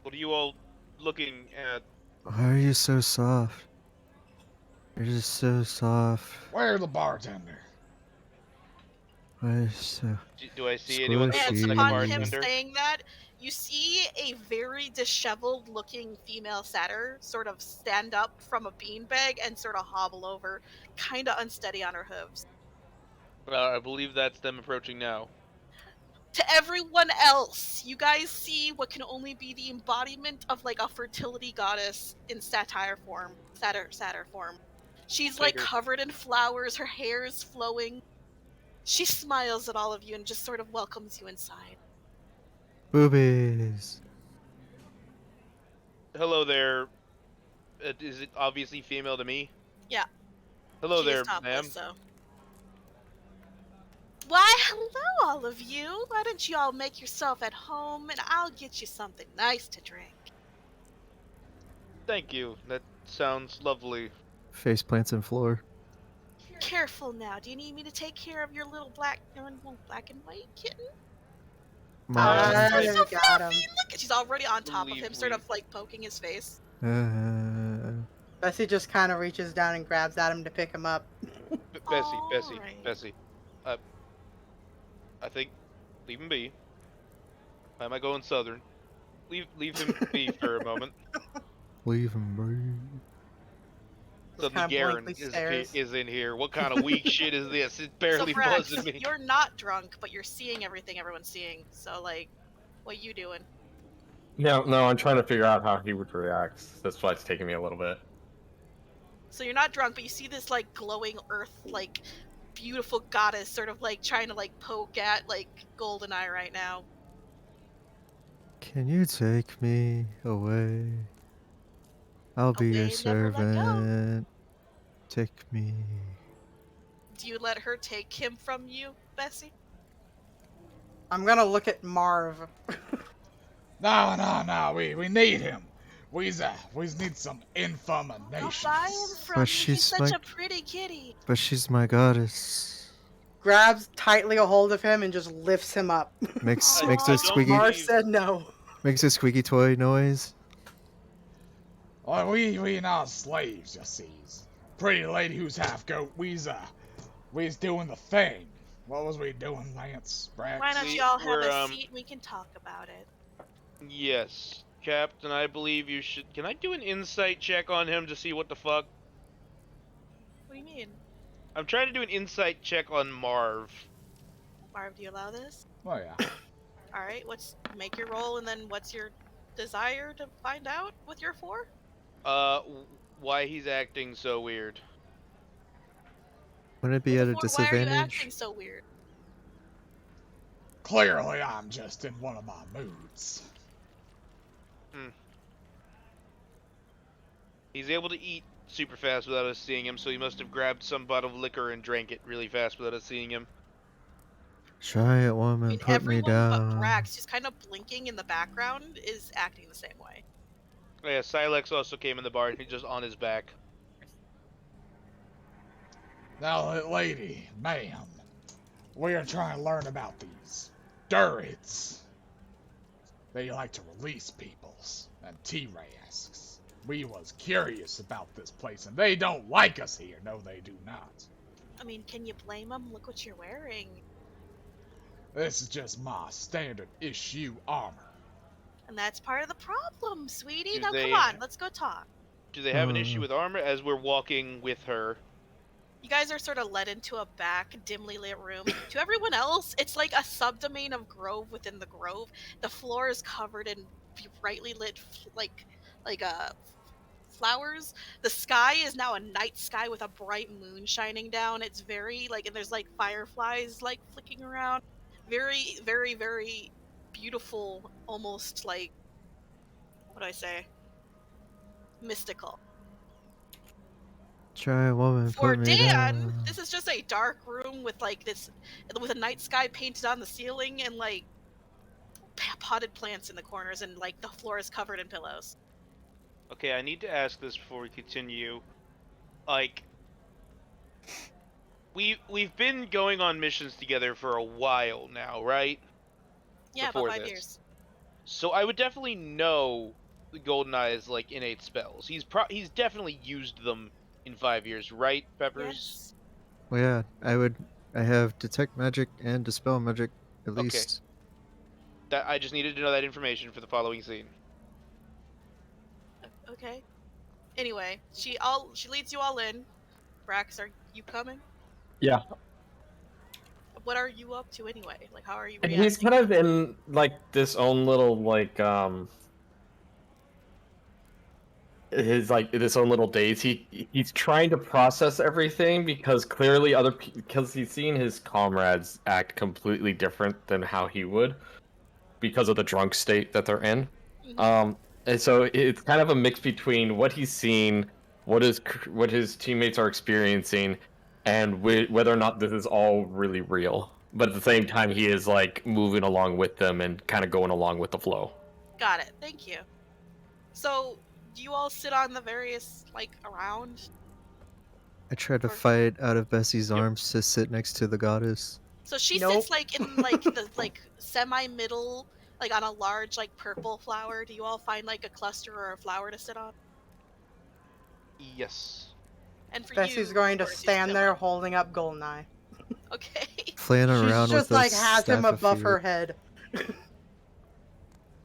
What are you all looking at? Why are you so soft? You're just so soft. Where's the bartender? Why are you so... Do I see anyone that And looks like a upon him bartender? saying that, you see a very disheveled looking female satyr sort of stand up from a beanbag and sort of hobble over, kind of unsteady on her hooves. I believe that's them approaching now. To everyone else, you guys see what can only be the embodiment of like a fertility goddess in satyr form. Satyr form. She's like Tiger. covered in flowers, her hair is flowing. She smiles at all of you and just sort of welcomes you inside. Boobies. Hello there. Is it obviously female to me? Yeah. Hello She is there, topless, ma'am. so. Why, hello, all of you. Why don't you all make yourself at home and I'll get you something nice to drink. Thank you. That sounds lovely. Face plants in floor. Careful now. Do you need me to take care of your little black and white kitten? Mom. She's so got him. fluffy. Look, she's already on top of him, Believe sort me. of like poking his face. Bessie just kind of reaches down and grabs at him to pick him up. Bessy, Alright. Bessy. I think leave him be. Why am I going southern? Leave him be for a moment. Leave him be. Suddenly kinda Garen blankly stares. is in here. What kind of weak shit is this? It's barely so Brax, buzzing me. you're not drunk, but you're seeing everything everyone's seeing. So like, what you doing? No, I'm trying to figure out how he would react. That's why it's taking me a little bit. So you're not drunk, but you see this like glowing earth, like beautiful goddess, sort of like trying to like poke at like Goldeneye right now. Can you take me away? I'll be your Away, never let go. servant. Take me. Do you let her take him from you, Bessy? I'm gonna look at Marv. No, we need him. We need some I'll information. buy him from But you. she's He's such my- a pretty kitty. But she's my goddess. Grabs tightly a hold of him and just lifts him up. Makes Aw. makes I a don't squeaky Marv said no. makes a squeaky toy noise. Well, we not slaves, you see. Pretty lady who's half goat. We's doing the thing. What was we doing, Lance? Brax? Why don't you all have We're, a seat and we can talk about it? Yes, Captain. I believe you should. Can I do an insight check on him to see what the fuck? What do you mean? I'm trying to do an insight check on Marv. Marv, do you allow this? Oh yeah. Alright, make your roll and then what's your desire to find out with your 4? Why he's acting so weird. Wouldn't it be at a Why are you disadvantage? acting so weird? Clearly, I'm just in one of my moods. He's able to eat super fast without us seeing him, so he must have grabbed some bottle of liquor and drank it really fast without us seeing him. Try it, I woman. mean, Put me everyone but down. Brax, who's kind of blinking in the background, is acting the same way. Oh, yeah, Silex also came in the bar and he's just on his back. Now, lady, ma'am, we are trying to learn about these Durids. They like to release peoples and T-Rasks. We was curious about this place, and they don't like us here. No, they do not. I mean, can you blame them? Look what you're wearing. This is just my standard issue armor. And that's part of the problem, sweetie. Do Now they- come on, let's go talk. Do they have an issue with armor as we're walking with her? You guys are sort of led into a back, dimly lit room. To everyone else, it's like a subdomain of grove within the grove. The floor is covered in brightly lit, flowers. The sky is now a night sky with a bright moon shining down. It's very and there's like fireflies like flicking around. Very, very, very beautiful. Almost like, what do I say? Mystical. Try a woman, For put me Dan, down. this is just a dark room with with a night sky painted on the ceiling and potted plants in the corners, and the floor is covered in pillows. Okay, I need to ask this before we continue. We've been going on missions together for a while now, right? Yeah, Before about 5 this. years. So I would definitely know the Goldeneye's innate spells. He's definitely used them in 5 years, right, Peppers? Yes. Well, yeah, I have detect magic and dispel magic at Okay. least. That I just needed to know that information for the following scene. Okay. Anyway, she leads you all in. Brax, are you coming? Yeah. What are you up to anyway? How are you And reacting? he's kind of in this own little this own little daze. He's trying to process everything because clearly because he's seen his comrades act completely different than how he would because of the drunk state that they're in. Mhm. And so it's kind of a mix between what he's seen, what his teammates are experiencing, and whether or not this is all really real. But at the same time, he is moving along with them and kind of going along with the flow. Got it. Thank you. So, do you all sit on the various around? I tried to Or- fight out of Bessy's arms to sit next to the goddess. So she Nope. sits in the semi-middle, on a large purple flower. Do you all find a cluster or a flower to sit on? Yes. And for Bessy's you, going to of course, you stand sit there on- holding up Goldeneye. Okay. Flaying around She's just with a has him staff of above fear. her head.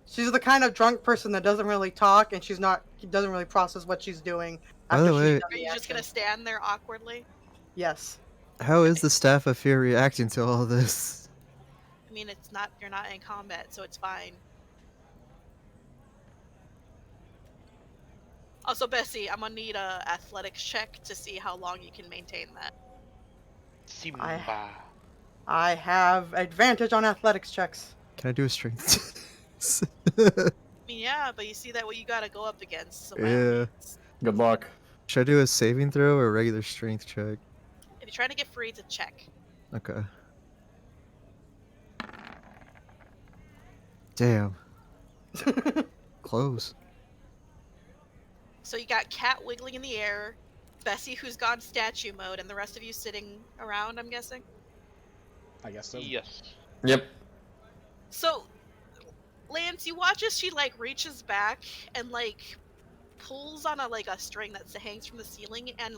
She's the kind of drunk person that doesn't really talk, and doesn't really process what she's doing. By after the she's way- done Are the you just gonna action. stand there awkwardly? Yes. How is the staff of fear reacting to all this? I mean, you're not in combat, so it's fine. Also, Bessy, I'm gonna need a athletics check to see how long you can maintain that. Simba. I have advantage on athletics checks. Can I do a strength? I mean, yeah, but you see that what you gotta go up against. So by all Yeah. means. Good luck. Should I do a saving throw or a regular strength check? If you're trying to get free, it's a check. Okay. Damn. Close. So you got Cat wiggling in the air, Bessy who's gone statue mode, and the rest of you sitting around, I'm guessing? I guess so. Yes. Yep. So, Lance, you watch as she, reaches back and, pulls on a string that hangs from the ceiling, and,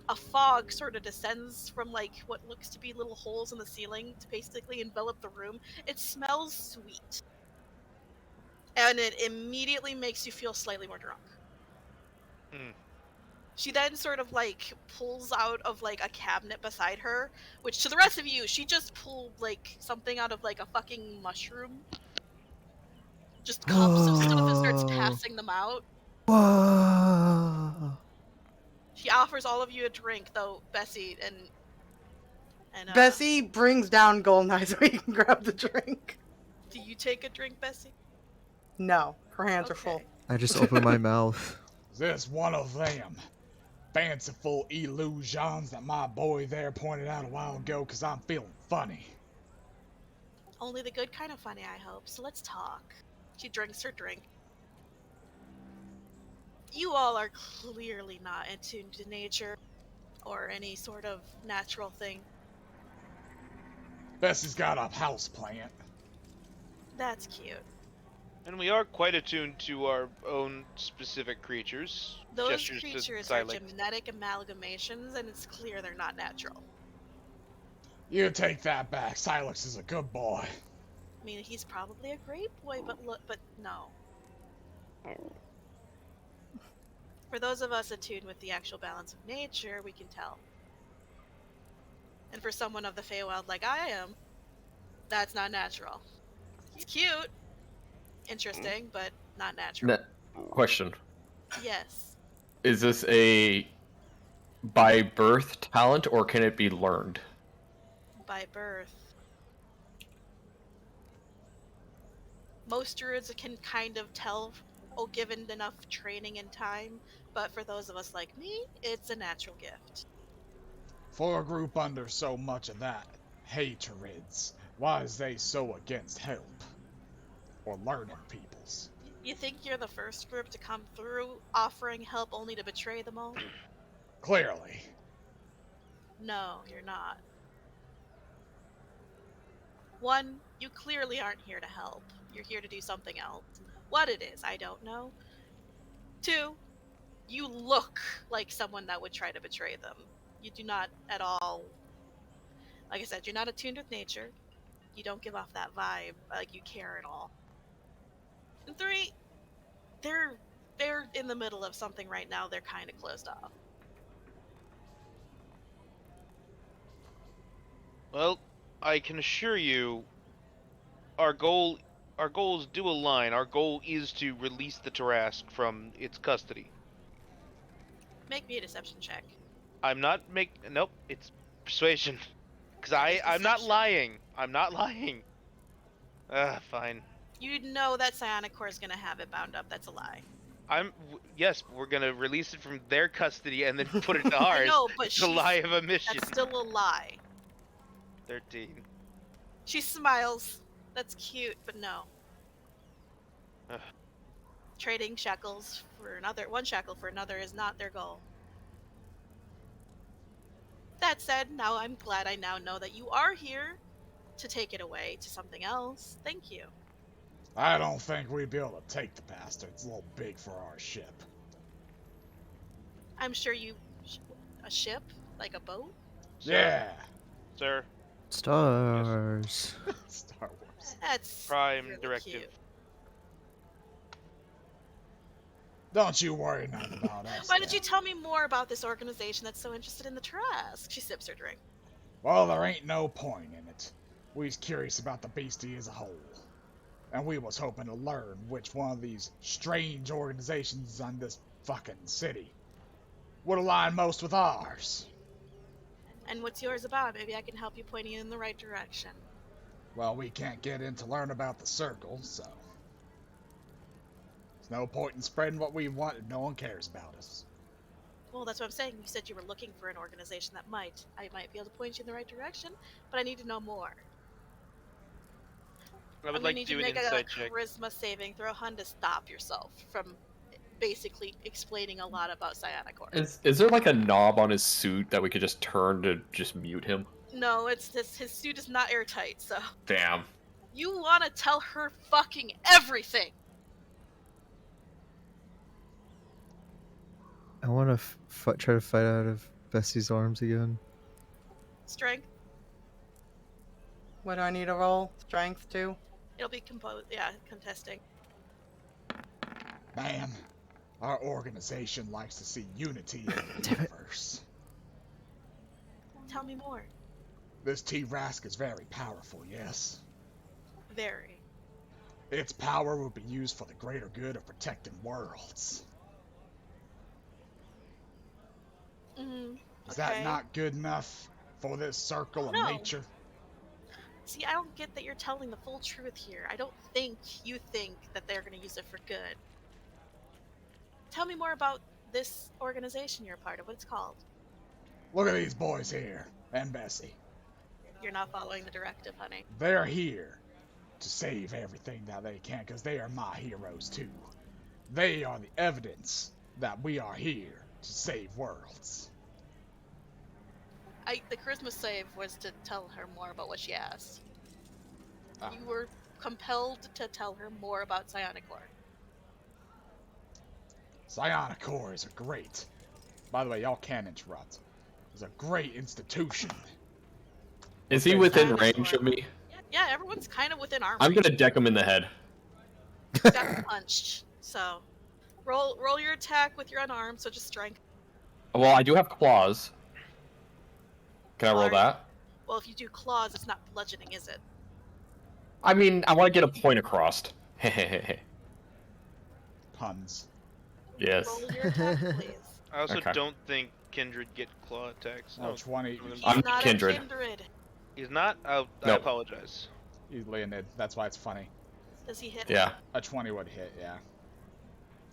a fog sort of descends from, what looks to be little holes in the ceiling to basically envelop the room. It smells sweet. And it immediately makes you feel slightly more drunk. Mm. She then sort of pulls out of a cabinet beside her, which to the rest of you, she just pulled something out of a fucking mushroom. Just cups of stuff and starts Whoa. passing them out. Whoa. She offers all of you a drink, though, Bessy and Bessy brings down Goldeneye so he can grab the drink. do you take a drink, Bessy? No, her hands are full. Okay. I just opened my mouth. Is this one of them fanciful illusions that my boy there pointed out a while ago? Cause I'm feeling funny. Only the good kind of funny, I hope. So let's talk. She drinks her drink. You all are clearly not attuned to nature. or any sort of natural thing. Bessy's got a house plant. That's cute. And we are quite attuned to our own specific creatures. Those Gestures creatures to are Silex. genetic amalgamations, and it's clear they're not natural. You take that back. Silex is a good boy. I mean, he's probably a great boy, but no. For those of us attuned with the actual balance of nature, we can tell. And for someone of the Feywild like I am, that's not natural. It's cute, interesting, but not natural. Question. Yes. Is this a by birth talent, or can it be learned? By birth. Most druids can kind of tell, given enough training and time, but for those of us like me, it's a natural gift. For a group under so much of that hatreds, why is they so against help? Or learning peoples? You think you're the first group to come through offering help only to betray them all? Clearly. No, you're not. One, you clearly aren't here to help. You're here to do something else. What it is, I don't know. Two, you look like someone that would try to betray them. You do not at all... Like I said, you're not attuned with nature. You don't give off that vibe, like you care at all. And three, they're in the middle of something right now. They're kind of closed off. Well, I can assure you, our goals do align. Our goal is to release the Tarask from its custody. Make me a deception check. I'm not nope, it's persuasion. Cause I'm not lying. I'm not lying. Fine. You know that Psionic Corps is gonna have it bound up. That's a lie. Yes, we're gonna release it from their custody and then put it to ours. I know, but it's a lie of a mission. That's still a lie. 13. She smiles. That's cute, but no. Ugh. Trading shackles for one shackle for another is not their goal. That said, now I'm glad I now know that you are here to take it away to something else. Thank you. I don't think we'd be able to take the bastard. It's a little big for our ship. I'm sure you... A ship? Like a boat? Yeah. Sir. Stars. Star Wars. That's Prime really directive. cute. Don't you worry none about us. Why did you tell me more about this organization that's so interested in the Tarask? She sips her drink. Well, there ain't no point in it. We's curious about the beastie as a whole. And we was hoping to learn which one of these strange organizations on this fucking city would align most with ours. And what's yours about? Maybe I can help you point you in the right direction. Well, we can't get in to learn about the circle, so... There's no point in spreading what we want if no one cares about us. Well, that's what I'm saying. You said you were looking for an organization that might. I might be able to point you in the right direction, but I need to know more. I would like to do an insight check. Charisma saving throw, hun, to stop yourself from basically explaining a lot about Psionic Corps. Is there like a knob on his suit that we could just turn to just mute him? No, it's this. His suit is not airtight, so. Damn. You want to tell her fucking everything. I want to try to fight out of Bessy's arms again. Strength. What do I need to roll? Strength too? It'll be contesting. Man, our organization likes to see unity in the Damn it. universe. Tell me more. This T-Rask is very powerful, yes? Very. Its power will be used for the greater good of protecting worlds. Mm-hmm. Is that not good enough for this circle of No. nature? See, I don't get that you're telling the full truth here. I don't think you think that they're going to use it for good. Tell me more about this organization you're a part of. What it's called. Look at these boys here, and Bessy. You're not following the directive, honey. They're here to save everything that they can, because they are my heroes too. They are the evidence that we are here to save worlds. The charisma save was to tell her more about what she asked. Ah. You were compelled to tell her more about Psionic Corps. Psionic Corps is a great. By the way, y'all can't interrupt. It's a great institution. Is he Okay, within Psionic range Corps. of me? Yeah, everyone's kind of within arm I'm range. gonna deck him in the head. You got punched. So, roll your attack with your unarmed. So just strength. Well, I do have claws. Can I roll Alright. that? Well, if you do claws, it's not bludgeoning, is it? I mean, I want to get a point across. Hehehe. Puns. Yes. Roll your attack, please. I also Okay. don't think Kindred get claw attacks. Oh, No, 20. He's I'm not Kindred. a kindred. he's not. I Nope. apologize. He's Leonid. That's why it's funny. Does he hit? Yeah. A 20 would hit, yeah.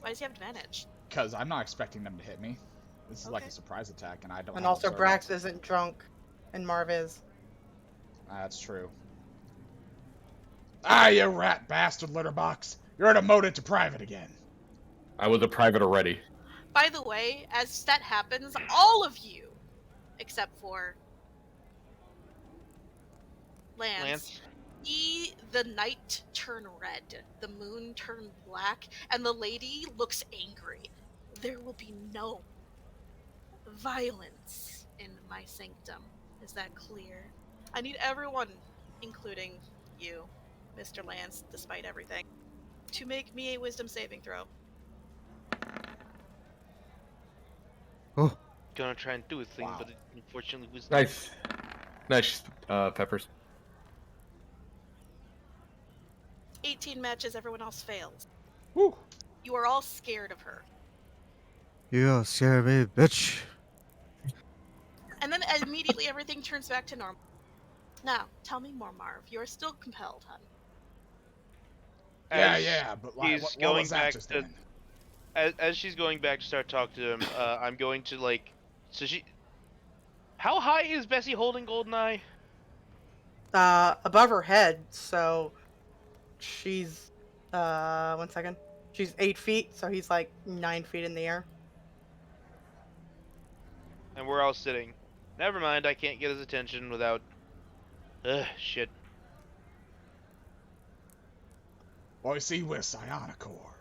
Why does he have advantage? Because I'm not expecting them to hit me. This is like Okay. a surprise attack, and I don't And have also, observant. Brax isn't drunk, and Marv is. That's true. Ah, you rat bastard litterbox! You're demoted to private again. I was a private already. By the way, as that happens, all of you, except for Lance, see the night turn red, the moon turn black, and the lady looks angry. There will be no violence in my sanctum. Is that clear? I need everyone, including you, Mr. Lance, despite everything, to make me a wisdom saving throw. Oh, Gonna try and do a thing, Wow. but it unfortunately was Nice. Nice, Peppers. 18 matches, everyone else fails. Whew. You are all scared of her. you scare me, bitch. And then immediately everything turns back to normal. Now, tell me more, Marv. You are still compelled, hun. Yeah, As yeah, but like, he's what going was that back just to- then? As she's going back to start talking to him, I'm going to like. So she. How high is Bessy holding Goldeneye? Above her head, so she's 1 second. She's 8 feet, so he's like 9 feet in the air. And we're all sitting. Never mind, I can't get his attention without. Ugh, shit. Well, you see, with Psionic Corps,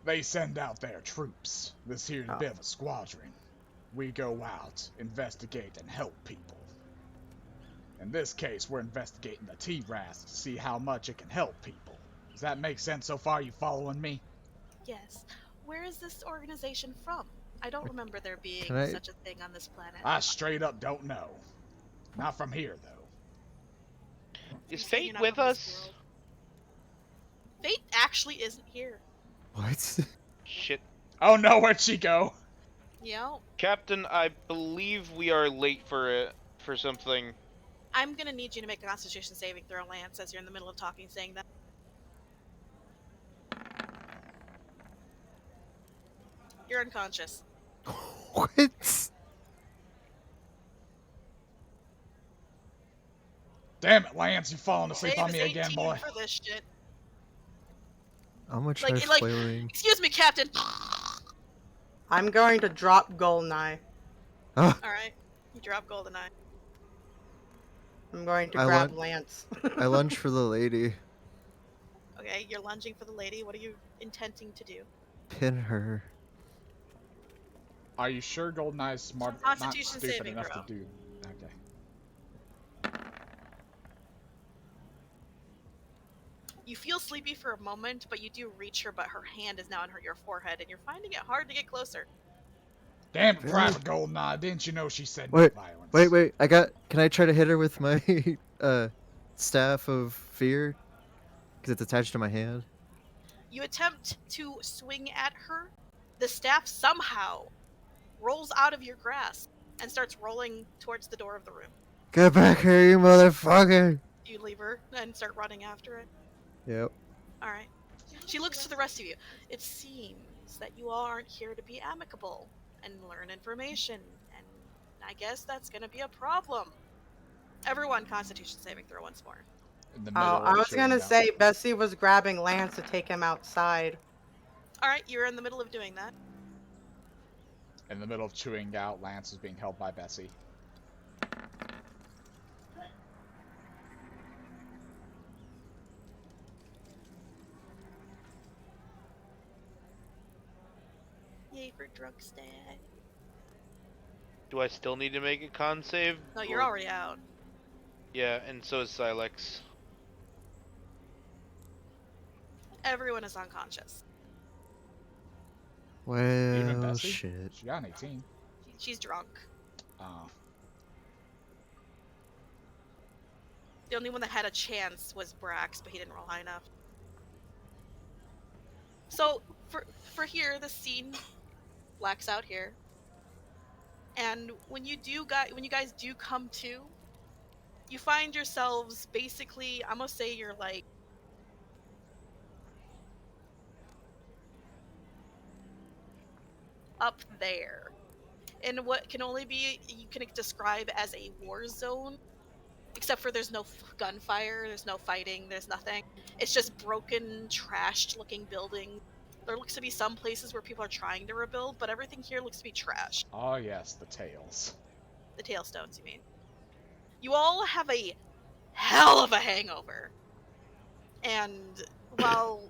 they send out their troops. This here's a Oh. bit of a squadron. We go out, investigate, and help people. In this case, we're investigating the T-RAS to see how much it can help people. Does that make sense so far? You following me? Yes. Where is this organization from? I don't remember there being Can I- such a thing on this planet. I straight up don't know. Not from here, though. Is You say Fate you're not with from this us? world. Fate actually isn't here. What? Shit. Oh no, where'd she go? Yo, Captain, I believe we are late for something. I'm gonna need you to make a Constitution saving throw, Lance, as you're in the middle of talking, saying that. You're unconscious. What? Damn it, Lance, you falling asleep Save on is me again, 18 boy. for this shit. I'm gonna try Like- flailing. Excuse me, Captain. I'm going to drop Goldeneye. Ah, All right, you drop Goldeneye. I'm going to I grab want- Lance. I lunge for the lady. Okay, you're lunging for the lady. What are you intending to do? Pin her. Are you sure Goldeneye's smart, not Constitution stupid saving enough throw. to do? Okay. You feel sleepy for a moment, but you do reach her, but her hand is now on your forehead, and you're finding it hard to get closer. Damn it, Really? Private Goldeneye, didn't you know she said Wait, no violence? Wait, can I try to hit her with my staff of fear? Because it's attached to my hand. You attempt to swing at her. The staff somehow rolls out of your grasp and starts rolling towards the door of the room. Get back here, you motherfucker! You leave her and start running after it. Yep. Alright. She looks to the rest of you. It seems that you all aren't here to be amicable and learn information, and I guess that's gonna be a problem. Everyone, Constitution saving throw once more. In the Oh, middle I of was chewing gonna gum. say Bessy was grabbing Lance to take him outside. Alright, you're in the middle of doing that. In the middle of chewing out, Lance is being held by Bessy. for drug stag. Do I still need to make a con save? No, you're Or- already out. Yeah, and so is Silex. Everyone is unconscious. Even Well, Bessy? shit. She got an 18. She's drunk. Oh. The only one that had a chance was Brax, but he didn't roll high enough. So for here, the scene blacks out here, and when you guys do come to, you find yourselves basically. I'm gonna say you're like up there, in what can only be you can describe as a war zone. Except for there's no gunfire, there's no fighting, there's nothing. It's just broken, trashed looking buildings. There looks to be some places where people are trying to rebuild, but everything here looks to be trash. Oh, yes, the tails. The tailstones, you mean. You all have a hell of a hangover. And while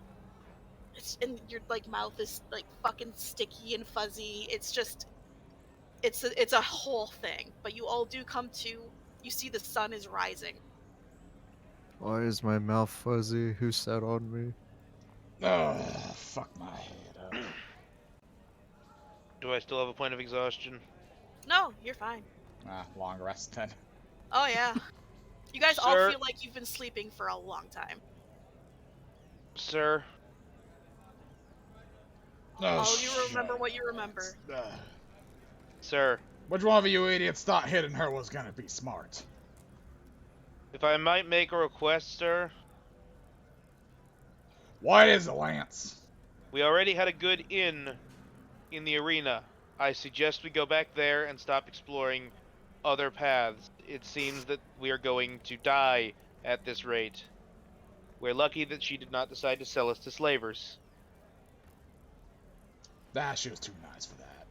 and your like mouth is like fucking sticky and fuzzy, it's just it's a whole thing. But you all do come to, you see the sun is rising. Why is my mouth fuzzy? Who sat on me? Oh, fuck my head up. Do I still have a point of exhaustion? No, you're fine. Long rest then. Oh yeah. You guys all Sir? feel like you've been sleeping for a long time. Sir? Oh, All of you shit. remember what you remember. Sir, Which one of you idiots thought hitting her was gonna be smart? if I might make a request, sir, What is it, Lance? we already had a good inn in the arena. I suggest we go back there and stop exploring other paths. It seems that we are going to die at this rate. We're lucky that she did not decide to sell us to slavers. She was too nice for that.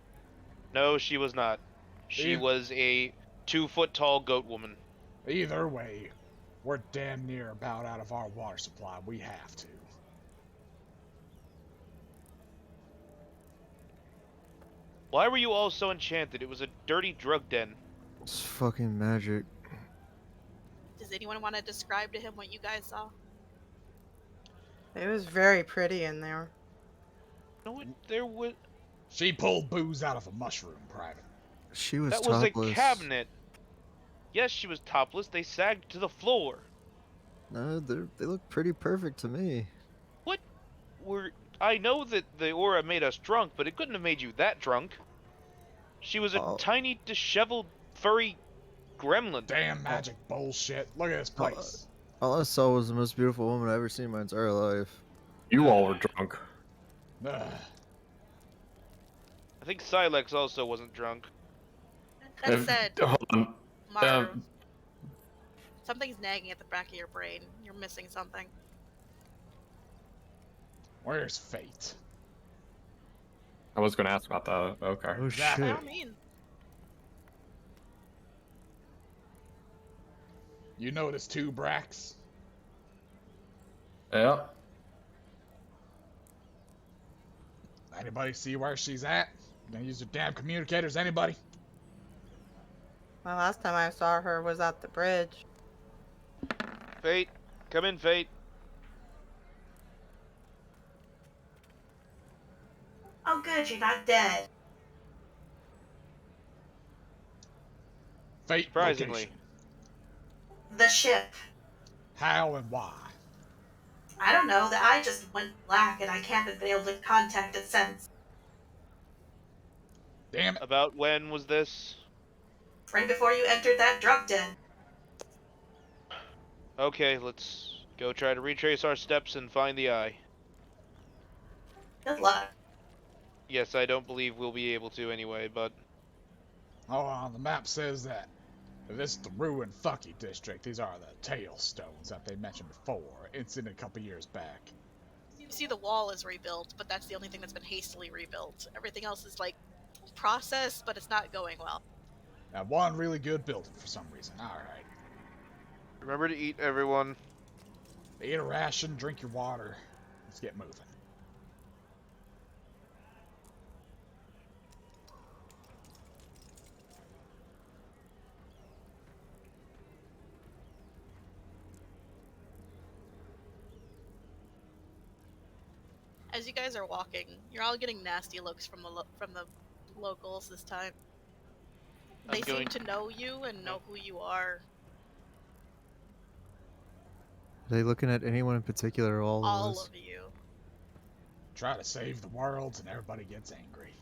No, she was not. She Eve- was a 2-foot-tall goat woman. Either way, we're damn near about out of our water supply. We have to. Why were you all so enchanted? It was a dirty drug den. It's fucking magic. Does anyone want to describe to him what you guys saw? It was very pretty in there. No, there was. She pulled booze out of a mushroom, Private. She was That was topless. a cabinet. Yes, she was topless. They sagged to the floor. No, they look pretty perfect to me. What? I know that the aura made us drunk, but it couldn't have made you that drunk. She was a Oh. tiny, disheveled, furry gremlin. Damn magic bullshit. Look at this place. All I saw was the most beautiful woman I've ever seen in my entire life. You all were drunk. Ugh. I think Silex also wasn't drunk. That said, Hold on. Marv, something's nagging at the back of your brain. You're missing something. Where's Fate? I was going to ask about that. Okay. Oh That- By shit. all means. You notice too, Brax? Yeah. Anybody see where she's at? Gonna use your damn communicators, anybody? Well, last time I saw her was at the bridge. Fate, come in, Fate. Oh, good, you're not dead. Fate Surprisingly. location. The ship. How and why? I don't know, the eye just went black and I haven't been able to contact it since. Damn it. About when was this? Right before you entered that drug den. Okay, let's go try to retrace our steps and find the eye. Good luck. Yes, I don't believe we'll be able to anyway, but Oh, the map says that this is the ruined Fucky district. These are the tailstones that they mentioned before. It's in a couple years back. You see the wall is rebuilt, but that's the only thing that's been hastily rebuilt. Everything else is like processed, but it's not going well. Now, one really good building for some reason. Alright. remember to eat, everyone. Eat a ration, drink your water. Let's get moving. As you guys are walking, you're all getting nasty looks from the locals this time. They seem going- to know you and know who you are. Are they looking at anyone in particular or all of All us? of you. Try to save the world, and everybody gets angry.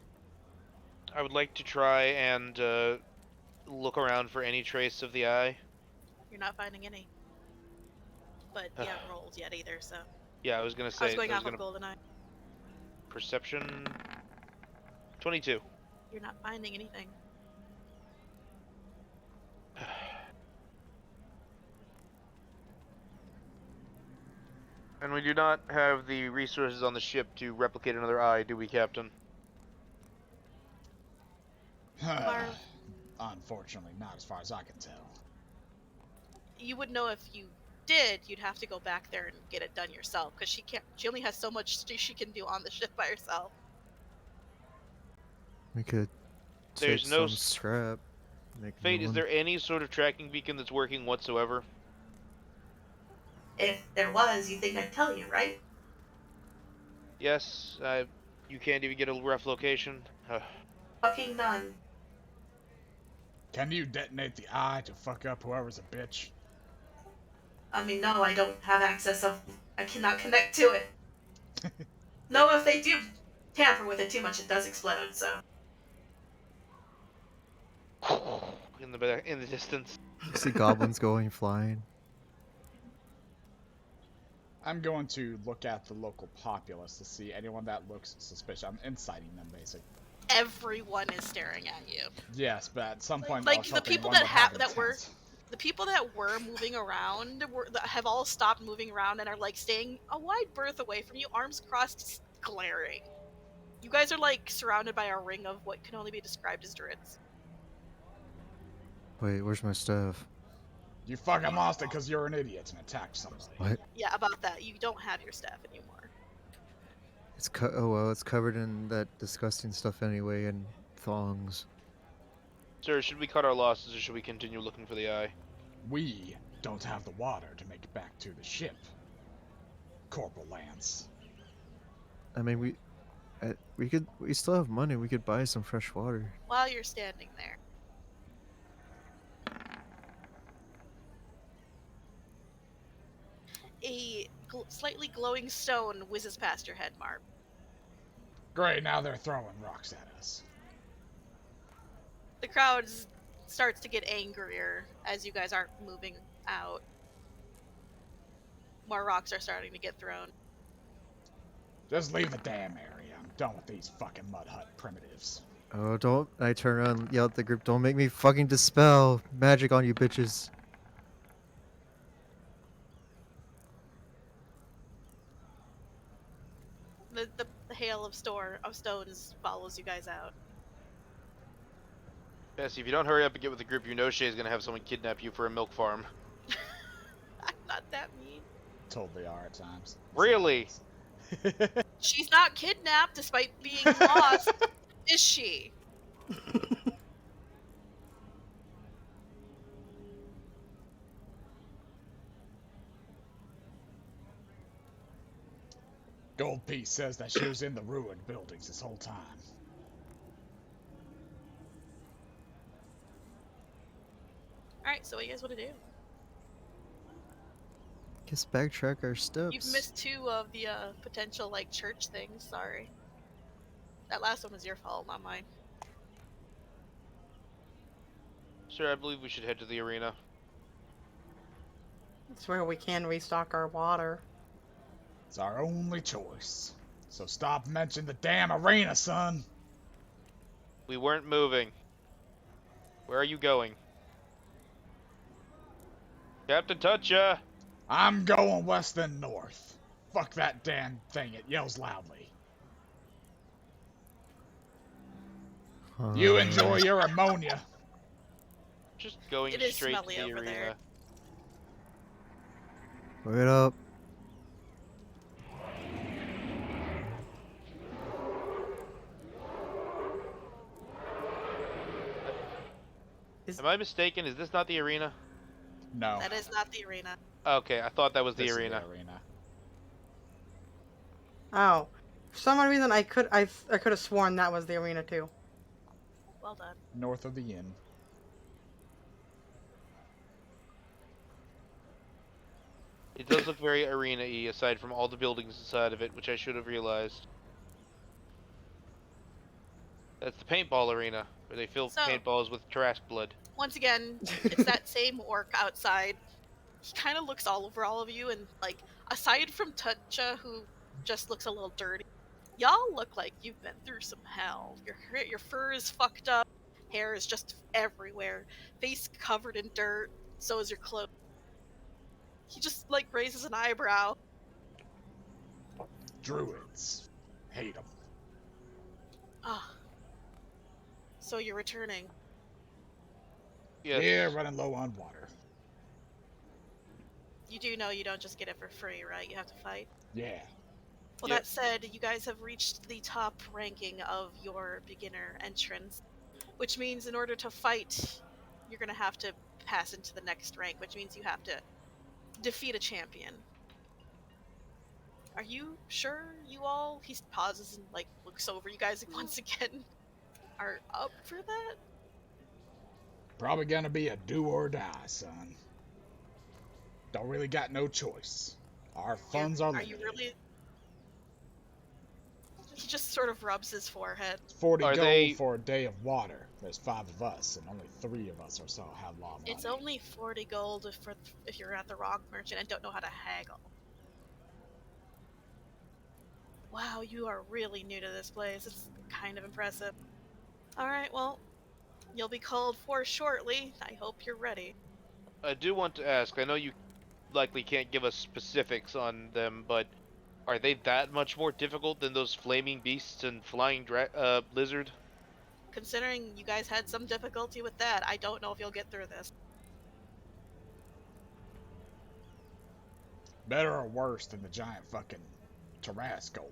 I would like to try and look around for any trace of the eye. You're not finding any. But you haven't rolled yet either, so. Yeah, I was gonna I say. was going off gonna of Goldeneye. perception. 22. You're not finding anything. And we do not have the resources on the ship to replicate another eye, do we, Captain? Marv. Unfortunately, not as far as I can tell. You would know if you did, you'd have to go back there and get it done yourself, because she can't. She only has so much she can do on the ship by herself. We could There's take no some scrap. Make a Fate, new is one. there any sort of tracking beacon that's working whatsoever? If there was, you think I'd tell you, right? Yes, you can't even get a rough location. Fucking none. Can you detonate the eye to fuck up whoever's a bitch? I mean, no, I don't have access of. I cannot connect to it. No, if they do tamper with it too much, it does explode. So in the distance. You see goblins going flying. I'm going to look at the local populace to see anyone that looks suspicious. I'm inciting them, basically. Everyone is staring at you. Yes, but at some point, Like, I was the hoping people one that would that were- intent. The people that were moving around have all stopped moving around and are like staying a wide berth away from you, arms crossed, glaring. You guys are like surrounded by a ring of what can only be described as druids. Wait, where's my staff? You fucking lost it because you're an idiot and attacked somebody. What? Yeah, about that. You don't have your staff anymore. It's oh well, it's covered in that disgusting stuff anyway, and thongs. Sir, should we cut our losses or should we continue looking for the eye? We don't have the water to make it back to the ship. Corporal Lance. I mean, we still have money. We could buy some fresh water. While you're standing there, a slightly glowing stone whizzes past your head, Marv. Great, now they're throwing rocks at us. The crowd starts to get angrier as you guys aren't moving out. More rocks are starting to get thrown. Just leave the damn area. I'm done with these fucking mud hut primitives. Oh, don't! I turn around and yell at the group, "Don't make me fucking dispel magic on you bitches!" The hail of stones follows you guys out. Bessy, if you don't hurry up and get with the group, you know Shay's gonna have someone kidnap you for a milk farm. I'm not that mean. Totally are at times. Really? She's not kidnapped despite being lost, is she? Gold Piece says that she was in the ruined buildings this whole time. Alright, so what do you guys want to do? Guess backtrack our steps. You've missed 2 of the potential, like, church things, sorry. That last one was your fault, not mine. Sir, I believe we should head to the arena. It's where we can restock our water. It's our only choice. So stop mentioning the damn arena, son. We weren't moving. Where are you going? Captain Tutcha! I'm going west and north. Fuck that damn thing, it yells loudly. You enjoy your ammonia. Just going It is straight to smelly the over arena. there. Wait up. Am I mistaken? Is this not the arena? No. That is not the arena. Okay, I thought that was the This is arena. arena. Oh, For some odd reason, I could have sworn that was the arena too. Well done. North of the inn. It does look very arena-y, aside from all the buildings inside of it, which I should have realized. That's the paintball arena, where they fill So- paintballs with trash blood. Once again, it's that same orc outside. He kind of looks all over all of you, and like, aside from Tutcha, who just looks a little dirty, y'all look like you've been through some hell. Your fur is fucked up, hair is just everywhere, face covered in dirt, so is your clothes. He just like raises an eyebrow. Druids. Hate them. Ah. So you're returning. Yes. Yeah, running low on water. You do know you don't just get it for free, right? You have to fight. Yeah. Well, Yep. that said, you guys have reached the top ranking of your beginner entrance, which means in order to fight, you're going to have to pass into the next rank, which means you have to defeat a champion. Are you sure you all, he pauses and like looks over you guys once again, are up for that? Probably gonna be a do or die, son. Don't really got no choice. Our funds are Are you limited. really? He just sort of rubs his forehead. 40 Are gold they- for a day of water. There's 5 of us, and only 3 of us or so have a lot of money. It's only 40 gold if you're at the rock merchant and don't know how to haggle. Wow, you are really new to this place. It's kind of impressive. Alright, well, you'll be called for shortly. I hope you're ready. I do want to ask, I know you likely can't give us specifics on them, but are they that much more difficult than those flaming beasts and flying lizard? Considering you guys had some difficulty with that, I don't know if you'll get through this. Better or worse than the giant fucking Taras golem.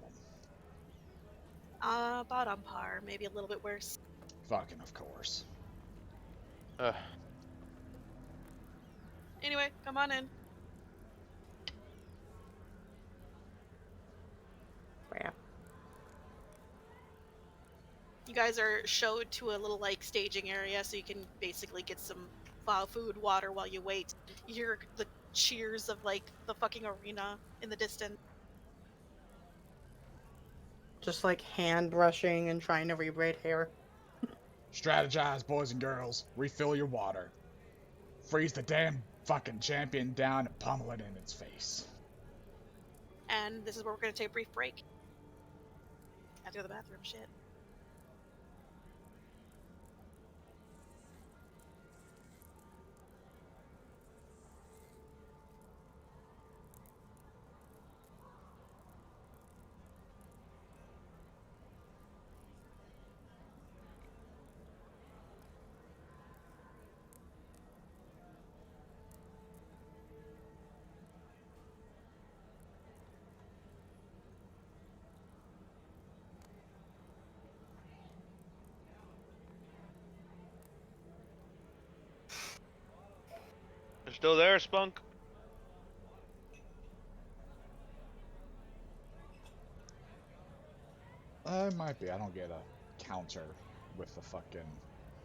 About on par, maybe a little bit worse. Fucking of course. Anyway, come on in. Yeah. You guys are showed to a little like staging area so you can basically get some food, water while you wait. You hear the cheers of like the fucking arena in the distance. Just like hand brushing and trying to rebraid hair. Strategize, boys and girls. Refill your water. Freeze the damn fucking champion down and pummel it in its face. And this is where we're gonna take a brief break. Have to go to the bathroom, shit. You're still there, Spunk? It might be. I don't get a counter with the fucking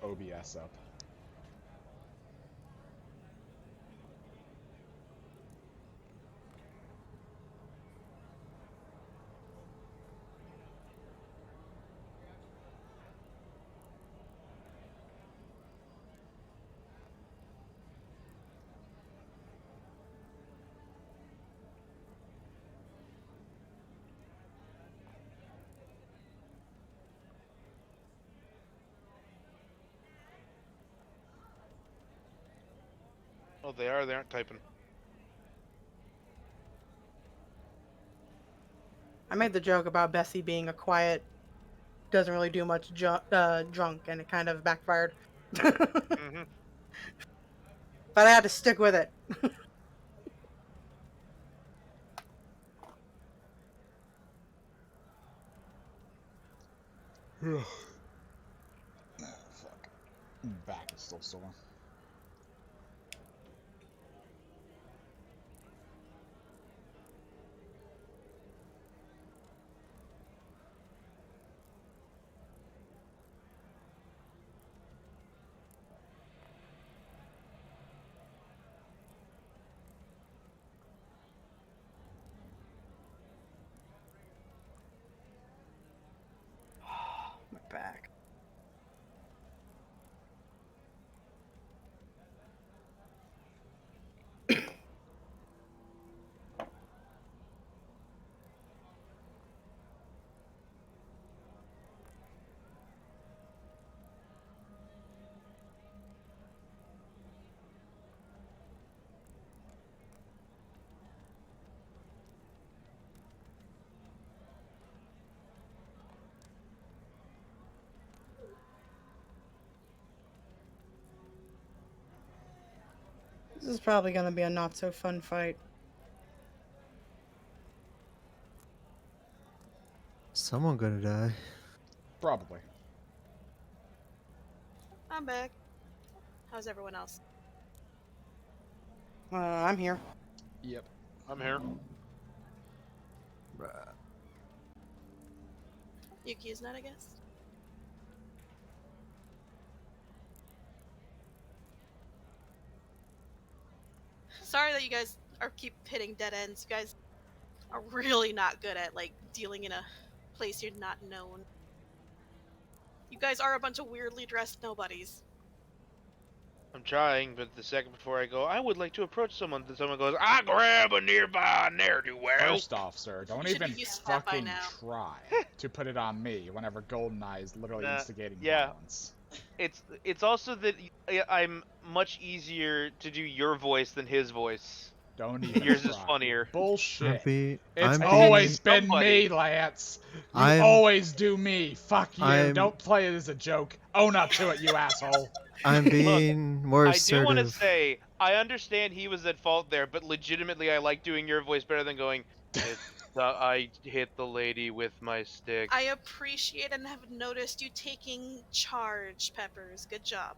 OBS up. Oh, they are. They aren't typing. I made the joke about Bessy being a quiet, doesn't really do much drunk, and it kind of backfired. Mm-hmm. But I had to stick with it. Oh, fuck. My back is still sore. This is probably gonna be a not so fun fight. Someone gonna die. Probably. I'm back. How's everyone else? I'm here. Yep. I'm here. Yuukie is not, I guess. Sorry that you guys keep hitting dead ends. You guys are really not good at like dealing in a place you're not known. You guys are a bunch of weirdly dressed nobodies. I'm trying, but the second before I go, I would like to approach someone, then someone goes, I grab a nearby ne'er-do-well. First off, sir, don't You should be even used to that by fucking now. try to put it on me whenever Goldeneye is literally Nah, instigating yeah. violence. It's also that I'm much easier to do your voice than his voice. Don't even Yours try. is funnier. Bullshit. It's I'm always being- been somebody. me, Lance. You I'm- always do me. Fuck you. I'm- Don't play it as a joke. Own up to it, you asshole. I'm being more I do want to assertive. say, I understand he was at fault there, but legitimately I like doing your voice better than going, I hit the lady with my stick. I appreciate and have noticed you taking charge, Peppers. Good job.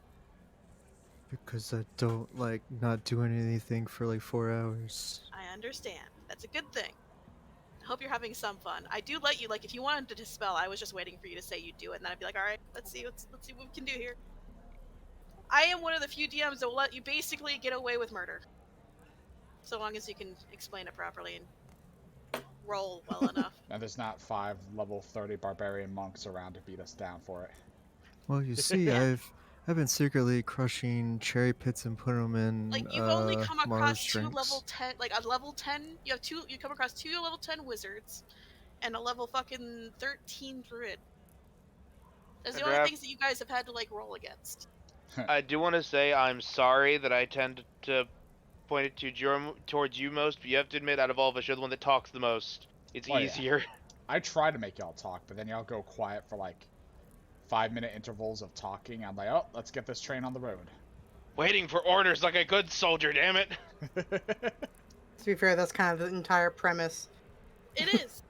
Because I don't like not doing anything for like 4 hours. I understand. That's a good thing. I hope you're having some fun. I do let you, like, if you wanted to dispel, I was just waiting for you to say you'd do it, and then I'd be like, alright, let's see what we can do here. I am one of the few DMs that will let you basically get away with murder. So long as you can explain it properly and roll well enough. And there's not 5 level 30 barbarian monks around to beat us down for it. Well, you see, I've been secretly crushing cherry pits and putting them in Like, you've only come Marv's across 2 drinks. level 10, like, a level 10, you come across 2 level 10 wizards, and a level fucking 13 druid. Those are the only Congrats. things that you guys have had to, like, roll against. I do want to say I'm sorry that I tend to point it towards you most, but you have to admit, out of all of us, you're the one that talks the most. It's Oh, yeah. easier. I try to make y'all talk, but then y'all go quiet for like 5-minute intervals of talking. I'm like, oh, let's get this train on the road. Waiting for orders like a good soldier, damn it. To be fair, that's kind of the entire premise. It is.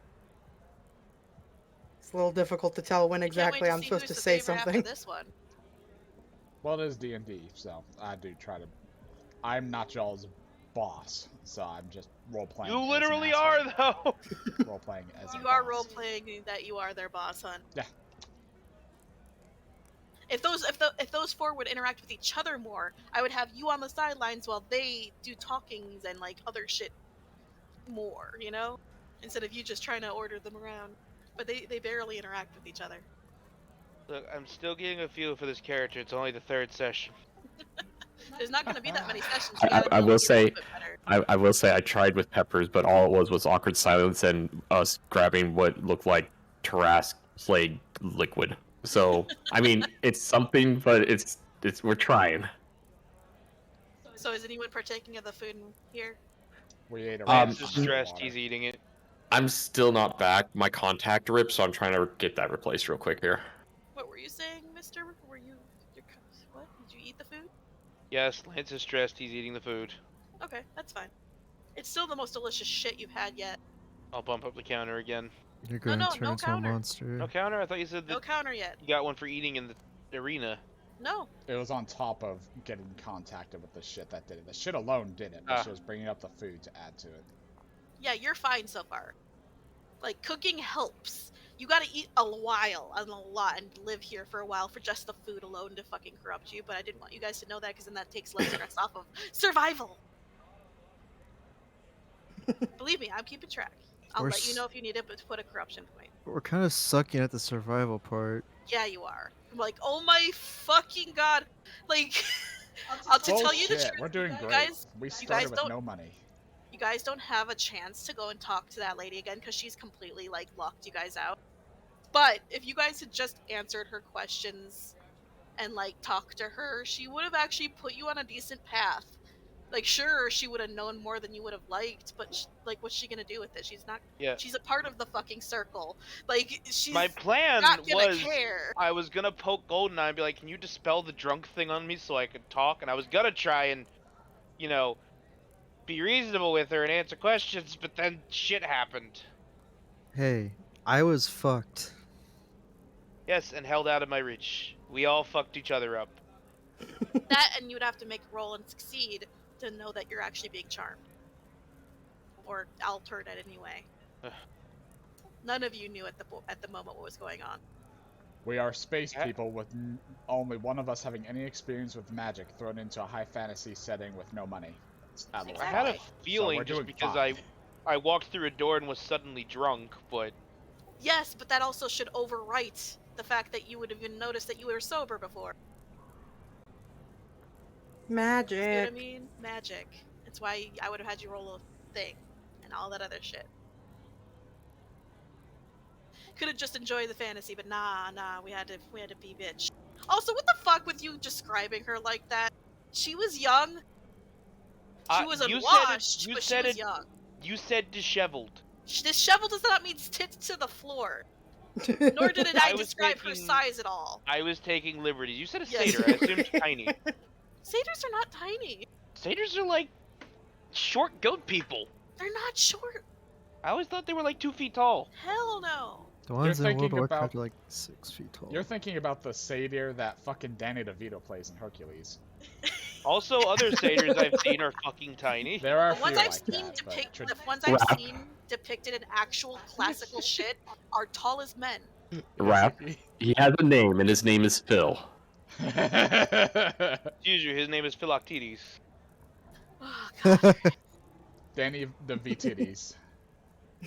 It's a little difficult to tell when I can't wait exactly to I'm see supposed who's to the say favorite after something. this one. Well, it is D&D, so I do try to. I'm not y'all's boss, so I'm just role playing. You literally are, though. Role playing as You a are boss. role playing that you are their boss, hon. Yeah. If those 4 would interact with each other more, I would have you on the sidelines while they do talkings and like other shit more, you know? Instead of you just trying to order them around. But they barely interact with each other. Look, I'm still getting a feel for this character. It's only the 3rd session. There's not going to be that many sessions. I- You gotta I be able will to get a say- little bit better. I will say I tried with Peppers, but all it was awkward silence and us grabbing what looked like Tarask plague liquid. So I mean, it's something, but it's we're trying. So is anyone partaking of the food here? We ate a Lance rat is on stressed. water. He's eating it. I'm still not back. My contact ripped, so I'm trying to get that replaced real quick here. What were you saying, mister? Were you... What? Did you eat the food? Yes, Lance is stressed. He's eating the food. Okay, that's fine. It's still the most delicious shit you've had yet. I'll bump up the counter again. You're gonna no turn into a counter. monster. No counter? I thought you said No that counter yet. you got one for eating in the arena. No. It was on top of getting contacted with the shit that did it. The shit alone did it, but Ah. she was bringing up the food to add to it. Yeah, you're fine so far. Like, cooking helps. You gotta eat a while and a lot and live here for a while for just the food alone to fucking corrupt you, but I didn't want you guys to know that because then that takes less stress off of survival. Believe me, I'm keeping track. I'll We're let you s- know if you need to put a corruption point. We're kind of sucking at the survival part. Yeah, you are. I'm like, oh my fucking god. Like, to tell you the Bullshit, truth, we're doing you great. guys, We guys started with don't- no money. you guys don't have a chance to go and talk to that lady again because she's completely, like, locked you guys out. But if you guys had just answered her questions and, like, talked to her, she would have actually put you on a decent path. Like, sure, she would have known more than you would have liked, but, like, what's she gonna do with it? She's not... Yeah. She's a part of the fucking circle. Like, she's My plan not gonna was care. I was gonna poke Goldeneye and be like, "Can you dispel the drunk thing on me so I could talk?" And I was gonna try and be reasonable with her and answer questions, but then shit happened. Hey, I was fucked. Yes, and held out of my reach. We all fucked each other up. That, and you would have to make a roll and succeed to know that you're actually being charmed. Or altered in any way. Ugh. None of you knew at the moment what was going on. We are space Yeah. people with only one of us having any experience with magic thrown into a high fantasy setting with no money. I had a Exactly. feeling we're just doing because fine. I walked through a door and was suddenly drunk, but Yes, but that also should overwrite the fact that you would have even noticed that you were sober before. See what I Magic. mean? Magic. That's why I would have had you roll a thing and all that other shit. Could have just enjoyed the fantasy, but nah, we had to be bitch. Also, what the fuck with you describing her like that? She was young. She was unwashed, but she was young. You said disheveled. Disheveled does not mean tits to the floor. Nor did I I was describe her taking- size at all. I was taking liberties. You said a Yes. satyr. I assumed tiny. Satyrs are not tiny. Satyrs are like short goat people. They're not short. I always thought they were like 2 feet tall. Hell no. The ones in World thinking of Warcraft about- are like 6 feet tall. You're thinking about the satyr that fucking Danny DeVito plays in Hercules. Also, other satyrs I've seen are fucking tiny. There are a The ones few I've like seen that, but depicted, tra- the ones I've Rap. seen depicted in actual classical shit are tall as men. Rap. He has a name, and his name is Phil. Excuse you, his name is Philoctetes. Oh, God. Danny DeVitidis.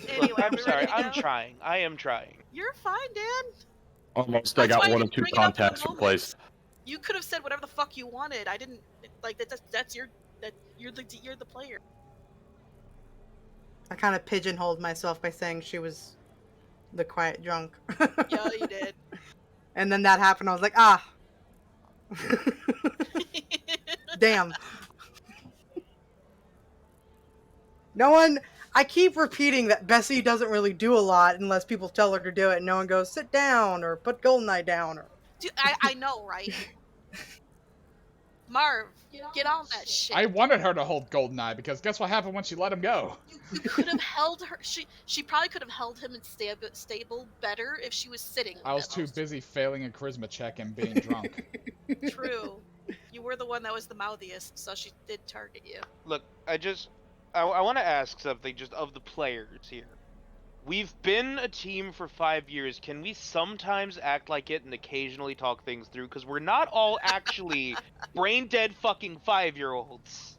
Anyway, I'm are we sorry, ready to I'm go? trying. I am trying. You're fine, Dan. Almost. I That's why got I one or didn't two bring it up in the contacts moment. replaced. You could have said whatever the fuck you wanted. I didn't like that. That's your you're the player. I kind of pigeonholed myself by saying she was the quiet drunk. Yeah, you did. And then that happened. I was like, ah. Damn. No one. I keep repeating that Bessy doesn't really do a lot unless people tell her to do it. And no one goes, sit down or put Goldeneye down. Or Dude, I know, right? Marv, get on that shit. I wanted her to hold Goldeneye because guess what happened when she let him go? You could have held her. She probably could have held him and stable better if she was sitting. I was at too most. busy failing a charisma check and being drunk. True. You were the one that was the mouthiest, so she did target you. Look, I want to ask something just of the players here. We've been a team for 5 years. Can we sometimes act like it and occasionally talk things through? Because we're not all actually brain-dead fucking 5-year-olds.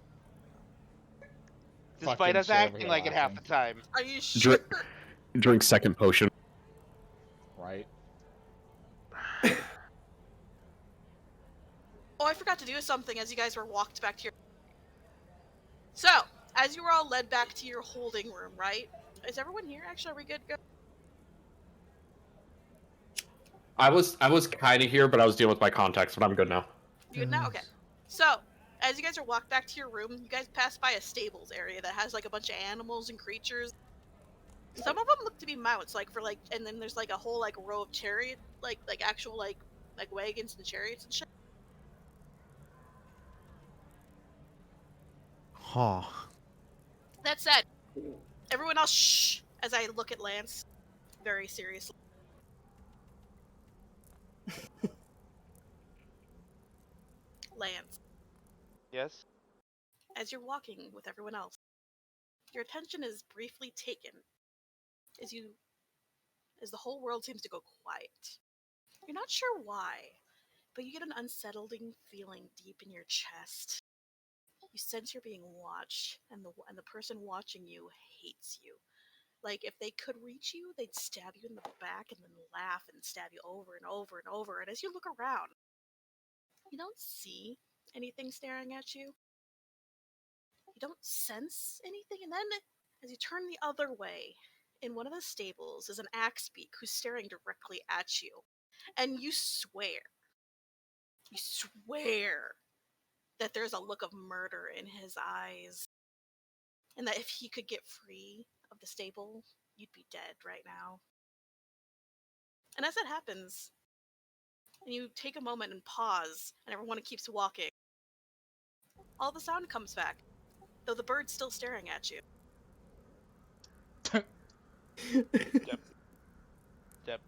Despite Fucking us shit over acting here like it half laughing. the time. Are you sure? Drink second potion. Right? Oh, I forgot to do something as you guys were walked back to your... So, as you were all led back to your holding room, right? Is everyone here? Actually, are we good to go? I was kind of here, but I was dealing with my contacts, but I'm good now. You good now? Okay. So, as you guys are walked back to your room, you guys pass by a stables area that has like a bunch of animals and creatures. Some of them look to be mounts, and then there's like a whole like row of chariot, like actual like wagons and chariots and shit. Huh. That said, everyone else shh as I look at Lance very seriously. Lance, Yes? as you're walking with everyone else, your attention is briefly taken as the whole world seems to go quiet. You're not sure why, but you get an unsettling feeling deep in your chest. You sense you're being watched, and the person watching you hates you. Like, if they could reach you, they'd stab you in the back and then laugh and stab you over and over and over. And as you look around, you don't see anything staring at you. You don't sense anything. And then, as you turn the other way, in one of the stables is an axbeak who's staring directly at you. And you swear that there's a look of murder in his eyes. And that if he could get free of the stable, you'd be dead right now. And as that happens, and you take a moment and pause, and everyone keeps walking, All the sound comes back, though the bird's still staring at you. Step.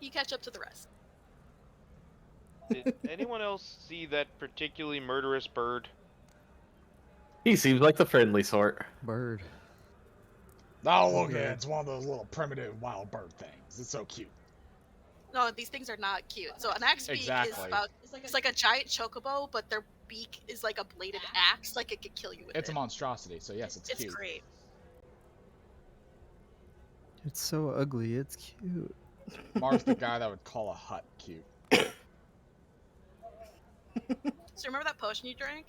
You catch up to the rest. Did anyone else see that particularly murderous bird? He seems like the friendly sort. Bird. Oh, look at it. It's one of those little primitive wild bird things. It's so cute. No, these things are not cute. So an axe beak is Exactly. about, it's like a giant chocobo, but their beak is like a bladed axe, like it could kill you with It's it. a monstrosity, so yes, it's cute. It's great. It's so ugly. It's cute. Marv's the guy that would call a hut cute. So remember that potion you drank?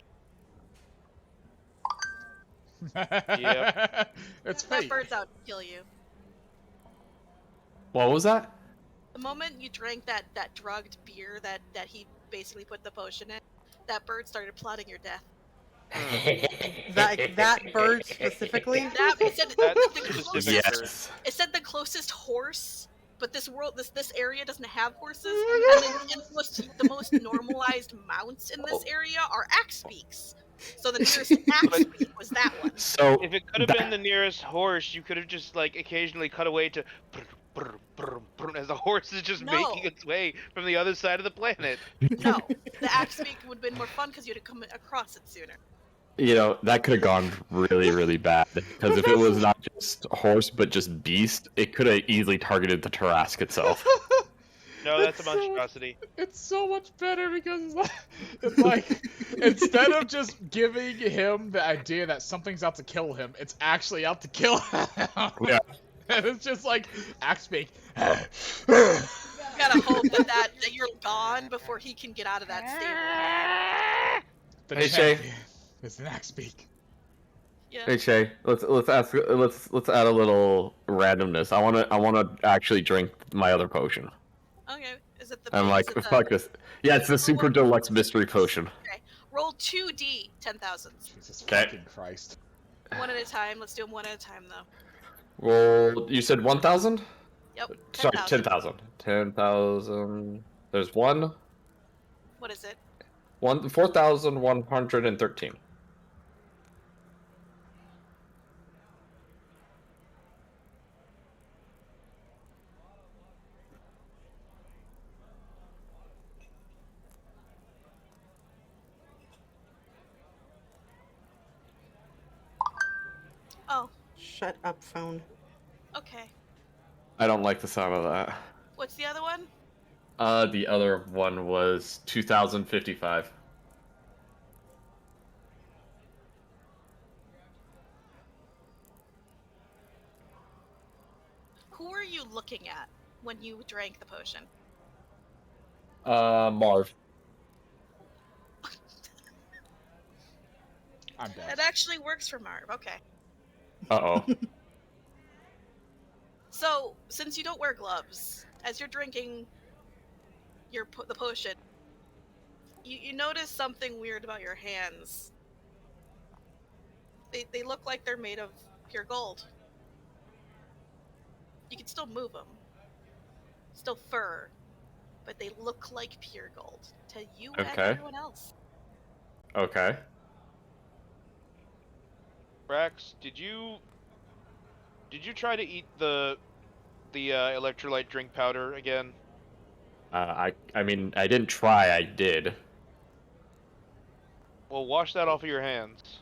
Yep. It's That fake. bird's out to kill you. What was that? The moment you drank that drugged beer that he basically put the potion in, that bird started plotting your death. That bird specifically. It said the closest, Yes. it said the closest horse, but this area doesn't have horses, and the most normalized mounts in this area are axe beaks. So the nearest axe beak was that one. So If it could have been the nearest horse, you could have just like occasionally cut away to as the horse is just No. making its way from the other side of the planet. No, the axe beak would have been more fun because you'd have come across it sooner. you know, that could have gone really, really bad. Because if it was not just horse, but just beast, it could have easily targeted the Tarrasque itself. No, that's a monstrosity. It's so much better because it's like instead of just giving him the idea that something's out to kill him, it's actually out to kill him. Yeah. And it's just like axe beak. You gotta hope that you're gone before he can get out of that stable. The Hey, Shay. champion is an axe beak. Yeah. Hey Shay, let's add a little randomness. I wanna actually drink my other potion. Okay. Is it the? I'm like, is it fuck this. Yeah, it's the super deluxe mystery potion. Roll 2d 10,000. Jesus Okay. fucking Christ. One at a time. Let's do them one at a time though. Well, you said 1,000? Yep. Sorry, 10,000. 10,000. 10,000. There's one. What is it? 4,113. Oh. Shut up, phone. Okay. I don't like the sound of that. What's the other one? The other one was 2,055. Who are you looking at when you drank the potion? Marv. I'm dead. It actually works for Marv. Okay. Uh-oh. So, since you don't wear gloves, as you're drinking the potion, you notice something weird about your hands. They look like they're made of pure gold. You can still move them. Still fur. But they look like pure gold. To you and Okay. everyone else. Okay. Brax, did you try to eat the electrolyte drink powder again? I mean, I didn't try, I did. Well, wash that off of your hands.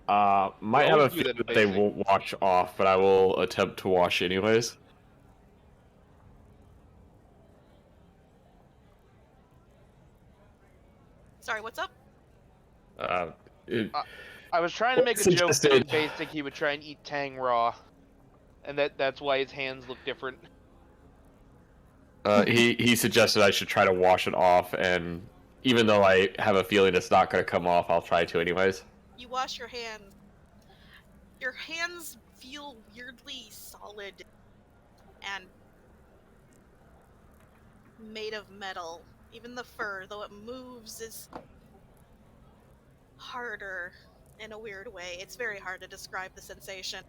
Might Well, have a do that feeling that they basic. won't wash off, but I will attempt to wash anyways. Sorry, what's up? I was trying to make a joke that Suggested. basic he would try and eat Tang raw, and that's why his hands look different. He suggested I should try to wash it off, and even though I have a feeling it's not going to come off, I'll try to anyways. You wash your hands. Your hands feel weirdly solid and made of metal. Even the fur, though it moves, is harder in a weird way. It's very hard to describe the sensation.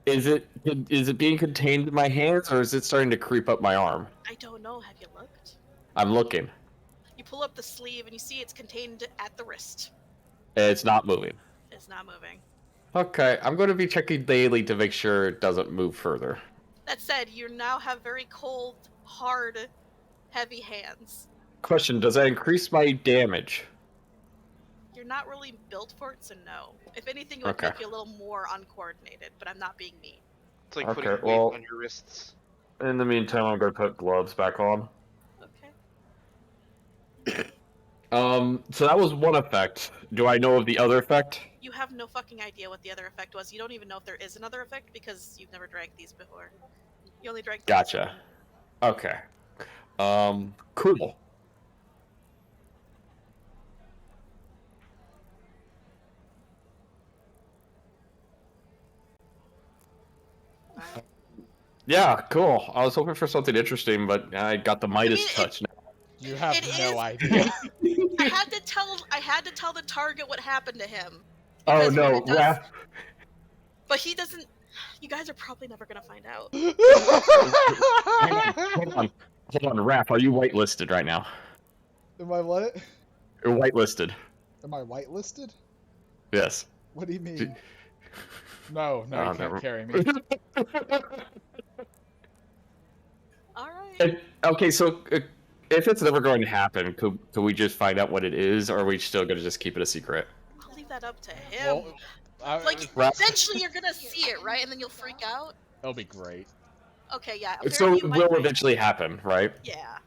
Is it being contained in my hands, or is it starting to creep up my arm? I don't know. Have you looked? I'm looking. You pull up the sleeve and you see it's contained at the wrist. It's not moving. It's not moving. Okay, I'm going to be checking daily to make sure it doesn't move further. That said, you now have very cold, hard, heavy hands. Question, does that increase my damage? You're not really built for it, so no. If anything, it would Okay. make you a little more uncoordinated, but I'm not being mean. It's like Okay, putting weight well- on your wrists. In the meantime, I'm going to put gloves back on. Okay. So that was one effect. Do I know of the other effect? You have no fucking idea what the other effect was. You don't even know if there is another effect because you've never drank these before. You only drank these. Gotcha. Okay. Cool. Yeah, cool. I was hoping for something interesting, but I got the Midas touch now. You have It no is- idea. I had to tell the target what happened to him. Oh Because when no, it does- Raph. But he doesn't. You guys are probably never gonna find out. Hold on, Raph. Are you whitelisted right now? Am I what? You're whitelisted. Am I whitelisted? Yes. What do you mean? No, Oh, you never- can't carry me. Alright. Okay, so if it's never going to happen, could we just find out what it is, or are we still going to just keep it a secret? I'll leave that up to him. Well, Like, Raph- eventually you're gonna see it, right? And then you'll freak out? it'll be great. Okay, yeah. So apparently it you might will break- eventually happen, right? Yeah.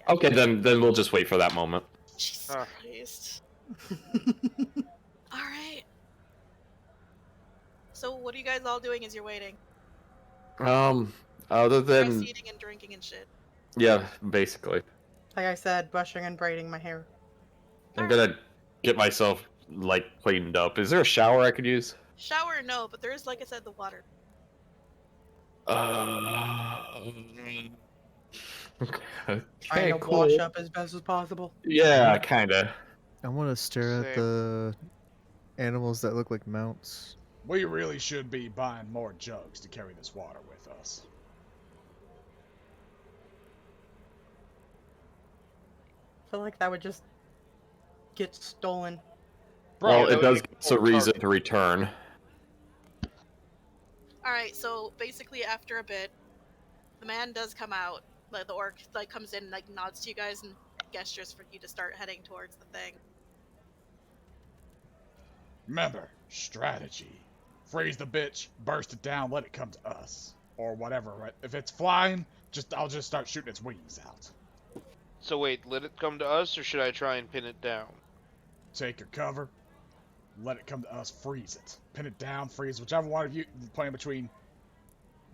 Okay, then we'll just wait for that moment. Jesus Ah. Christ. Alright. So what are you guys all doing as you're waiting? Other Dress than eating and drinking and shit. yeah, basically, Like I said, brushing and braiding my hair. I'm gonna get myself like cleaned up. Is there a shower I could use? Shower, no, but there is, like I said, the water. Trying to cool. wash up as best as possible. Yeah, kinda. I want to stare at Same. the animals that look like mounts. We really should be buying more jugs to carry this water with us. I feel like that would just get stolen. Well, Bro, it does give us a reason to return. Alright, so basically after a bit, the man does come out. Like the orc like comes in and like nods to you guys and gestures for you to start heading towards the thing. Remember, strategy. Freeze the bitch, burst it down, let it come to us. Or whatever, right? If it's flying, I'll just start shooting its wings out. So wait, let it come to us, or should I try and pin it down? Take your cover, let it come to us, freeze it. Pin it down, freeze, whichever one of you, playing between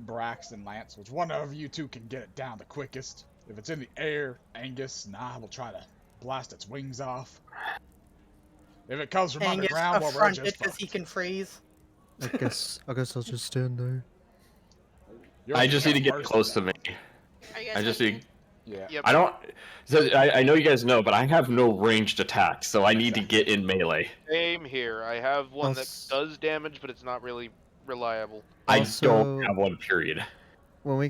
Brax and Lance, which one of you two can get it down the quickest. If it's in the air, Angus and I will try to blast its wings off. If it comes from Angus underground, well, we're affronted just because he fucked. can freeze. I guess I'll just stand there. You're I just need to get burst close it to down. me. Are you guys I just heading need. Yeah. Yep. I don't. So I know you guys know, but I have no ranged attacks, so I need to get in melee. Same here. I have one that Also- does damage, but it's not really reliable. I Also- don't have one. Period. When we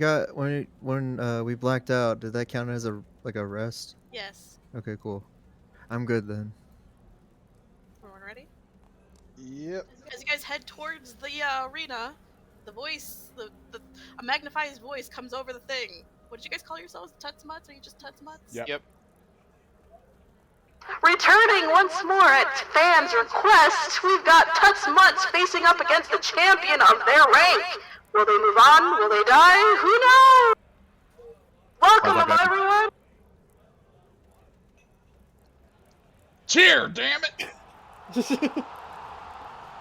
blacked out, did that count as a rest? in? Yes. Okay, cool. I'm good then. Everyone ready? Yep. As you guys head towards the arena, the voice, a magnified voice comes over the thing. What did you guys call yourselves? Tuts Mutts? Are you just Tuts Mutts? Yep. Yep. Returning once more at fans' request, we've got Tuts Mutts facing up against the champion of their rank. Will they move on? Will they die? Who knows? Welcome, How's that going? everyone! Cheer, damn it!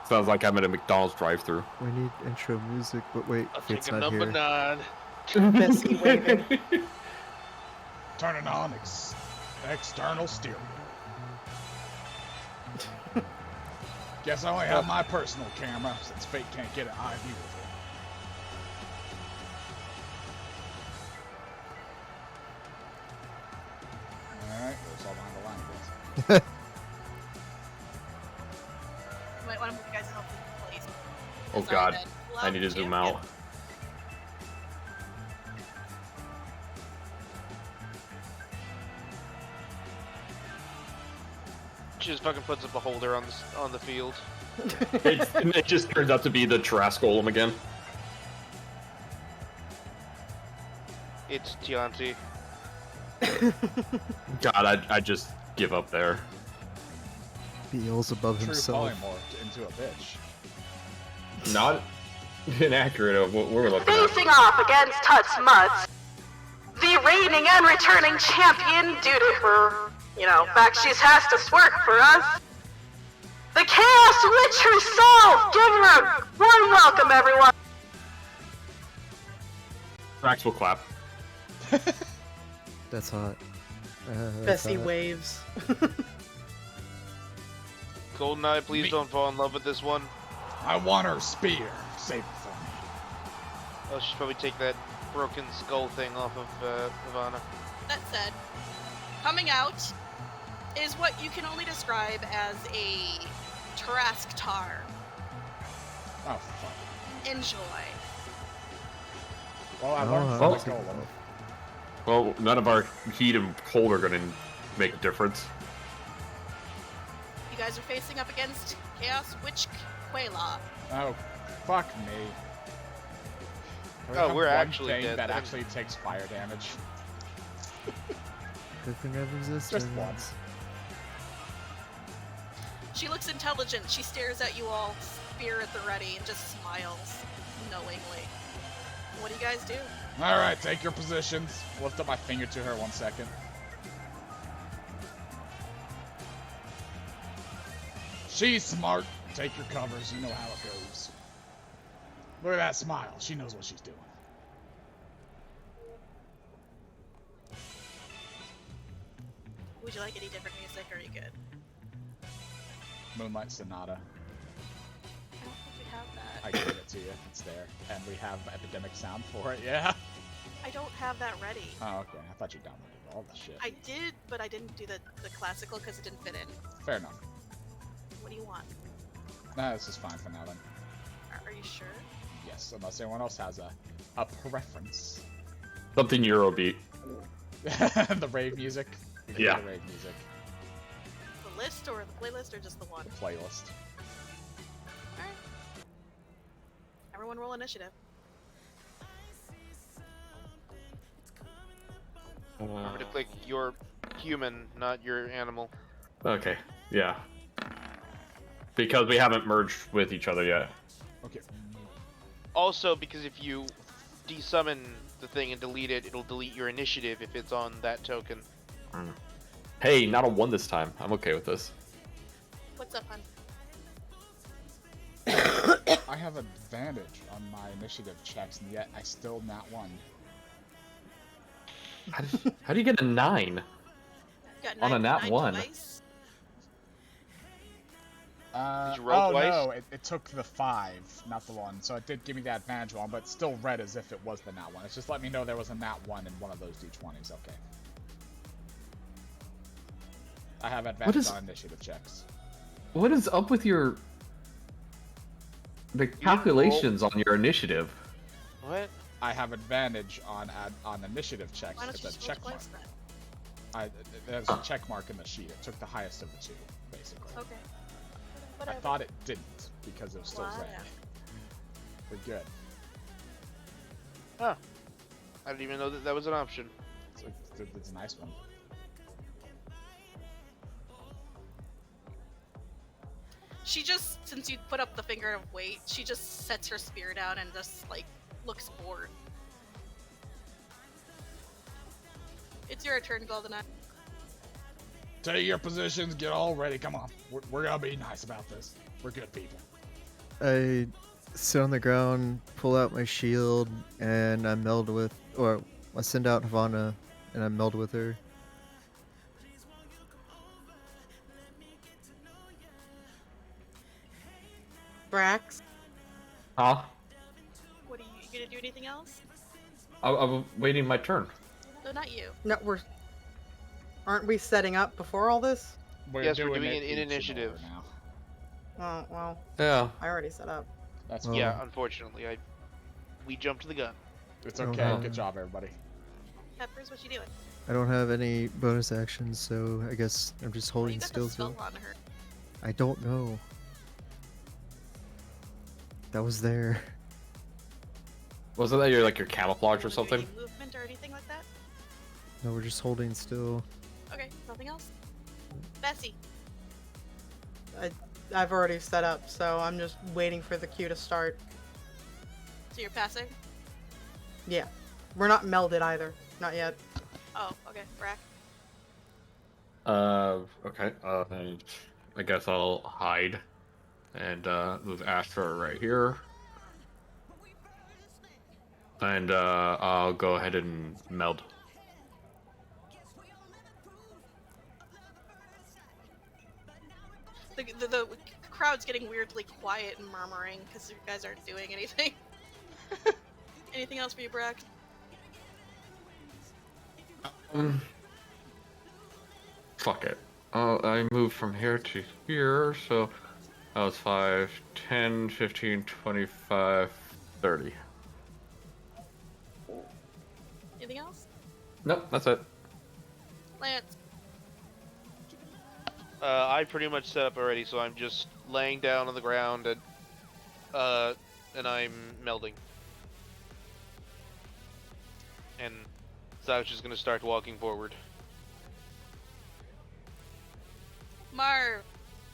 Sounds like I'm at a McDonald's drive-through. We need intro music, but wait, I'll it's take a not number here. 9. Bessy waving. Turning on external stereo. Guess I only have my personal camera since Fate can't get an eye view of it. Alright, it's all behind the line, guys. You might want to move you guys help in place. Oh Sorry, god, then. I need to zoom Champion. out. She just fucking puts up a holder on the field. It just turns out to be the Tarrasque Golem again. It's Tianti. God, I just give up there. Beelzebub True himself. polymorphed into a bitch. Not inaccurate of what we're looking at. Facing off against Tut's Mutts, the reigning and returning champion due to her, fact she's has to work for us. The Chaos Witch herself! Give her a warm welcome, everyone! Brax will clap. That's hot. That's Bessy hot. waves. Goldeneye, please don't fall in love with this one. I want her spear. Save it for me. Oh, she'll probably take that broken skull thing off of Ivana. That said, coming out is what you can only describe as a Tarrasque tar. Oh, fuck. Enjoy. Well, I Oh, learned I from the see. golem. Well, none of our heat and cold are gonna make a difference. You guys are facing up against Chaos Witch Quayla. Oh, fuck me. Can we Oh, have we're one actually thing dead that then. actually takes fire damage. Cooking of existence. Just once. She looks intelligent. She stares at you all, spear at the ready, and just smiles knowingly. What do you guys do? Alright, take your positions. Lift up my finger to her 1 second. She's smart. Take your covers. You know how it goes. Look at that smile. She knows what she's doing. Would you like any different music, or are you good? Moonlight Sonata. I don't think we have that. I gave it to you. It's there. And we have Epidemic Sound for it, yeah? I don't have that ready. Oh, okay. I thought you downloaded all the shit. I did, but I didn't do the classical because it didn't fit in. Fair enough. What do you want? Nah, this is fine for now then. Are you sure? Yes, unless anyone else has a preference. Something Eurobeat. The rave music? We can do Yeah. The rave music. The list or the playlist or just the one? The playlist. Alright. Everyone roll initiative. I'm gonna click your human, not your animal. Okay, yeah. Because we haven't merged with each other yet. Okay. Also, because if you desummon the thing and delete it, it'll delete your initiative if it's on that token. Hey, not a 1 this time. I'm okay with this. What's up, hun? I have advantage on my initiative checks, and yet I still not won. How do you get a 9? Got On a nat nine 1. twice. Did you roll twice? No, it took the 5, not the 1. So it did give me that advantage one, but it still read as if it was the nat 1. It's just let me know there was a nat 1 in one of those d20s. Okay. I have advantage on initiative checks. What is up with the calculations on your initiative? What? I have advantage on initiative checks Why don't because you that just roll check mark. twice then? There's a check mark in the sheet. It took the highest of the 2, basically. Okay. I Whatever. thought it didn't because it was still Whatever. red. We're good. Huh. I didn't even know that was an option. It's a nice one. She just, since you put up the finger of weight, she just sets her spear down and just, like, looks bored. It's your turn, Goldeneye. Take your positions, get all ready. Come on. We're gonna be nice about this. We're good people. I sit on the ground, pull out my shield, and I meld with, or I send out Havana, and I meld with her. Brax. Huh? What are you gonna do? Anything else? I'm waiting my turn. No, not you. No, aren't we setting up before all this? Yes, we're doing it it in each initiative. order now. Oh, well, Yeah. I already set up. That's Oh. fine. Yeah, unfortunately, we jumped the gun. It's okay. Oh. Good job, everybody. Peppers, what you doing? I don't have any bonus actions, so I guess I'm just Oh, you holding got still. the spell on her. I don't know. That was there. Wasn't that your camouflage or something? Any movement or anything like that? No, we're just holding still. Okay, nothing else? Bessy. I've already set up, so I'm just waiting for the queue to start. So you're passing? Yeah. We're not melded either. Not yet. Oh, okay. Brack. Okay. I guess I'll hide and move Astra right here. And I'll go ahead and meld. The crowd's getting weirdly quiet and murmuring because you guys aren't doing anything. Anything else for you, Brack? Fuck it. I moved from here to here, so that was 5, 10, 15, 25, 30. Anything else? Nope, that's it. Lance. I pretty much set up already, so I'm just laying down on the ground and I'm melding. And so I was just gonna start walking forward. Marv.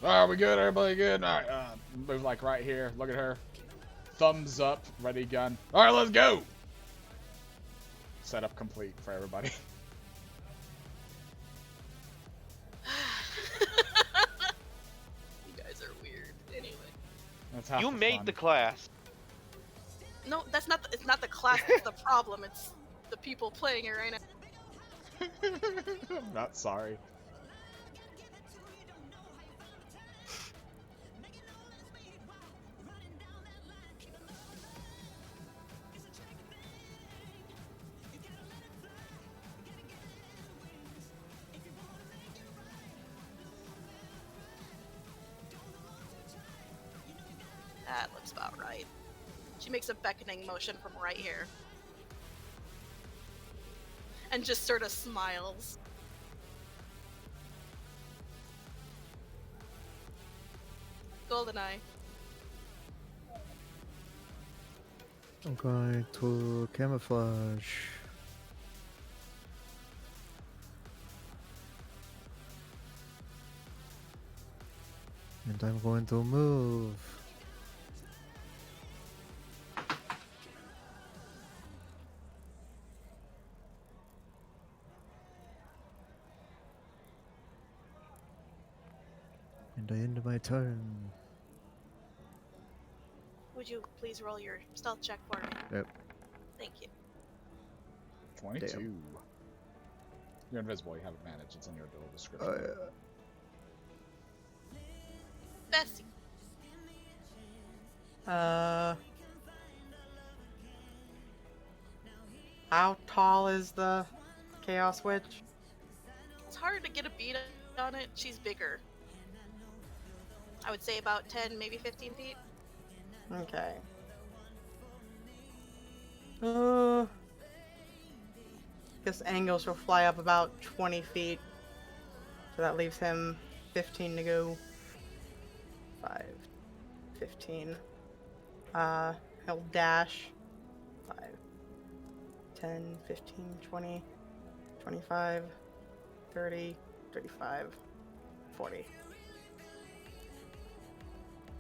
Are we good? Everybody good? All right, move like right here. Look at her. Thumbs up, ready gun. All right, let's go. Setup complete for everybody. You guys are weird. Anyway. That's half You the made fun. the class. No, that's not. It's not the class that's the problem. It's the people playing it right now. I'm not sorry. That looks about right. She makes a beckoning motion from right here. And just sort of smiles. Goldeneye. I'm going to camouflage. And I'm going to move. And I end my turn. Would you please roll your stealth check for me? Yep. Thank you. 22. Damn. You're invisible. You have advantage. It's in your ability description. Oh, yeah. Bessy. How tall is the Chaos Witch? It's hard to get a beat on it. She's bigger. I would say about 10, maybe 15 feet. Okay. Guess Angles will fly up about 20 feet. So that leaves him 15 to go. 5, 15. He'll dash. 5, 10, 15, 20, 25, 30, 35, 40.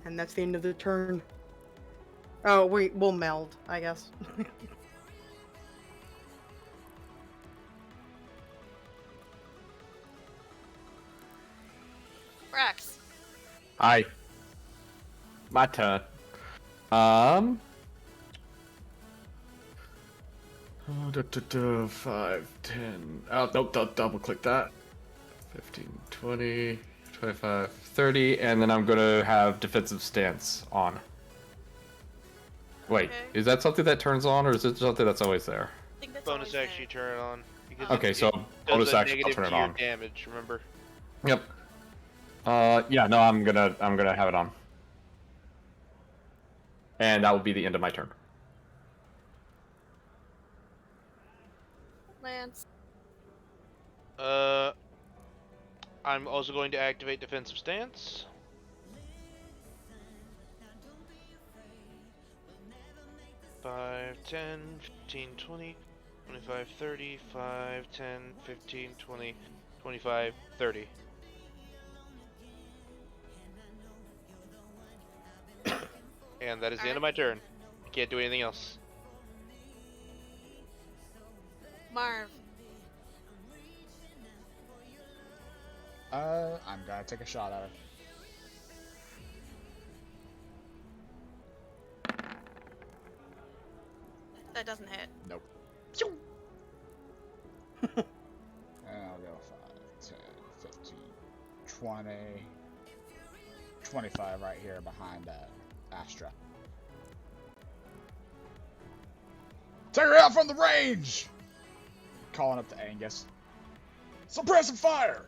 And that's the end of the turn. Oh, we'll meld, I guess. Brax. Hi. My turn. 5, 10. Oh, nope, double click that. 15, 20, 25, 30, and then I'm gonna have defensive stance on. Wait, Okay. is that something that turns on, or is it something that's always there? I think that's Bonus always action, you there. turn it on. Because Oh. Okay, it so does bonus a action, I'll negative turn it to your on. damage, remember? Yep. Yeah, no, I'm gonna have it on. And that will be the end of my turn. Lance. I'm also going to activate defensive stance. Five, 10, 15, 20, 25, 30, 5, 10, 15, 20, 25, 30. And that is the end of my turn. I can't do anything else. Marv. I'm gonna take a shot at her. That doesn't hit. Nope. And I'll go 5, 10, 15, 20, 25 right here behind Astra. Take her out from the range! Calling up to Angus. Suppressive fire!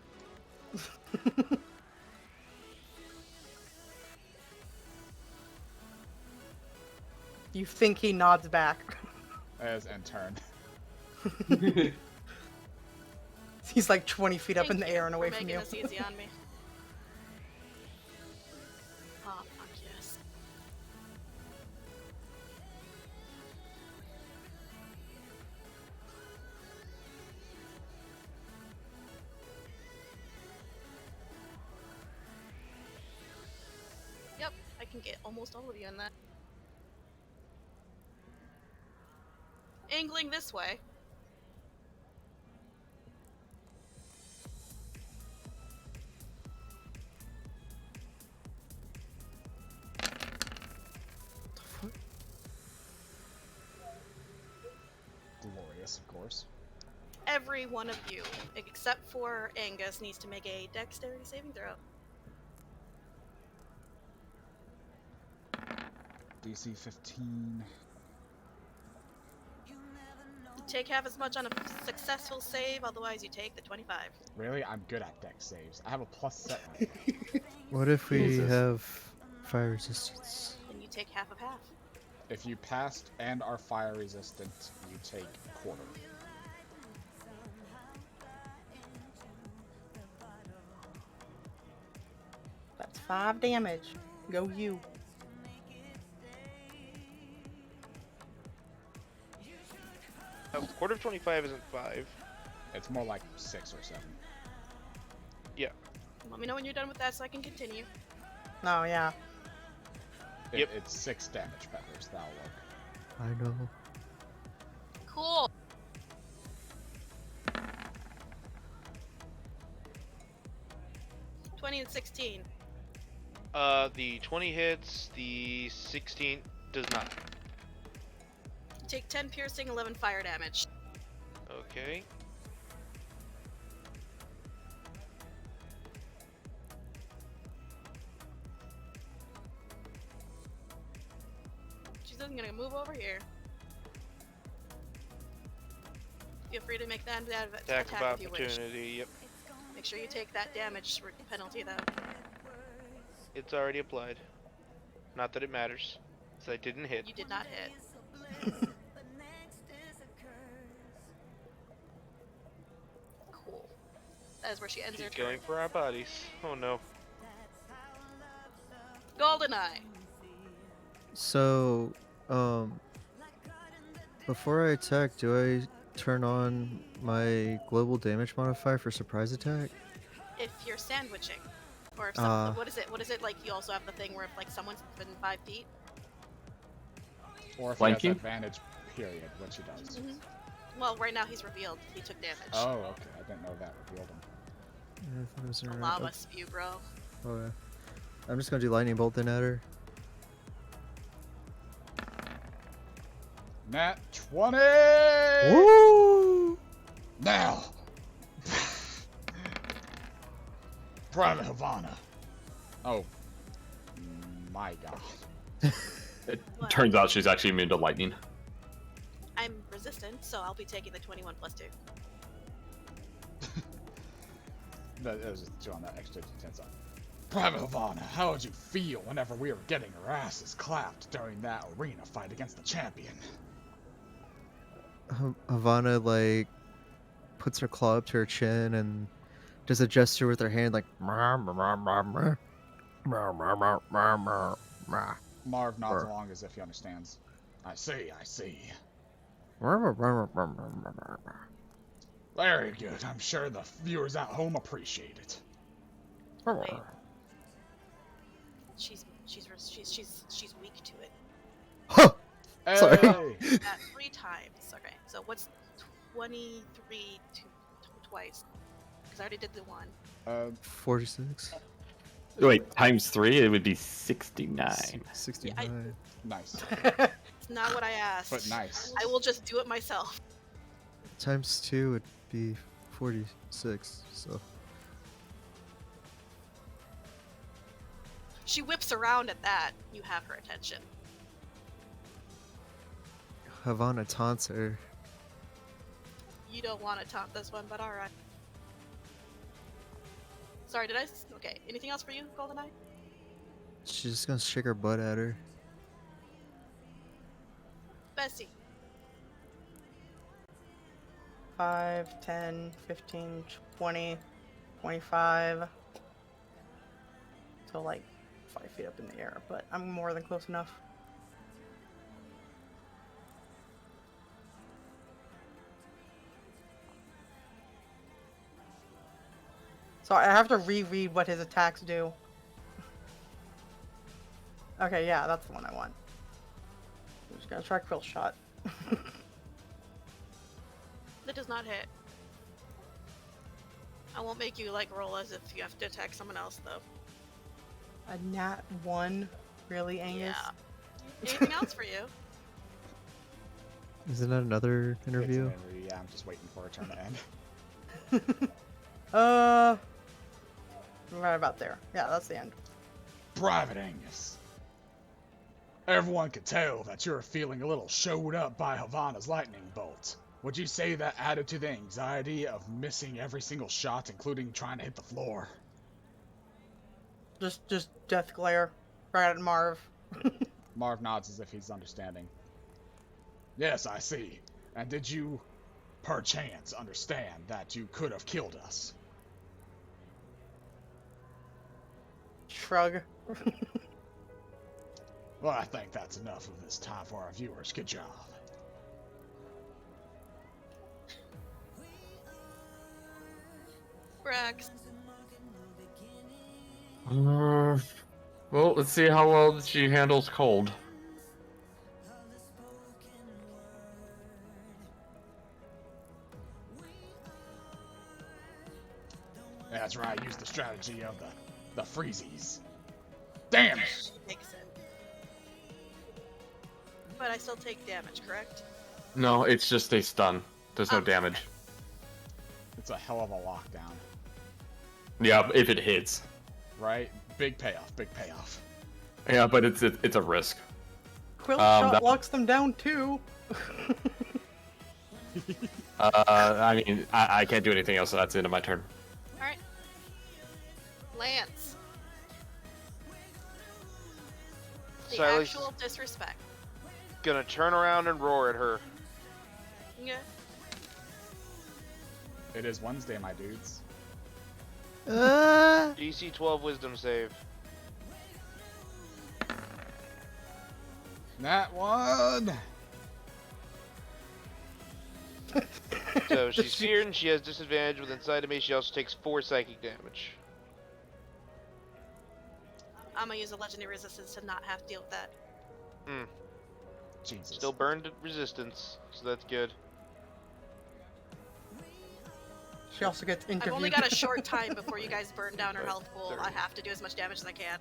You think he nods back. As in turn. He's like 20 feet up Thank in the you air and away for from making you. this easy on me. Oh, fuck yes. Yep, I can get almost all of you in that. Angling this way. Glorious, of course. Every one of you, except for Angus, needs to make a dexterity saving throw. DC 15. You take half as much on a successful save, otherwise you take the 25. Really? I'm good at dex saves. I have a plus set right now. What if we Jesus. have fire resistance? Then you take half of half. If you passed and are fire resistant, you take quarter. That's 5 damage. Go you. Quarter of 25 isn't 5. It's more like 6 or 7. Yeah. Let me know when you're done with that so I can continue. Oh, yeah. Yep. It's 6 damage peppers. That'll work. I know. Cool. $20 and 16. The 20 hits, the 16 does not. You take 10 piercing, 11 fire damage. Okay. She's then gonna move over here. Feel free to make that Attack of attack if you wish. opportunity, yep. Make sure you take that damage penalty though. It's already applied. Not that it matters. So I didn't hit. You did not hit. Cool. That is where she ends her Keep turn. going for our bodies. Oh no. Goldeneye. So, before I attack, do I turn on my global damage modifier for surprise attack? If you're sandwiching, or if someone, what is it? What is it like? You also have the thing where if like someone's within 5 feet. Or if Flanking? he has advantage, period, which he does. Well, right now he's revealed. He took damage. Oh, okay. I didn't know that revealed him. Yeah, I thought it was A alright. lava spew, bro. Oh, yeah. I'm just gonna do lightning bolt then at her. Nat 20! Woo! Now! Private Havana. Oh. My god. It What? turns out she's actually immune to lightning. I'm resistant, so I'll be taking the 21 plus 2. That was just doing that extra intense on. Private Havana, how would you feel whenever we were getting our asses clapped during that arena fight against the champion? Havana, like, puts her claw up to her chin and does a gesture with her hand like. Marv nods along as if he understands. I see, I see. Very good. I'm sure the viewers at home appreciate it. Wait. She's weak to it. Huh! Hey! Sorry. 3 times. Okay. So what's 23 twice? Because I already did the one. 46. Wait, times 3, it would be 69. 69. Nice. It's not what I asked. But nice. I will just do it myself. Times 2 would be 46. So. She whips around at that. You have her attention. Havana taunts her. You don't want to taunt this one, but alright. Sorry, did I? Okay, anything else for you, Goldeneye? She's just gonna shake her butt at her. Bessy. 5, 10, 15, 20, 25. So like 5 feet up in the air, but I'm more than close enough. So I have to reread what his attacks do. Okay, yeah, that's the one I want. I'm just gonna try Quill Shot. That does not hit. I won't make you like roll as if you have to attack someone else though. A nat 1? Really, Angus? Yeah. Anything else for you? Isn't that another interview? It's an interview, yeah, I'm just waiting for a turn to end. Right about there. Yeah, that's the end. Private Angus. Everyone could tell that you're feeling a little showed up by Havana's lightning bolt. Would you say that added to the anxiety of missing every single shot, including trying to hit the floor? Just death glare right at Marv. Marv nods as if he's understanding. Yes, I see. And did you, perchance, understand that you could have killed us? Shrug. Well, I think that's enough of this time for our viewers. Good job. Brax. Well, let's see how well she handles cold. That's right, use the strategy of the freezies. Damn it! She takes it. But I still take damage, correct? No, it's just a stun. There's no damage. It's a hell of a lockdown. Yeah, if it hits. Right? Big payoff, big payoff. Yeah, but it's a risk. Quill Shot that- locks them down too. I mean, I can't do anything else, so that's the end of my turn. Alright. Lance. The Silas actual disrespect. gonna turn around and roar at her. Yeah. It is Wednesday, my dudes. DC 12 Wisdom save. That one! So she's feared and she has disadvantage with inside of me. She also takes 4 psychic damage. I'm gonna use a legendary resistance to not have to deal with that. Jesus. Still burned resistance, so that's good. She also gets interviewed. I've only got a short time before you guys burn down her health pool. I have to do as much damage as I can.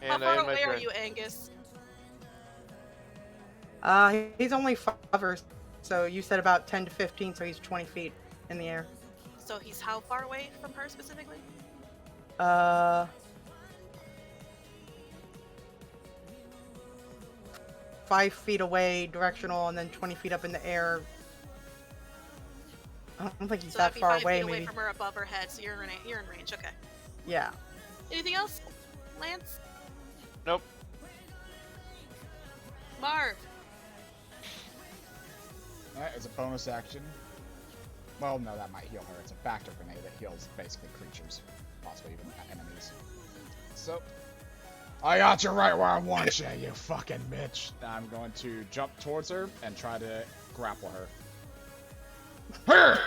How And I far end my away are turn. you, Angus? He's only 5, so you said about 10 to 15, so he's 20 feet in the air. So he's how far away from her specifically? 5 feet away, directional, and then 20 feet up in the air. I don't think he's So that that'd be far 5 away, feet away maybe. from her, above her head. So you're in range. Okay. Yeah. Anything else, Lance? Nope. Marv. That is a bonus action. Well, no, that might heal her. It's a Bacter grenade that heals basically creatures, possibly even enemies. So, I got you right where I want you, you fucking bitch. I'm going to jump towards her and try to grapple her.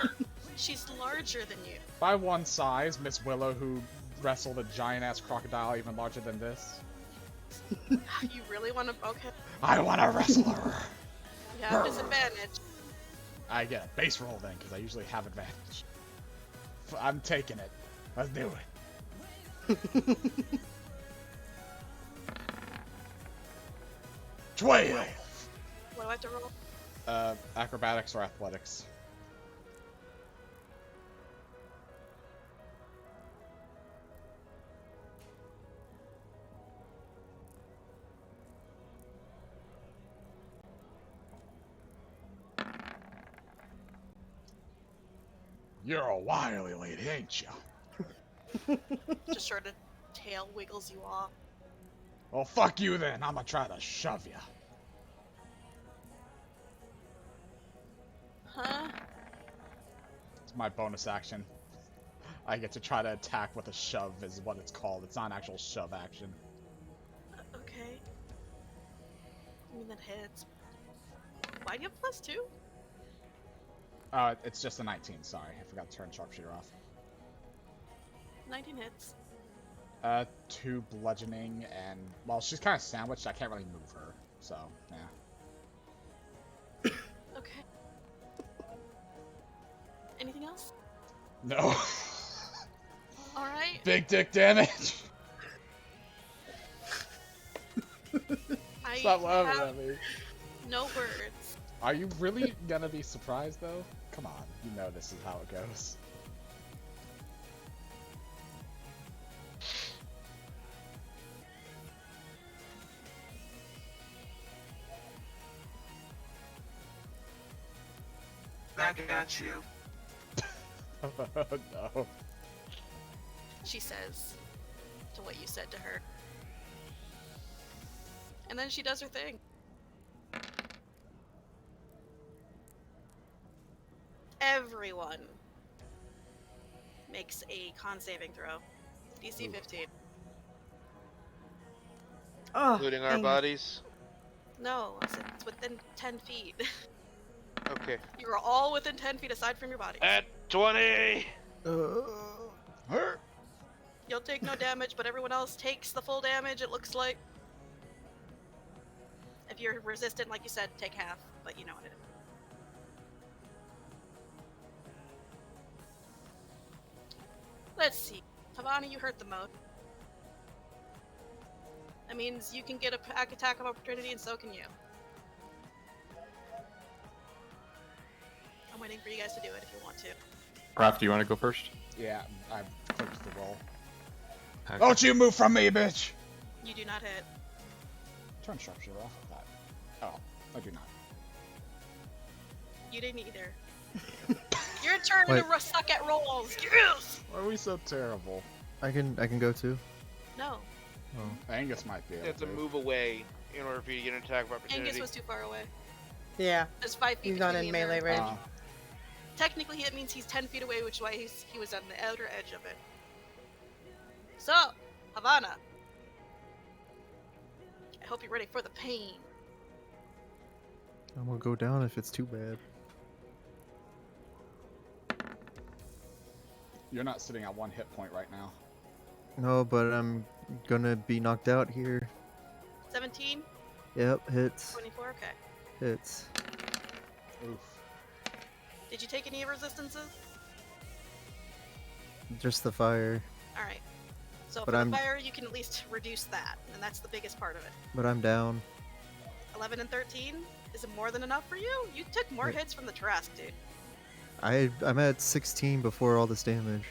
She's larger than you. By one size, Miss Willow, who wrestled a giant-ass crocodile even larger than this. You really want to? Okay. I want to wrestle her. You have disadvantage. I get a base roll then, because I usually have advantage. I'm taking it. Let's do it. 12! What do I have to roll? Acrobatics or athletics. You're a wily lady, ain't you? Just sort of tail wiggles you off. Well, fuck you then. I'm gonna try to shove ya. Huh? It's my bonus action. I get to try to attack with a shove is what it's called. It's not an actual shove action. Okay. I mean, that hits. Why do you have +2? It's just a 19, sorry. I forgot to turn sharpshooter off. 19 hits. 2 bludgeoning and, well, she's kind of sandwiched. I can't really move her, so, yeah. Okay. Anything else? No. Alright. Big dick damage. I Stop laughing have at me. no words. Are you really gonna be surprised, though? Come on, you know this is how it goes. Back at you. No. She says to what you said to her. And then she does her thing. Everyone makes a con saving throw. DC 15. Oh, Including our dang it. bodies. No, I said it's within 10 feet. Okay. You are all within 10 feet aside from your body. At 20! Hurt. You'll take no damage, but everyone else takes the full damage, it looks like. If you're resistant, like you said, take half, but you know what it is. Let's see. Havana, you hurt the most. That means you can get a pack attack of opportunity, and so can you. I'm waiting for you guys to do it if you want to. Raph, do you want to go first? Yeah, I clicked the roll. Okay. Don't you move from me, bitch! You do not hit. Turn sharpshooter off of that. Oh, I do not. You didn't either. Your turn Wait. to suck at rolls. Yes! Why are we so terrible? I can go too. No. Oh. Angus might be able You have to move away in order for you to get an attack of opportunity. Angus was too far away. Yeah, There's 5 feet he's not between in you and melee her. range. Technically, it means he's 10 feet away, which is why he was on the outer edge of it. So, Havana. I hope you're ready for the pain. I'm gonna go down if it's too bad. You're not sitting at 1 hit point right now. No, but I'm gonna be knocked out here. 17? Yep, hits. 24? Okay. Hits. Oof. Did you take any resistances? Just the fire. Alright. So But for I'm- the fire, you can at least reduce that, and that's the biggest part of it. But I'm down. 11 and 13? Is it more than enough for you? You took more Wait. hits from the Trask, dude. I'm at 16 before all this damage.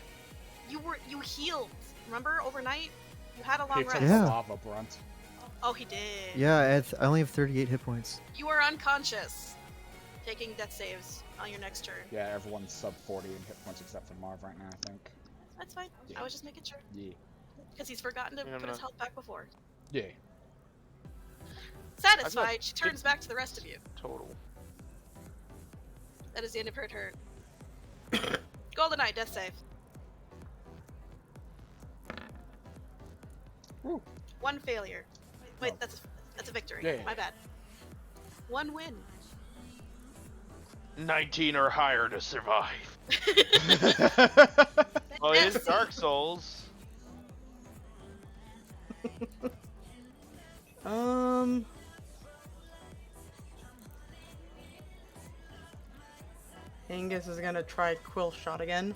You healed. Remember overnight? You had a He long took rest. the Yeah. lava brunt. Oh, he did. Yeah, I only have 38 hit points. You are unconscious. Taking death saves on your next turn. Yeah, everyone's sub 40 in hit points except for Marv right now, I think. That's fine. Yeah. I was just making sure. Yeah. Because he's forgotten to Yeah, put his no. health back before. Yeah. Satisfied, she turns back to the rest of you. Total. That is the end of her turn. Goldeneye, death save. Woo. 1 failure. Wait, Oh. that's a victory. Yeah. My bad. 1 win. 19 or higher to survive. Well, it is Dark Souls. Angus is gonna try Quill Shot again.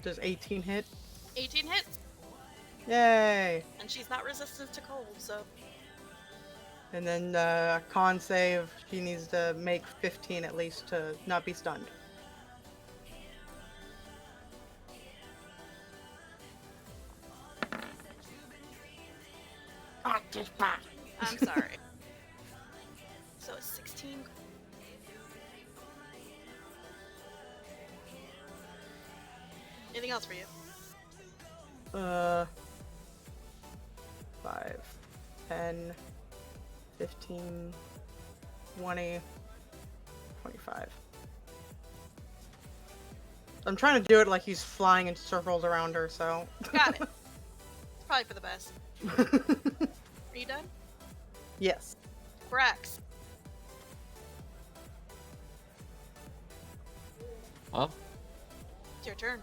Does 18 hit? 18 hits, Yay! and she's not resistant to cold, so And then con save, she needs to make 15 at least to not be stunned. I'm sorry. So it's 16. Anything else for you? 5, 10, 15, 20, 25. I'm trying to do it like he's flying in circles around her, so. Got it. It's probably for the best. Are you done? Yes. Brax. Well, It's your turn.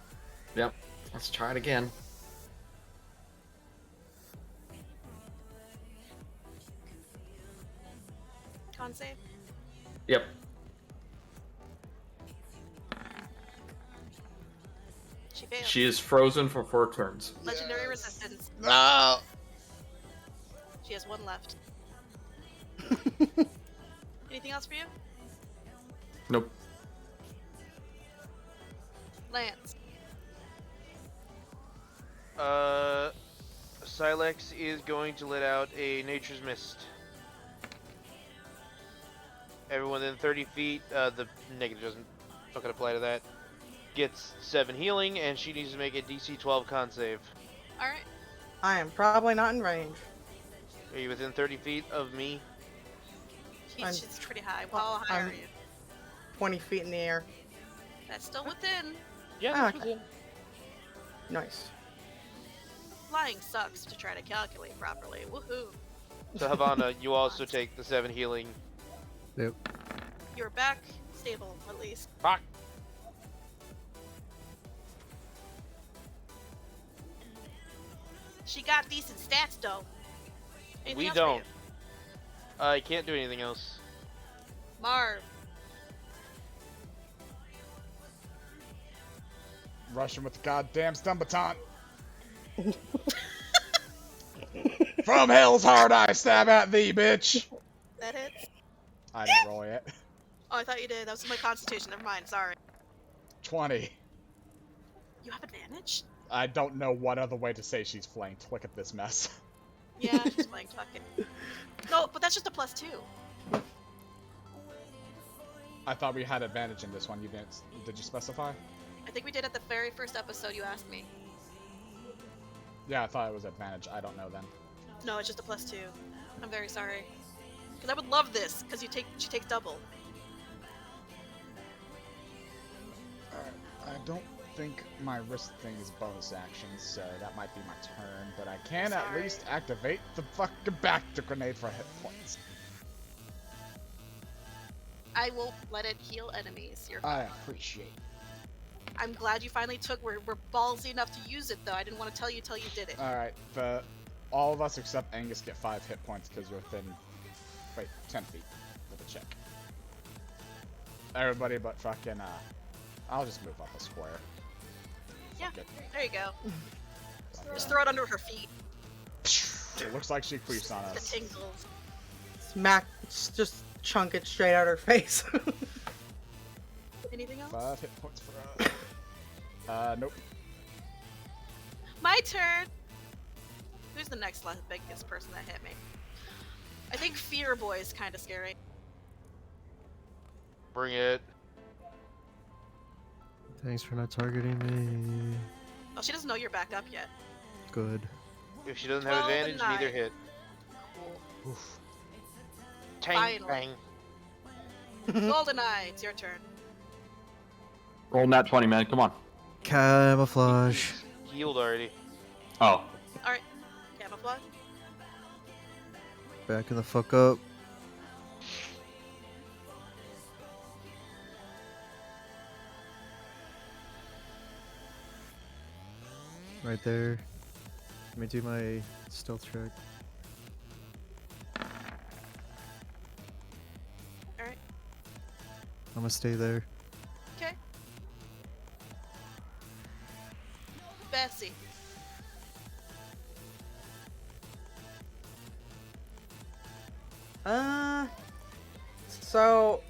yep. Let's try it again. Con save. Yep. She failed. She is frozen for 4 turns. Legendary resistance. No. She has 1 left. Anything else for you? Nope. Lance. Silex is going to let out a Nature's Mist. Everyone within 30 feet, the negative doesn't fucking apply to that, gets 7 healing, and she needs to make a DC 12 con save. Alright. I am probably not in range. Are you within 30 feet of me? She's pretty high. How high I'm- are you? 20 feet in the air. That's still within. Yeah, Ah, that's okay. within. Nice. Flying sucks to try to calculate properly. Woohoo. So Havana, you also take the 7 healing. Yep. You're back stable, at least. Fuck. She got decent stats, though. Anything We else for don't. you? I can't do anything else. Marv. Rushing with the goddamn stun baton. From hell's heart I stab at thee, bitch. That hits. I didn't roll yet. Oh, I thought you did. That was my constitution. Never mind. Sorry. 20. You have advantage? I don't know what other way to say she's flanked. Look at this mess. Yeah, she's playing fucking. No, but that's just a +2. I thought we had advantage in this one. You didn't? Did you specify? I think we did at the very first episode you asked me. Yeah, I thought it was advantage. I don't know then. No, it's just a +2. I'm very sorry. Because I would love this, because she takes double. Alright, I don't think my wrist thing is bonus action, so that might be my turn, but I can at Sorry. least activate the fucking back to grenade for hit points. I will let it heal enemies. You're I fine. appreciate. I'm glad you finally we're ballsy enough to use it, though. I didn't want to tell you till you did it. Alright, all of us except Angus get 5 hit points because we're within, 10 feet with a check. Everybody but fucking, I'll just move up a square. Yeah, Fuck it. there you go. Fuck Just it. throw it under her feet. It looks like she creeps on The us. tingles. Smack, just chunk it straight out her face. Anything else? 5 hit points for us. Nope. My turn! Who's the next biggest person that hit me? I think Fear Boy is kind of scary. Bring it. Thanks for not targeting me. Oh, she doesn't know you're backed up yet. Good. If she doesn't have 12 and advantage, neither 9. hit. Cool. Tang Finally. tang. Goldeneye, it's your turn. Roll nat 20, man. Come on. Camouflage. He's healed already. Oh, Alright. Camouflage. Backing the fuck up. Right there. Let me do my stealth check. Alright. I'm gonna stay there. Okay. Bessy. So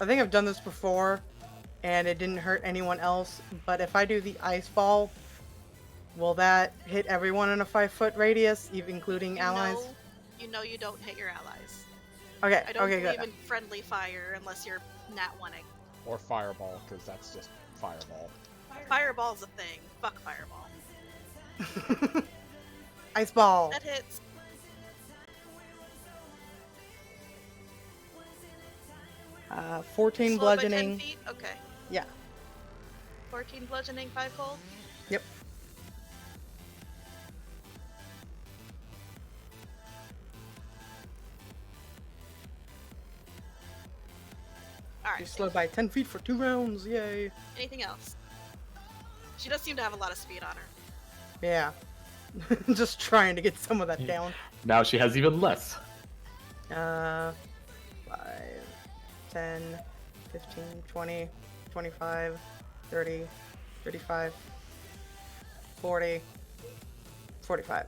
I think I've done this before, and it didn't hurt anyone else. But if I do the ice ball, will that hit everyone in a 5-foot radius, even including allies? You know you don't hit your allies. Okay. I don't Okay. believe Good. in friendly fire unless you're nat one-ing. Or fireball, because that's just fireball. Fireball's a thing. Fuck fireball. Ice ball. That hits. Uh, 14 Slowed by 10 bludgeoning. feet? Okay. Yeah. 14 bludgeoning, 5 cold. Yep. Alright. She's slowed by 10 feet for 2 rounds. Yay. Anything else? She does seem to have a lot of speed on her. Yeah. Just trying to get some of that down. now she has even less. 5, 10, 15, 20, 25, 30, 35, 40, 45.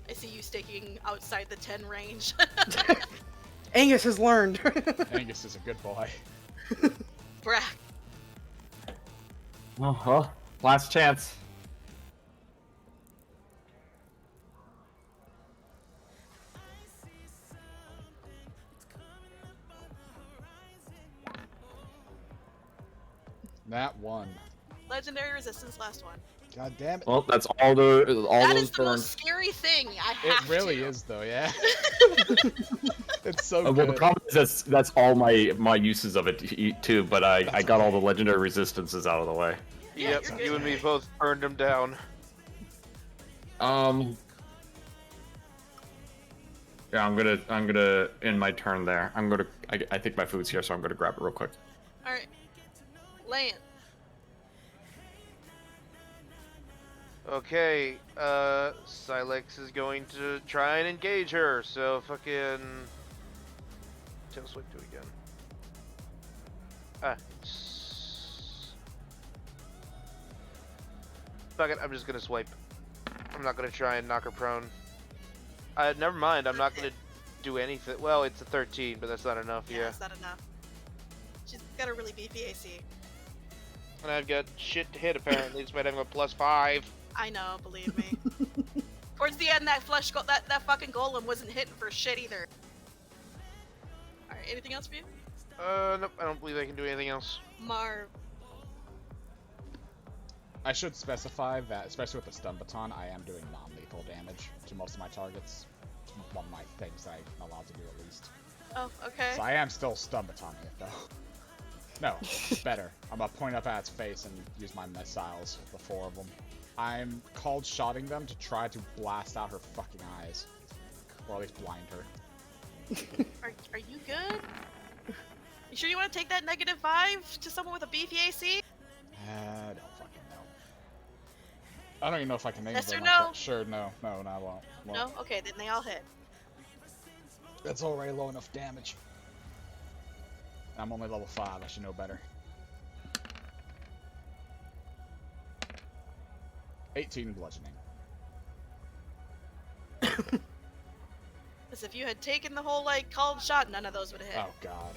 I see you staking outside the 10 range. Angus has learned. Angus is a good boy. Brax. Oh, well, last chance. That one. Legendary resistance, last one. God damn it. Well, that's all the all That those is the most turns. scary thing. I It have really to. is, though, yeah. It's so Well, good. the problem is that's all my uses of it too. But I got all the legendary resistances out of the way. Yeah, Yep, you're good. you and me both burned him down. Yeah, I'm gonna end my turn there. I think my food's here, so I'm gonna grab it real quick. Alright. Land. Okay, Silex is going to try and engage her, so fucking... Tail swipe do it again. Fuck it, I'm just gonna swipe. I'm not gonna try and knock her prone. Never mind, I'm not gonna do anything. Well, it's a 13, but that's not enough, yeah. That's not enough. She's got a really beefy AC. And I've got shit to hit apparently, despite having a +5. I know, believe me. Towards the end, that that fucking golem wasn't hitting for shit either. Alright, anything else for you? Nope, I don't believe I can do anything else. Marv. I should specify that, especially with the stun baton, I am doing non-lethal damage to most of my targets. It's one of my things that I'm allowed to do at least. Oh, okay. So I am still stun batoning it, though. No, better. I'm gonna point up at its face and use my missiles, the 4 of them. I'm cold shotting them to try to blast out her fucking eyes. Or at least blind her. Are you good? You sure you want to take that -5 to someone with a beefy AC? I don't fucking know. I don't even know if I can name Yes them. or no? Sure, no, I won't. No? Okay, then they all hit. That's already low enough damage. I'm only level 5, I should know better. 18 bludgeoning. Because if you had taken the whole, like, cold shot, none of those would have hit. Oh god.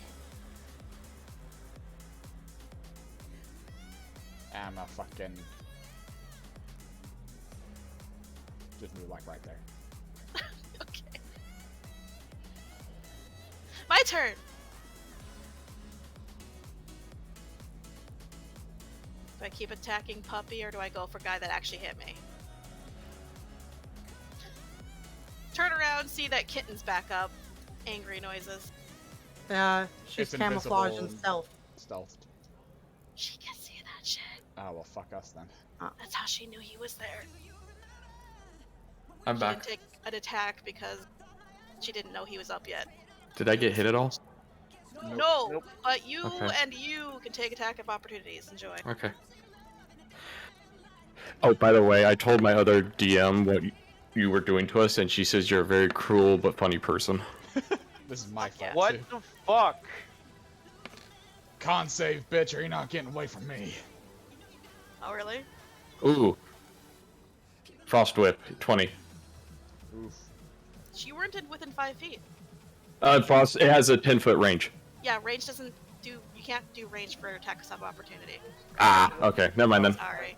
I'm a fucking... Just move like right there. Okay. My turn! Do I keep attacking Puppy, or do I go for guy that actually hit me? Turn around, see that Kitten's back up. angry noises. She's It's camouflaged invisible and stealth. Stealthed. She can see that shit. Oh, well, fuck us then. That's how she knew he was there. I'm She back. didn't take an attack because she didn't know he was up yet. Did I get hit at all? No, Nope. but you Okay. and you can take attack of opportunities. Enjoy. Okay. Oh, by the way, I told my other DM what you were doing to us, and she says you're a very cruel but funny person. This is my fault, What too. the fuck? Con save, bitch, or you're not getting away from me. Oh, really? Ooh. Frost Whip, 20. Oof. You weren't within 5 feet. Frost, it has a 10-foot range. Yeah, range doesn't do. You can't do range for attacks of opportunity. Ah, okay, never mind then. Sorry.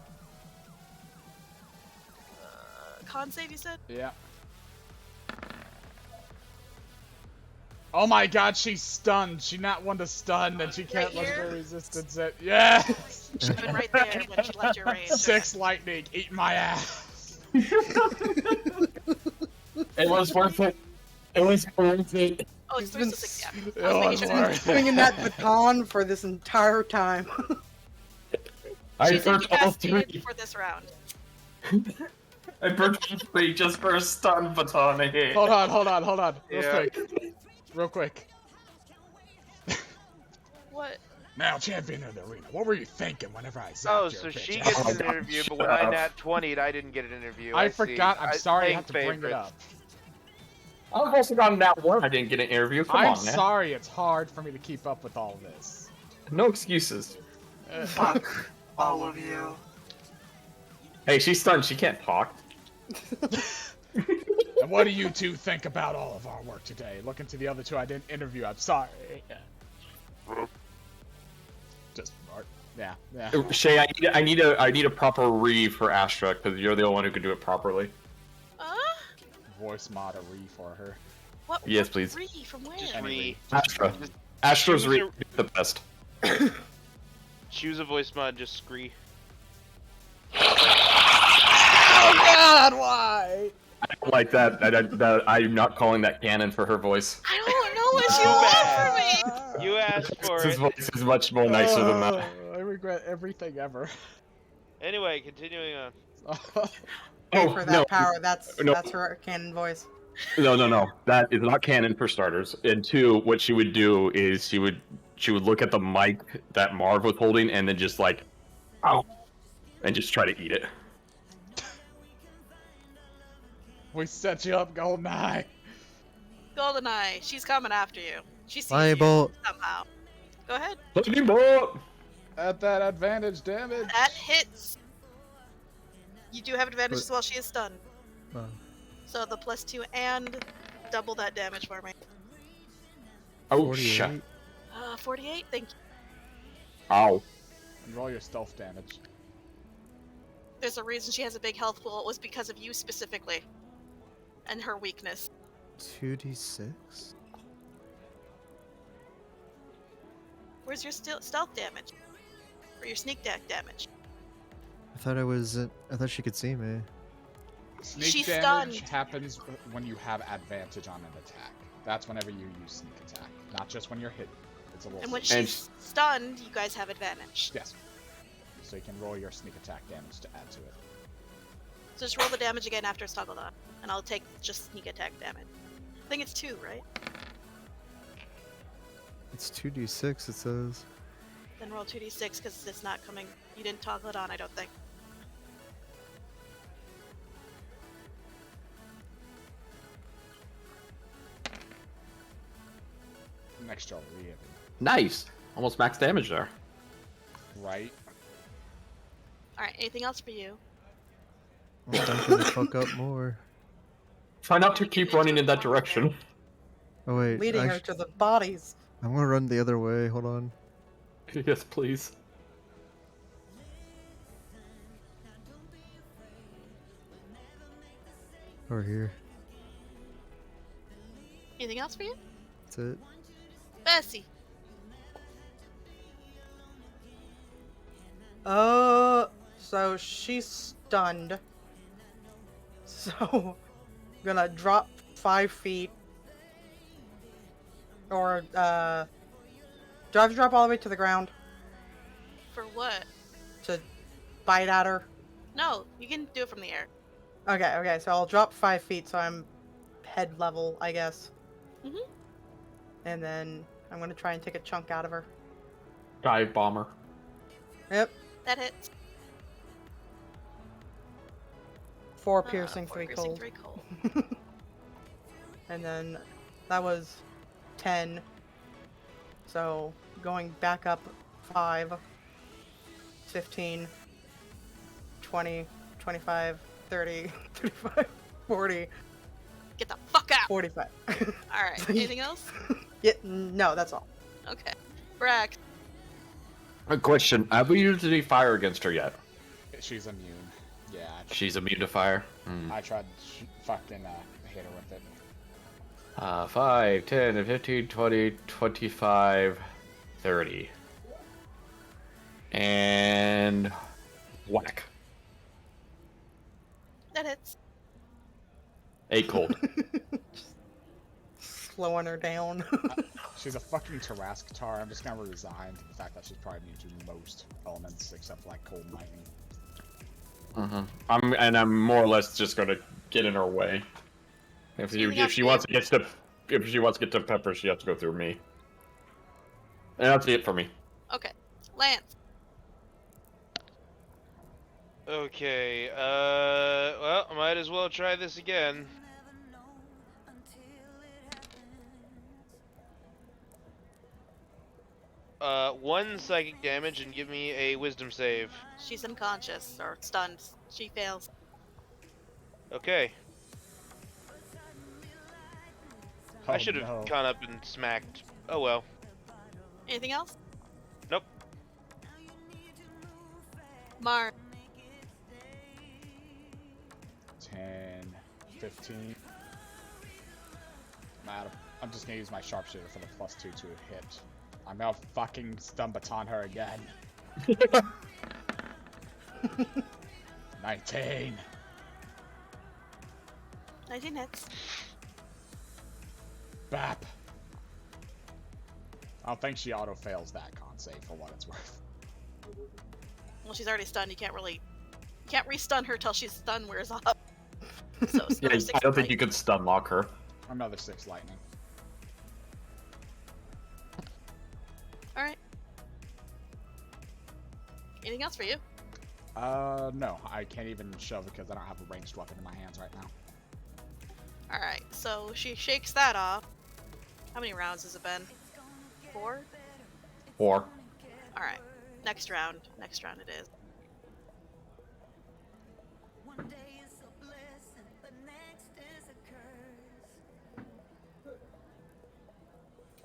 Con save, you said? Yeah. Oh my god, she's stunned. She's not one to stun, and she can't Right let her here? resistance it. Yes! She should have been right there when she left your range. 6 lightning, eating my ass. It was worth it. It was worth it. Oh, it's He's been 3 yeah. It I was was making sure. worth it. Swinging that baton for this entire time. I She's burnt all incapacitated 3. for this round. I burnt all 3 just for a stun baton I hit. Hold on. Real Yeah. quick. Real quick. What? Now, champion of the arena, what were you thinking whenever I zapped Oh, your so bitch she ass? gets an interview, but when I nat 20'd, I didn't get an interview. I see. forgot. I'm sorry I had to playing bring it favorites. up. I've also gotten that one. I didn't get an interview. Come I'm on, man. sorry. It's hard for me to keep up with all this. No excuses. Fuck all of you. Hey, she's stunned. She can't talk. And what do you two think about all of our work today? Looking to the other two I didn't interview. I'm sorry. Just art. Yeah. Shay, I need a proper re for Astra because you're the only one who can do it properly. Voice mod a re for her. What? Yes, what please. Re? From where? Just re. Astra. Just Astra's choose re the best. choose a voice mod, just scree. Oh God! Why? I don't like that. I'm not calling that canon for her voice. I don't know what you Too want from me. You asked for His it. voice is much more nicer than that. I regret everything ever. Anyway, continuing on. Pay Oh, for that no. power. That's No. her canon voice. No. That is not canon for starters. And 2, what she would do is she would look at the mic that Marv was holding and then just like, ow, and just try to eat it. We set you up, Goldeneye. Goldeneye, she's coming after you. She sees Lightning you bolt. somehow. Go ahead. Lightning bolt! At that advantage damage. That hits. You do have advantage as well. She is stunned. Oh. So the +2 and double that damage for me. Oh shit! 48. 48. Thank you. Ow! And roll your stealth damage. There's a reason she has a big health pool. It was because of you specifically, and her weakness. 2d6? Where's your stealth damage? Or your sneak attack damage? I thought she could see me. Sneak She's damage stunned. happens when you have advantage on an attack. That's whenever you use sneak attack, not just when you're hit. It's a little. And when different. she's stunned, you guys have advantage. Yes. So you can roll your sneak attack damage to add to it. So just roll the damage again after it's toggled on, and I'll take just sneak attack damage. I think it's 2, right? It's 2d6, it says. Then roll 2d6 because it's not coming. You didn't toggle it on, I don't think. Next roll, re-hit. Nice. Almost max damage there. Right. Alright, anything else for you? I'm dunking the fuck up more. Try not to keep running in that direction. Oh wait, Leading her to the bodies. I'm gonna run the other way, hold on. Yes, please. Over here. Anything else for you? That's it. Bessy. So she's stunned. So, gonna drop 5 feet Or, do I have to drop all the way to the ground For what? to bite at her? No, you can do it from the air. Okay, so I'll drop 5 feet so I'm head level, I guess. Mhm. And then I'm gonna try and take a chunk out of her. Dive bomber. Yep. That hits. 4 piercing, 4 3 piercing, cold. 3 cold. And then that was 10. So going back up 5, 15, 20, 25, 30, 35, 40, Get the fuck out! 45. Alright, anything else? Yeah, no, that's all. Okay. Brax. A question: have we used any fire against her yet? She's immune. Yeah. She's immune to fire. I tried to fucking hit her with it. 5, 10, 15, 20, 25, 30. And whack. That hits. 8 cold. Slowing her down. She's a fucking Terrascatar. I'm just gonna resign to the fact that she's probably immune to most elements except for like cold and lightning. I'm more or less just gonna get in her way. If she wants to get to Pepper, she has to go through me. And that's it for me. Okay. Lance. Okay, well, I might as well try this again. One psychic damage and give me a wisdom save. She's unconscious or stunned. She fails. Okay. Oh, I should have gone up and smacked. Oh well. Anything else? Nope. Marv. 10, 15. I'm just gonna use my sharpshooter for the +2 to a hit. I'm gonna fucking stun baton her again. 19. 19 hits. Bap. I don't think she auto fails that con save for what it's worth. Well, she's already stunned. You can't re-stun her till she's stun wears off. So it's Yeah, another 6 I don't think lightning. you could stun lock her. Another 6 lightning. Alright. Anything else for you? No, I can't even shove because I don't have a ranged weapon in my hands right now. Alright, so she shakes that off. How many rounds has it been? 4? 4. Alright. Next round. Next round it is.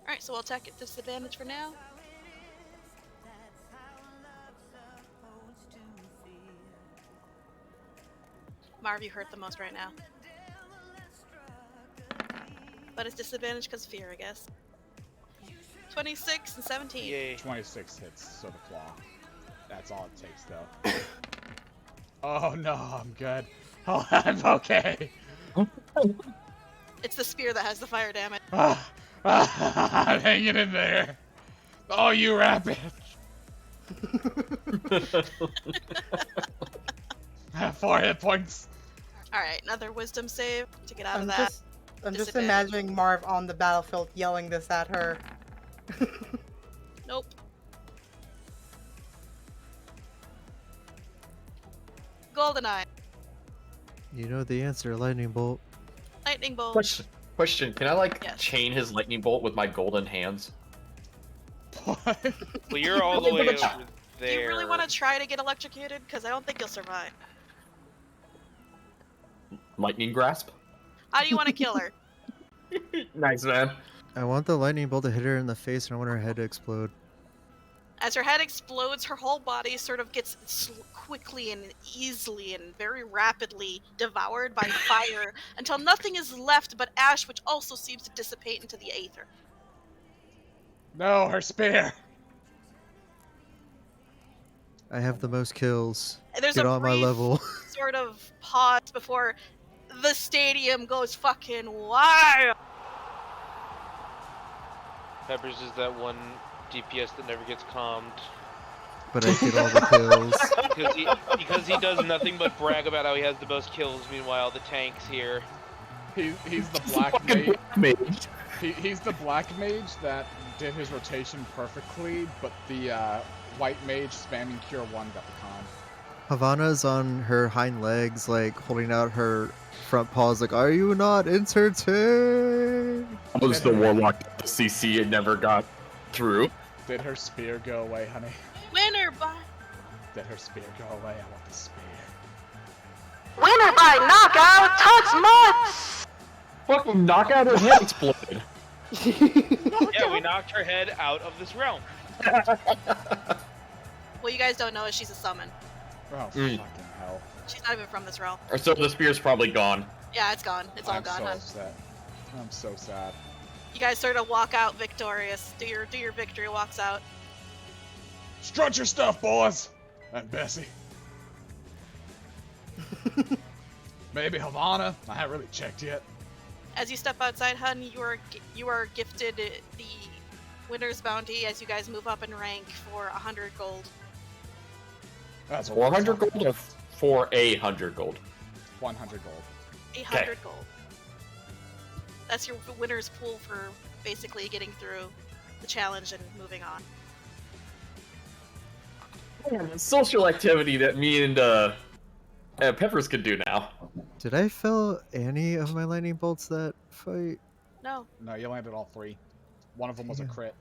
Alright, so we'll attack at disadvantage for now. Marv, you hurt the most right now. But it's disadvantage because fear, I guess. 26 and 17. Yay. 26 hits, so the claw. That's all it takes, though. Oh no, I'm good. Oh, I'm okay. It's the spear that has the fire damage. I'm hanging in there. Oh, you rabbit. 4 hit points. Alright, another wisdom save to get out of that. I'm just Disadvantage. imagining Marv on the battlefield yelling this at her. Nope. Goldeneye. You know the answer, lightning bolt. Lightning bolt. Question, can I Yes. chain his lightning bolt with my golden hands? What? Well, you're all the way over there. Do you really want to try to get electrocuted? Because I don't think you'll survive. Lightning grasp? How do you want to kill her? Nice, man. I want the lightning bolt to hit her in the face and I want her head to explode. As her head explodes, her whole body sort of gets quickly and easily and very rapidly devoured by fire until nothing is left but ash, which also seems to dissipate into the aether. No, her spear. I have the most kills. There's Get a on my brief level. sort of pause before the stadium goes fucking wild. Peppers is that one DPS that never gets calmed. But I get all the kills. because he does nothing but brag about how he has the most kills. Meanwhile, the tank's here. He's the black mage. He's the black mage that did his rotation perfectly, but the white mage spamming Cure 1 got the con. Havana's on her hind legs, like holding out her front paws, like, "Are you not entertained?" I was the warlock that the CC had never got through. Did her spear go away, honey? Winner by. Did her spear go away? I want the spear. Winner by knockout, Tut's Mutts! Fucking knockout her head exploded. Yeah, we knocked her head out of this realm. What you guys don't know is she's a summon. Oh, fucking hell. She's not even from this realm. Or so the spear's probably gone. Yeah, it's gone. It's all I'm gone, so huh? upset. I'm so sad. You guys sort of walk out victorious. Do your victory walks out. Strut your stuff, boys! And Bessy. Maybe Havana? I haven't really checked yet. As you step outside, hun, you are gifted the winner's bounty as you guys move up in rank for 100 gold. That's 400 gold or for 100 gold? 100 gold. 800 gold. That's your winner's pool for basically getting through the challenge and moving on. Social activity that me and Peppers could do now. Did I fill any of my lightning bolts that fight? No. No, you landed all 3. One of them was a crit.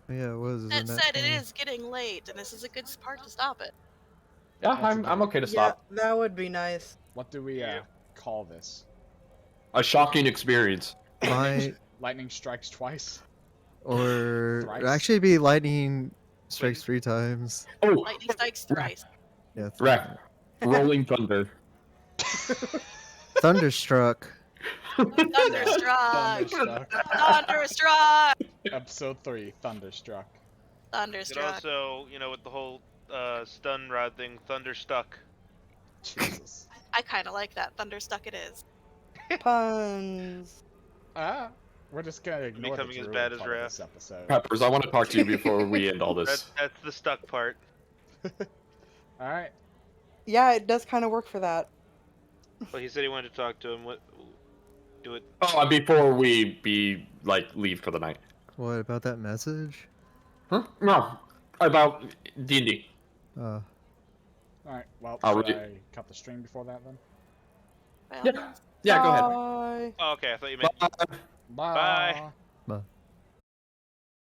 Yeah, it was. That said, it is getting late, and this is a good part to stop it. Yeah, I'm okay to stop. Yeah, that would be nice. What do we call this? A shocking experience. Lightning strikes twice. Or Thrice? it'd actually be lightning strikes 3 times. Oh, Lightning strikes thrice. Yeah. Rack. Rolling thunder. Thunderstruck. Thunderstruck. Thunderstruck. Thunderstruck. Episode 3, Thunderstruck. And Thunderstruck. also, you know, with the whole stun rod thing, Thunderstuck. Jesus. I kind of like that. Thunderstuck it is. Puns. We're just gonna ignore Becoming the as druid bad as part of Raph. this episode. Peppers, I want to talk to you before we end all this. That's the stuck part. Alright. Yeah, it does kind of work for that. Well, he said he wanted to talk to him. What? Do it. Oh, before we leave for the night. What about that message? Huh? No, about D&D. Uh, Alright, well, I'll should read I cut the stream before that then? By all Yeah. means. Yeah, go ahead. Bye. Oh, okay, I thought you meant. Bye. Bye. Bye.